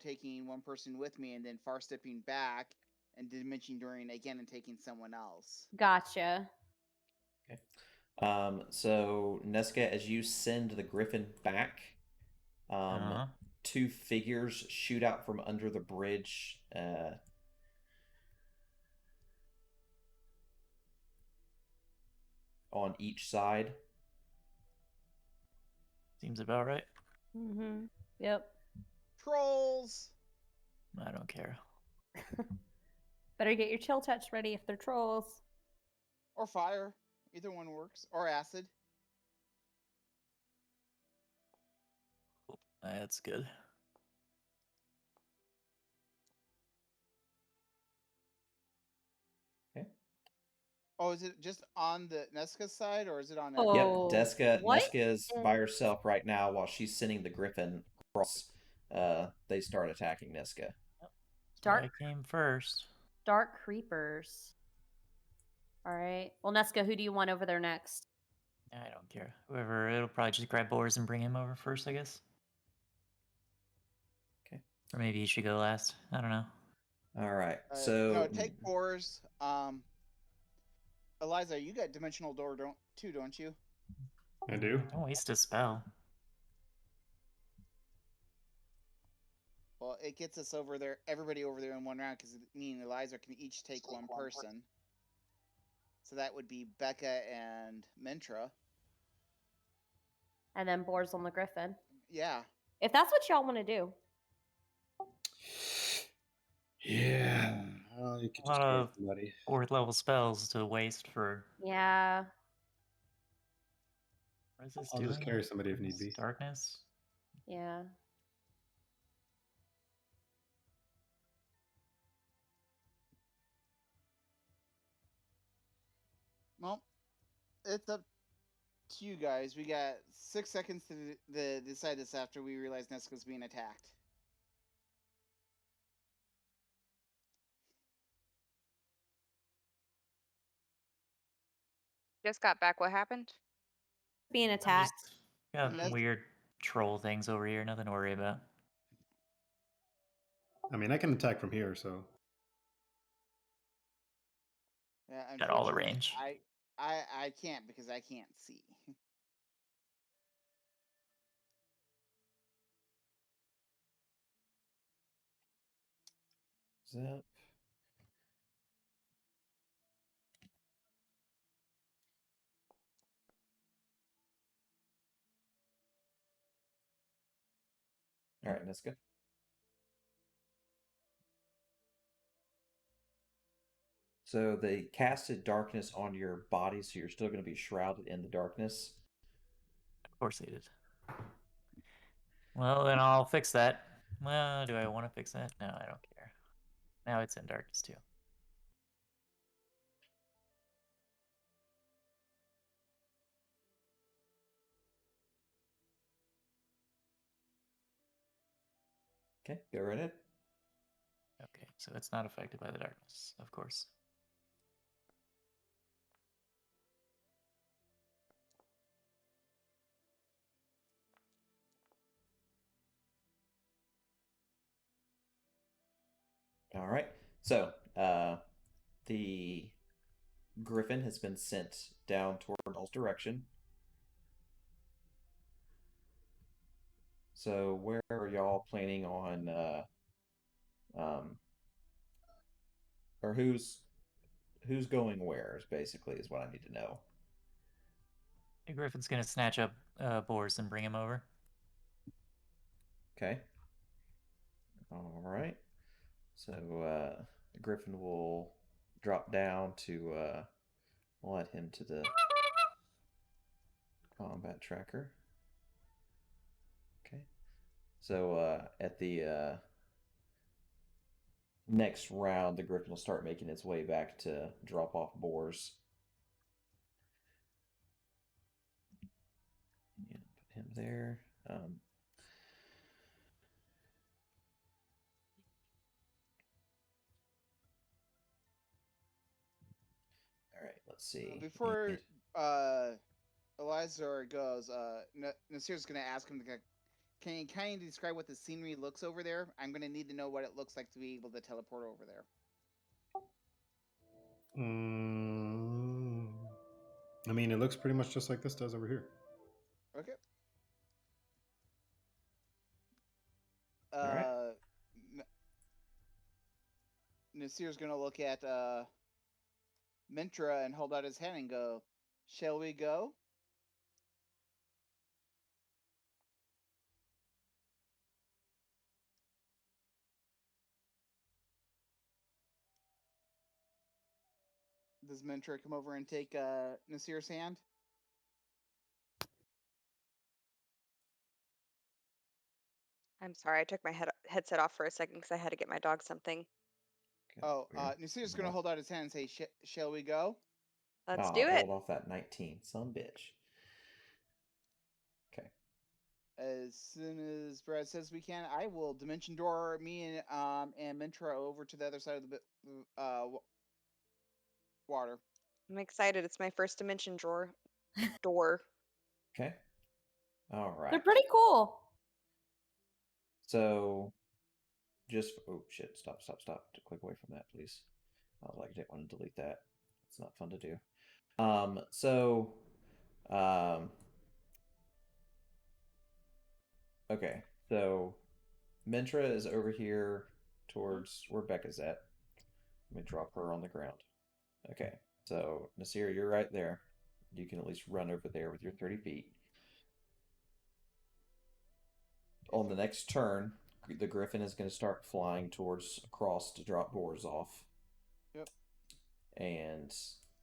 taking one person with me and then far stepping back and Dimension Dooring again and taking someone else. Gotcha. Okay. So Neska, as you send the Griffin back, 2 figures shoot out from under the bridge. On each side. Seems about right. Mm-hmm. Yep. Trolls. I don't care. Better get your chill touch ready if they're trolls. Or fire. Either one works. Or acid. That's good. Oh, is it just on the Nesca side, or is it on? Oh. Yep, What Nesca is by is- herself right now while she's sending the Griffin across. They start attacking Nesca. So I Dark came first. Dark creepers. All right. Well, Nesca, who do you want over there next? I don't care. Whoever, it'll probably just grab Boris and bring him over first, I guess. Okay. Or maybe he should go last. I don't know. All right. No, So take Boars. Eliza, you got Dimensional Door too, don't you? I do. Don't waste a spell. Well, it gets us over there, everybody over there in one round, because me and Eliza can each take one person. So that would be Becca and Mentra. And then Boars on the Griffin. Yeah. If that's what y'all want to do. Yeah. You could A lot just of carry somebody. 4th level spells to waste for. Yeah. What is this I'll doing? just carry somebody if need be. Darkness? Yeah. Well, it's up to you guys. We got 6 seconds to decide this after we realize Nesca's being attacked. Just got back. What happened? Being I'm attacked. just got That's- weird troll things over here. Nothing to worry about. I mean, I can attack from here, so. Yeah, Got all the unfortunately, range. I can't because I can't see. Zip. All right, Nesca. So they casted darkness on your body, so you're still going to be shrouded in the darkness. Of course they did. Well, then I'll fix that. Well, do I want to fix that? No, I don't care. Now it's in darkness too. Okay, go right ahead. Okay, so it's not affected by the darkness, of course. All right. So the Griffin has been sent down toward Null's direction. So where are y'all planning on or who's going where is basically is what I need to know. Hey, Griffin's gonna snatch up Boris and bring him over. Okay. All right. So Griffin will drop down to we'll add him to the combat tracker. Okay. So at the next round, the Griffin will start making its way back to drop off Boars. Yeah, put him there. All right, let's see. Before Eliza goes, Nasir's going to ask him, can you kind of describe what the scenery looks over there? I'm going to need to know what it looks like to be able to teleport over there. I mean, it looks pretty much just like this does over here. Okay. All right. Nasir's going to look at Mintra and hold out his hand and go, shall we go? Does Mentor come over and take Nasir's hand? I'm sorry, I took my headset off for a second because I had to get my dog something. Oh, Nasir's gonna hold out his hand and say, "Shall we go?" Let's do it. Rolled off that 19, son bitch. Okay. As soon as Brad says we can, I will dimension door me and Mentor over to the other side of the water. I'm excited. It's my first dimension door. Okay. All right. They're pretty cool. So, just oh shit! Stop! Click away from that, please. I was like, I didn't want to delete that. It's not fun to do. Okay. So, Mentra is over here towards where Becca's at. Let me drop her on the ground. Okay. So, Nasir, you're right there. You can at least run over there with your 30 feet. On the next turn, the Griffin is going to start flying towards across to drop boars off. Yep. And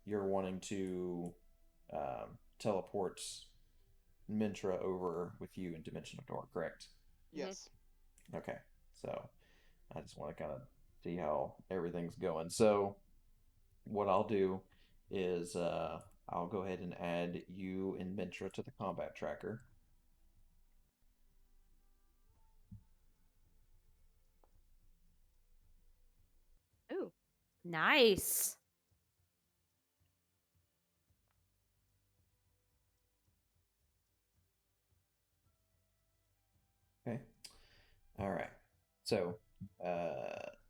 you're wanting to teleport Mintra over with you in Dimensional Door, correct? Yes. Okay. So I just want to kind of see how everything's going. So what I'll do is I'll go ahead and add you and Mintra to the combat tracker. Ooh. Nice. Okay. All right. So,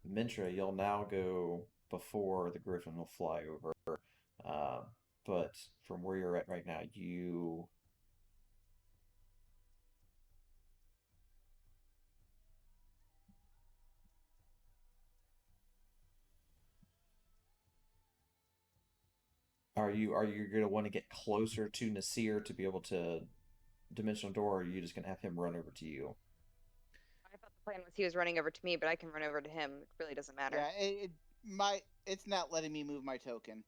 Mintra, you'll now go before the Griffin will fly over. But from where you're at right now, you are you gonna want to get closer to Nasir to be able to Dimensional Door, or are you just gonna have him run over to you? I thought the plan was he was running over to me, but I can run over to him. It really doesn't matter. Yeah, it's not letting me move my token.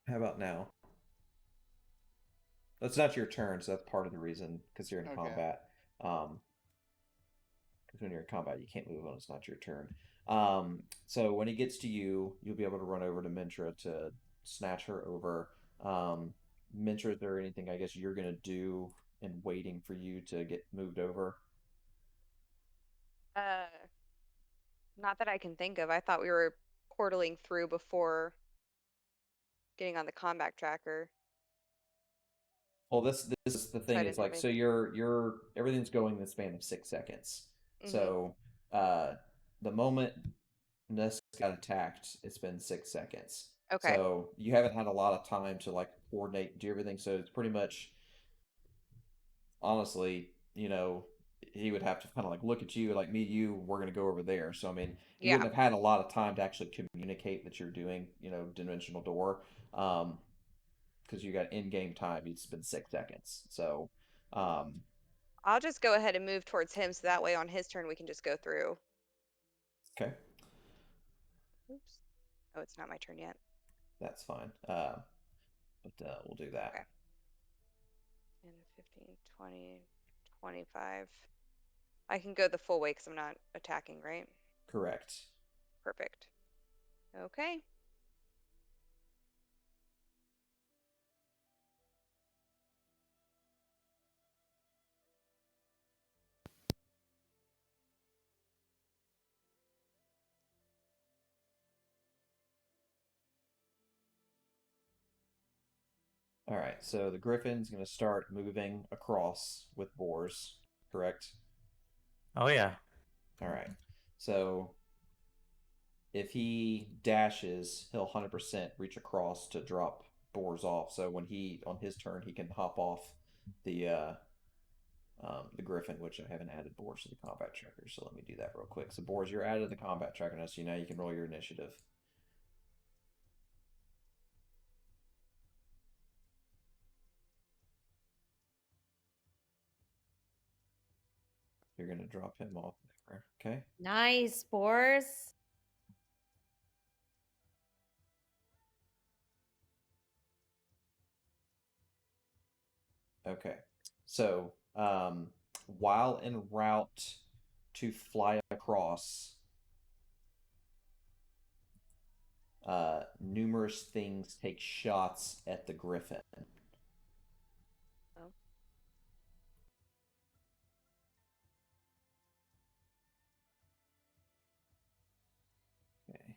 How about now? That's not your turn, so that's part of the reason, because you're in combat. Because when you're in combat, you can't move when it's not your turn. So when he gets to you, you'll be able to run over to Mintra to snatch her over. Mintra, is there anything I guess you're gonna do in waiting for you to get moved over? Not that I can think of. I thought we were portaling through before getting on the combat tracker. Well, this is the thing. It's like so you're everything's going in the span of 6 seconds. So the moment Ness got attacked, it's been 6 seconds. Okay. So you haven't had a lot of time to like coordinate, do everything. So it's pretty much, honestly, he would have to kind of like look at you, like me, you, we're gonna go over there. So I mean, you wouldn't have had a lot of time to actually communicate that you're doing, Dimensional Door, because you got in-game time. It's been 6 seconds. So, I'll just go ahead and move towards him, so that way on his turn we can just go through. Okay. Oops. Oh, it's not my turn yet. That's fine. But we'll do that. Okay. 10, 15, 20, 25. I can go the full way because I'm not attacking, right? Correct. Perfect. Okay. All right, so the Griffin's going to start moving across with boars, correct? Oh, yeah. All right, so if he dashes, he'll 100% reach across to drop boars off. So when on his turn, he can hop off the Griffin, which I haven't added boars to the combat tracker. So let me do that real quick. So boars, you're added to the combat tracker now, so now you can roll your initiative. You're going to drop him off there, okay? Nice, boars. Okay. So, while en route to fly across, numerous things take shots at the griffin. Oh. Okay.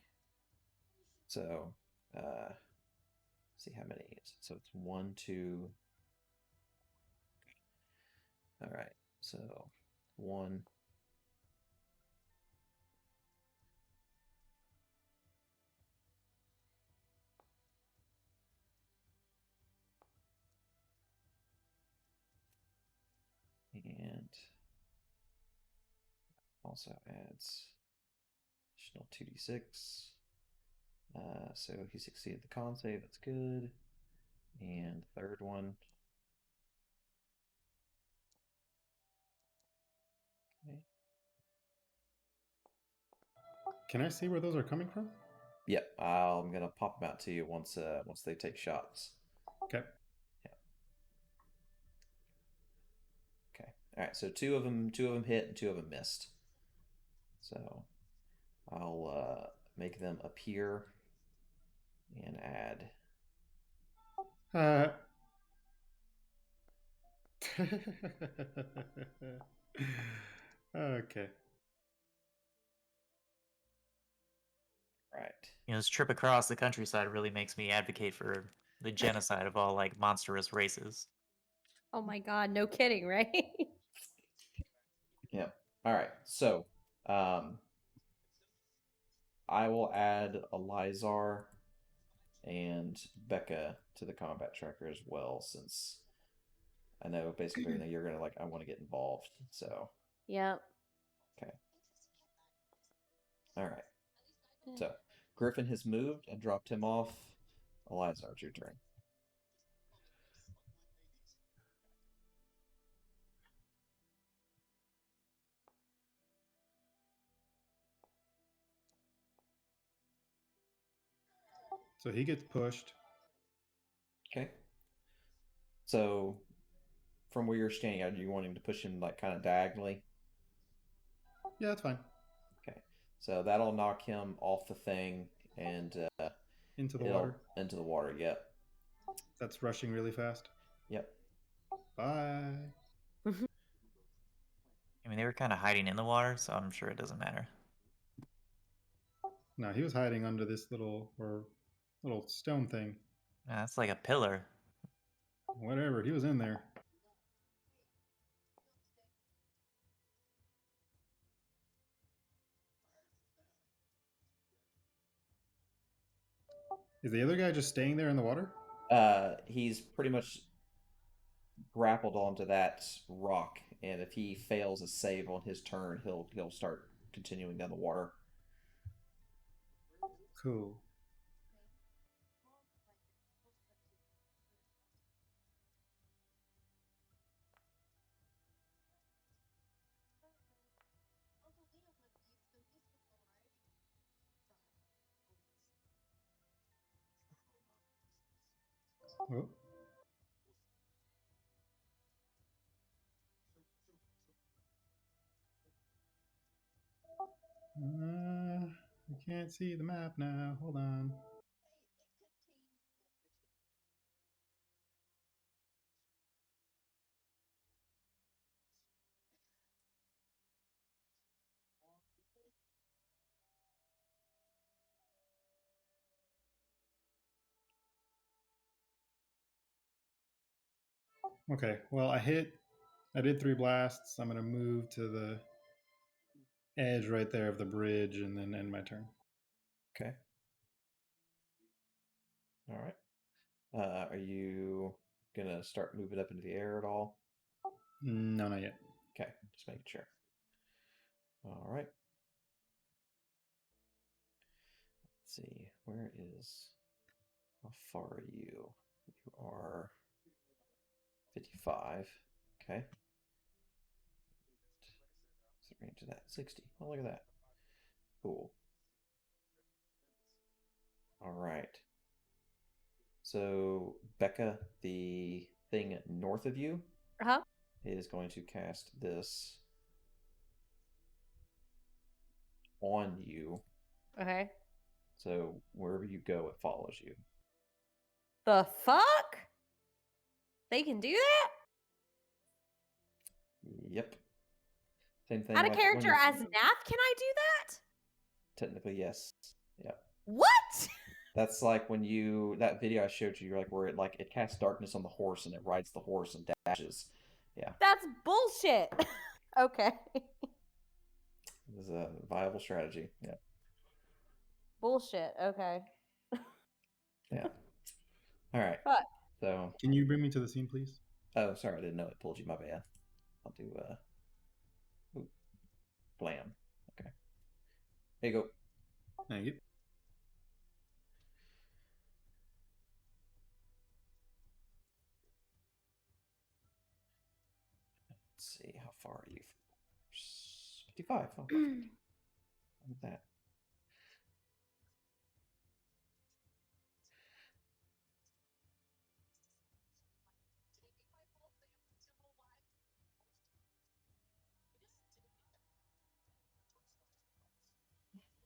So, see how many. So it's 1, 2. All right. So 1. And also adds additional 2d6. So he succeeded the con save. That's good. And third one. Okay. Can I see where those are coming from? Yep. I'm gonna pop them out to you once they take shots. Okay. Okay. All right. So two of them hit and 2 of them missed. So I'll make them appear and add. Okay. Right. This trip across the countryside really makes me advocate for the genocide of all like monstrous races. Oh my god, no kidding, right? Yep. All right. So, I will add Elizar and Becca to the combat tracker as well, since I know basically you're gonna I want to get involved. So, Yep. okay. All right. So, Griffin has moved and dropped him off. Elizar, it's your turn. So he gets pushed. Okay. So, from where you're standing, are you wanting to push him like kind of diagonally? Yeah, that's fine. Okay. So that'll knock him off the thing and Into the water. Into the water. Yep. That's rushing really fast. Yep. Bye. I mean, they were kind of hiding in the water, so I'm sure it doesn't matter. No, he was hiding under this little stone thing. That's like a pillar. Whatever, he was in there. Is the other guy just staying there in the water? He's pretty much grappled onto that rock, and if he fails a save on his turn, he'll start continuing down the water. Cool. Oh. I can't see the map now. Hold on. Okay, well, I did 3 blasts. I'm going to move to the edge right there of the bridge and then end my turn. Okay. All right. Are you gonna start moving up into the air at all? No, not yet. Okay, just making sure. All right. Let's see. Where is? How far are you? You are 55. Okay. What's the range of that? 60. Oh, look at that. Cool. All right. So, Becca, the thing north of you Uh-huh. is going to cast this on you. Okay. So wherever you go, it follows you. The fuck? They can do that? Yep. Same thing. Add a like character when- as Nath, can I do that? Technically, yes. Yeah. What? That's like when that video I showed you, like where it casts darkness on the horse and it rides the horse and dashes. Yeah. That's bullshit. Okay. It is a viable strategy. Yeah. Bullshit. Okay. Yeah. All right. But So, Can you bring me to the scene, please? oh, sorry, I didn't know it pulled you. My bad. I'll do ooh, blam. Okay. There you go. Thank you. Let's see, how far are you? 55. Oh, perfect. Look at that.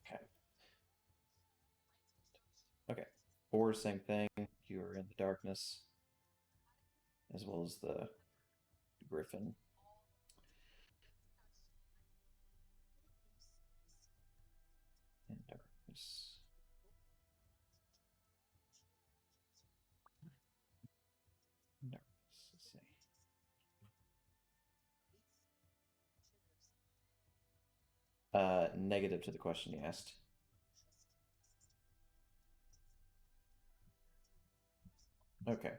Okay. Okay. Or same thing. You are in the darkness, as well as the griffin. In darkness. Darkness. Let's see. Negative to the question you asked. Okay.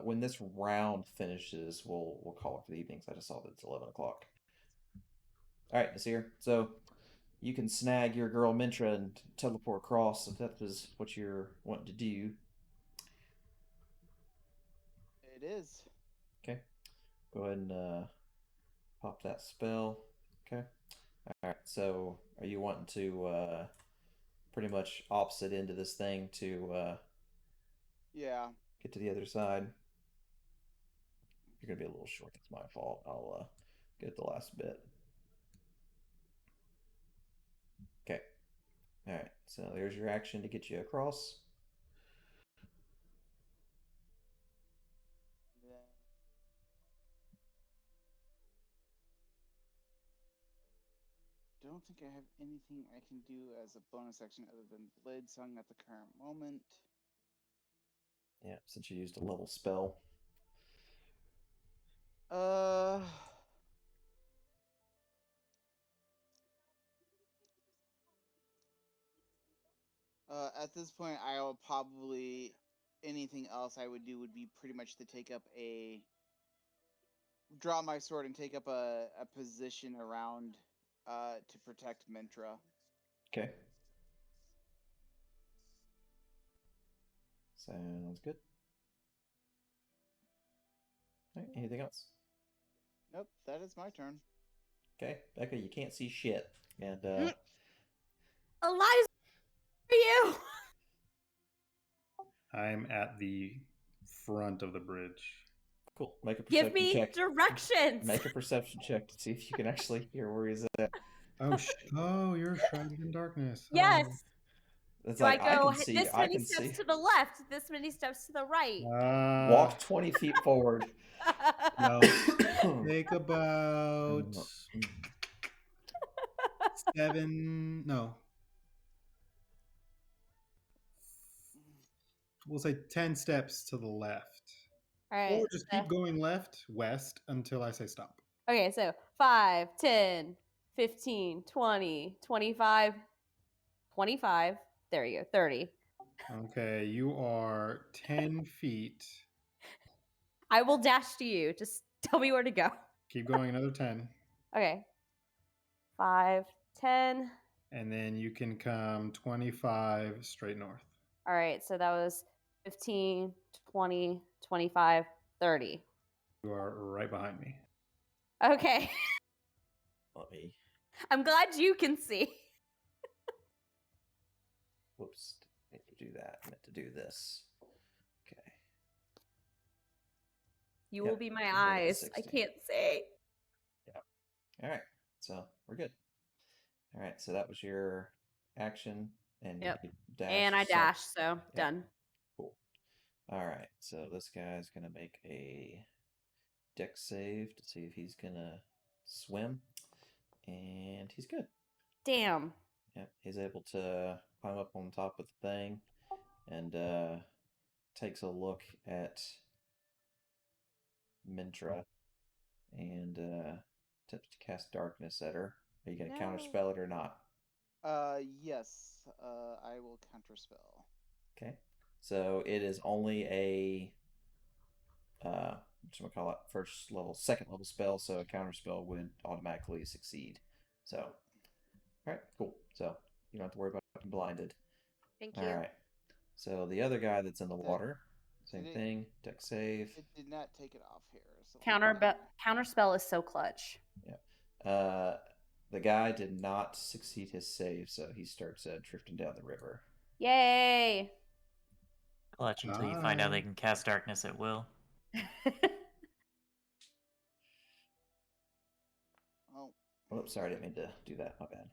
When this round finishes, we'll call it for the evenings. I just saw that it's 11 o'clock. All right, Nasir. So you can snag your girl Mintra and teleport across if that was what you're wanting to do. It is. Okay. Go ahead and pop that spell. Okay. All right. So are you wanting to pretty much opposite into this thing to Yeah. get to the other side? You're gonna be a little short. That's my fault. I'll get the last bit. Okay. All right. So there's your action to get you across. Then don't think I have anything I can do as a bonus action other than Blade Song at the current moment. Yeah, since you used a level spell. At this point, I'll probably anything else I would do would be pretty much to take up draw my sword and take up a position around to protect Mentra. Okay. Sounds good. All right, anything else? Nope, that is my turn. Okay, Becca, you can't see shit. And Eliza, are you? I'm at the front of the bridge. cool. Make a Give perception me check. directions. Make a perception check to see if you can actually hear where he's at. Oh, you're shrouded in darkness. Oh. Yes. It's Do like I go can see. this I many can steps see. to the left, this many steps to the right? Walk 20 feet forward. No. Take about 7. No. We'll say 10 steps to the left. All right. Or just keep going west, until I say stop. Okay, so 5, 10, 15, 20, 25, 25. There you go, 30. Okay, you are 10 feet. I will dash to you. Just tell me where to go. Keep going another 10. Okay. 5, 10. And then you can come 25 straight north. All right, so that was 15, 20, 25, 30. You are right behind me. Okay. Let me. I'm glad you can see. Whoops. Meant to do that. Meant to do this. Okay. You Yep, will be my roll with a eyes. I 16. can't see. All right, so we're good. All right, so that was your action, and Yep. you dash. And I dash, so done. Cool. All right, so this guy's gonna make a dex save to see if he's gonna swim, and he's good. Damn. Yep, he's able to climb up on top of the thing, and takes a look at Mintra, and attempts to cast darkness at her. Are you gonna counterspell it or not? Yes. I will counterspell. Okay. So it is only a second level spell, so a counterspell would automatically succeed. So, all right, cool. So you don't have to worry about being blinded. Thank All you. right. So the other guy that's in the That- water, same did it- thing, dex save. It did not take it off here. So let me- Counterspell is so clutch. The guy did not succeed his save, so he starts drifting down the river. Yay! Clutch until you find out they Bye. can cast darkness at will. Oh, Oh, sorry, I didn't mean to do that. My bad.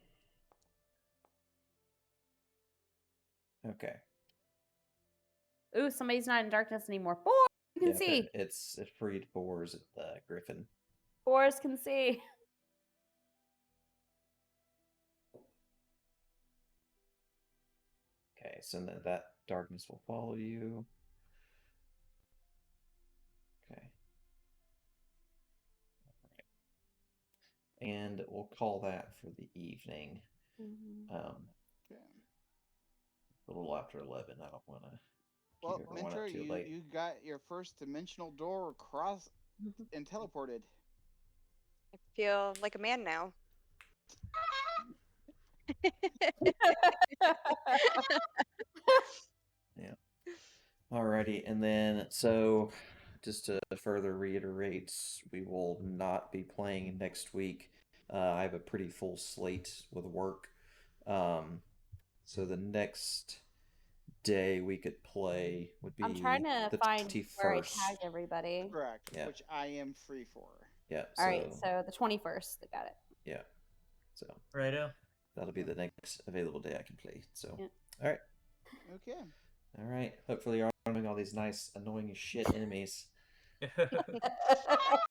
Okay. Ooh, somebody's not in darkness anymore. Boars can see. It's freed boars at the Griffin. Boars can see. Okay, so then that darkness will follow you. Okay. All right. And we'll call that for the evening. okay. A little after 11. I don't want to Well, keep everyone Mentor, up too late. you got your first dimensional door across and teleported. I feel like a man now. Yeah. Alrighty, and then so just to further reiterate, we will not be playing next week. I have a pretty full slate with work. So the next day we could play would be I'm trying to the find 21st. where I tagged everybody. Correct. Yeah. Which I am free for. Yeah. All right, so the 21st. Got it. Yeah. So Righto. that'll be the next available day I can play. So Yeah. all right. Okay. All right. Hopefully you're arming all these nice annoying as shit enemies.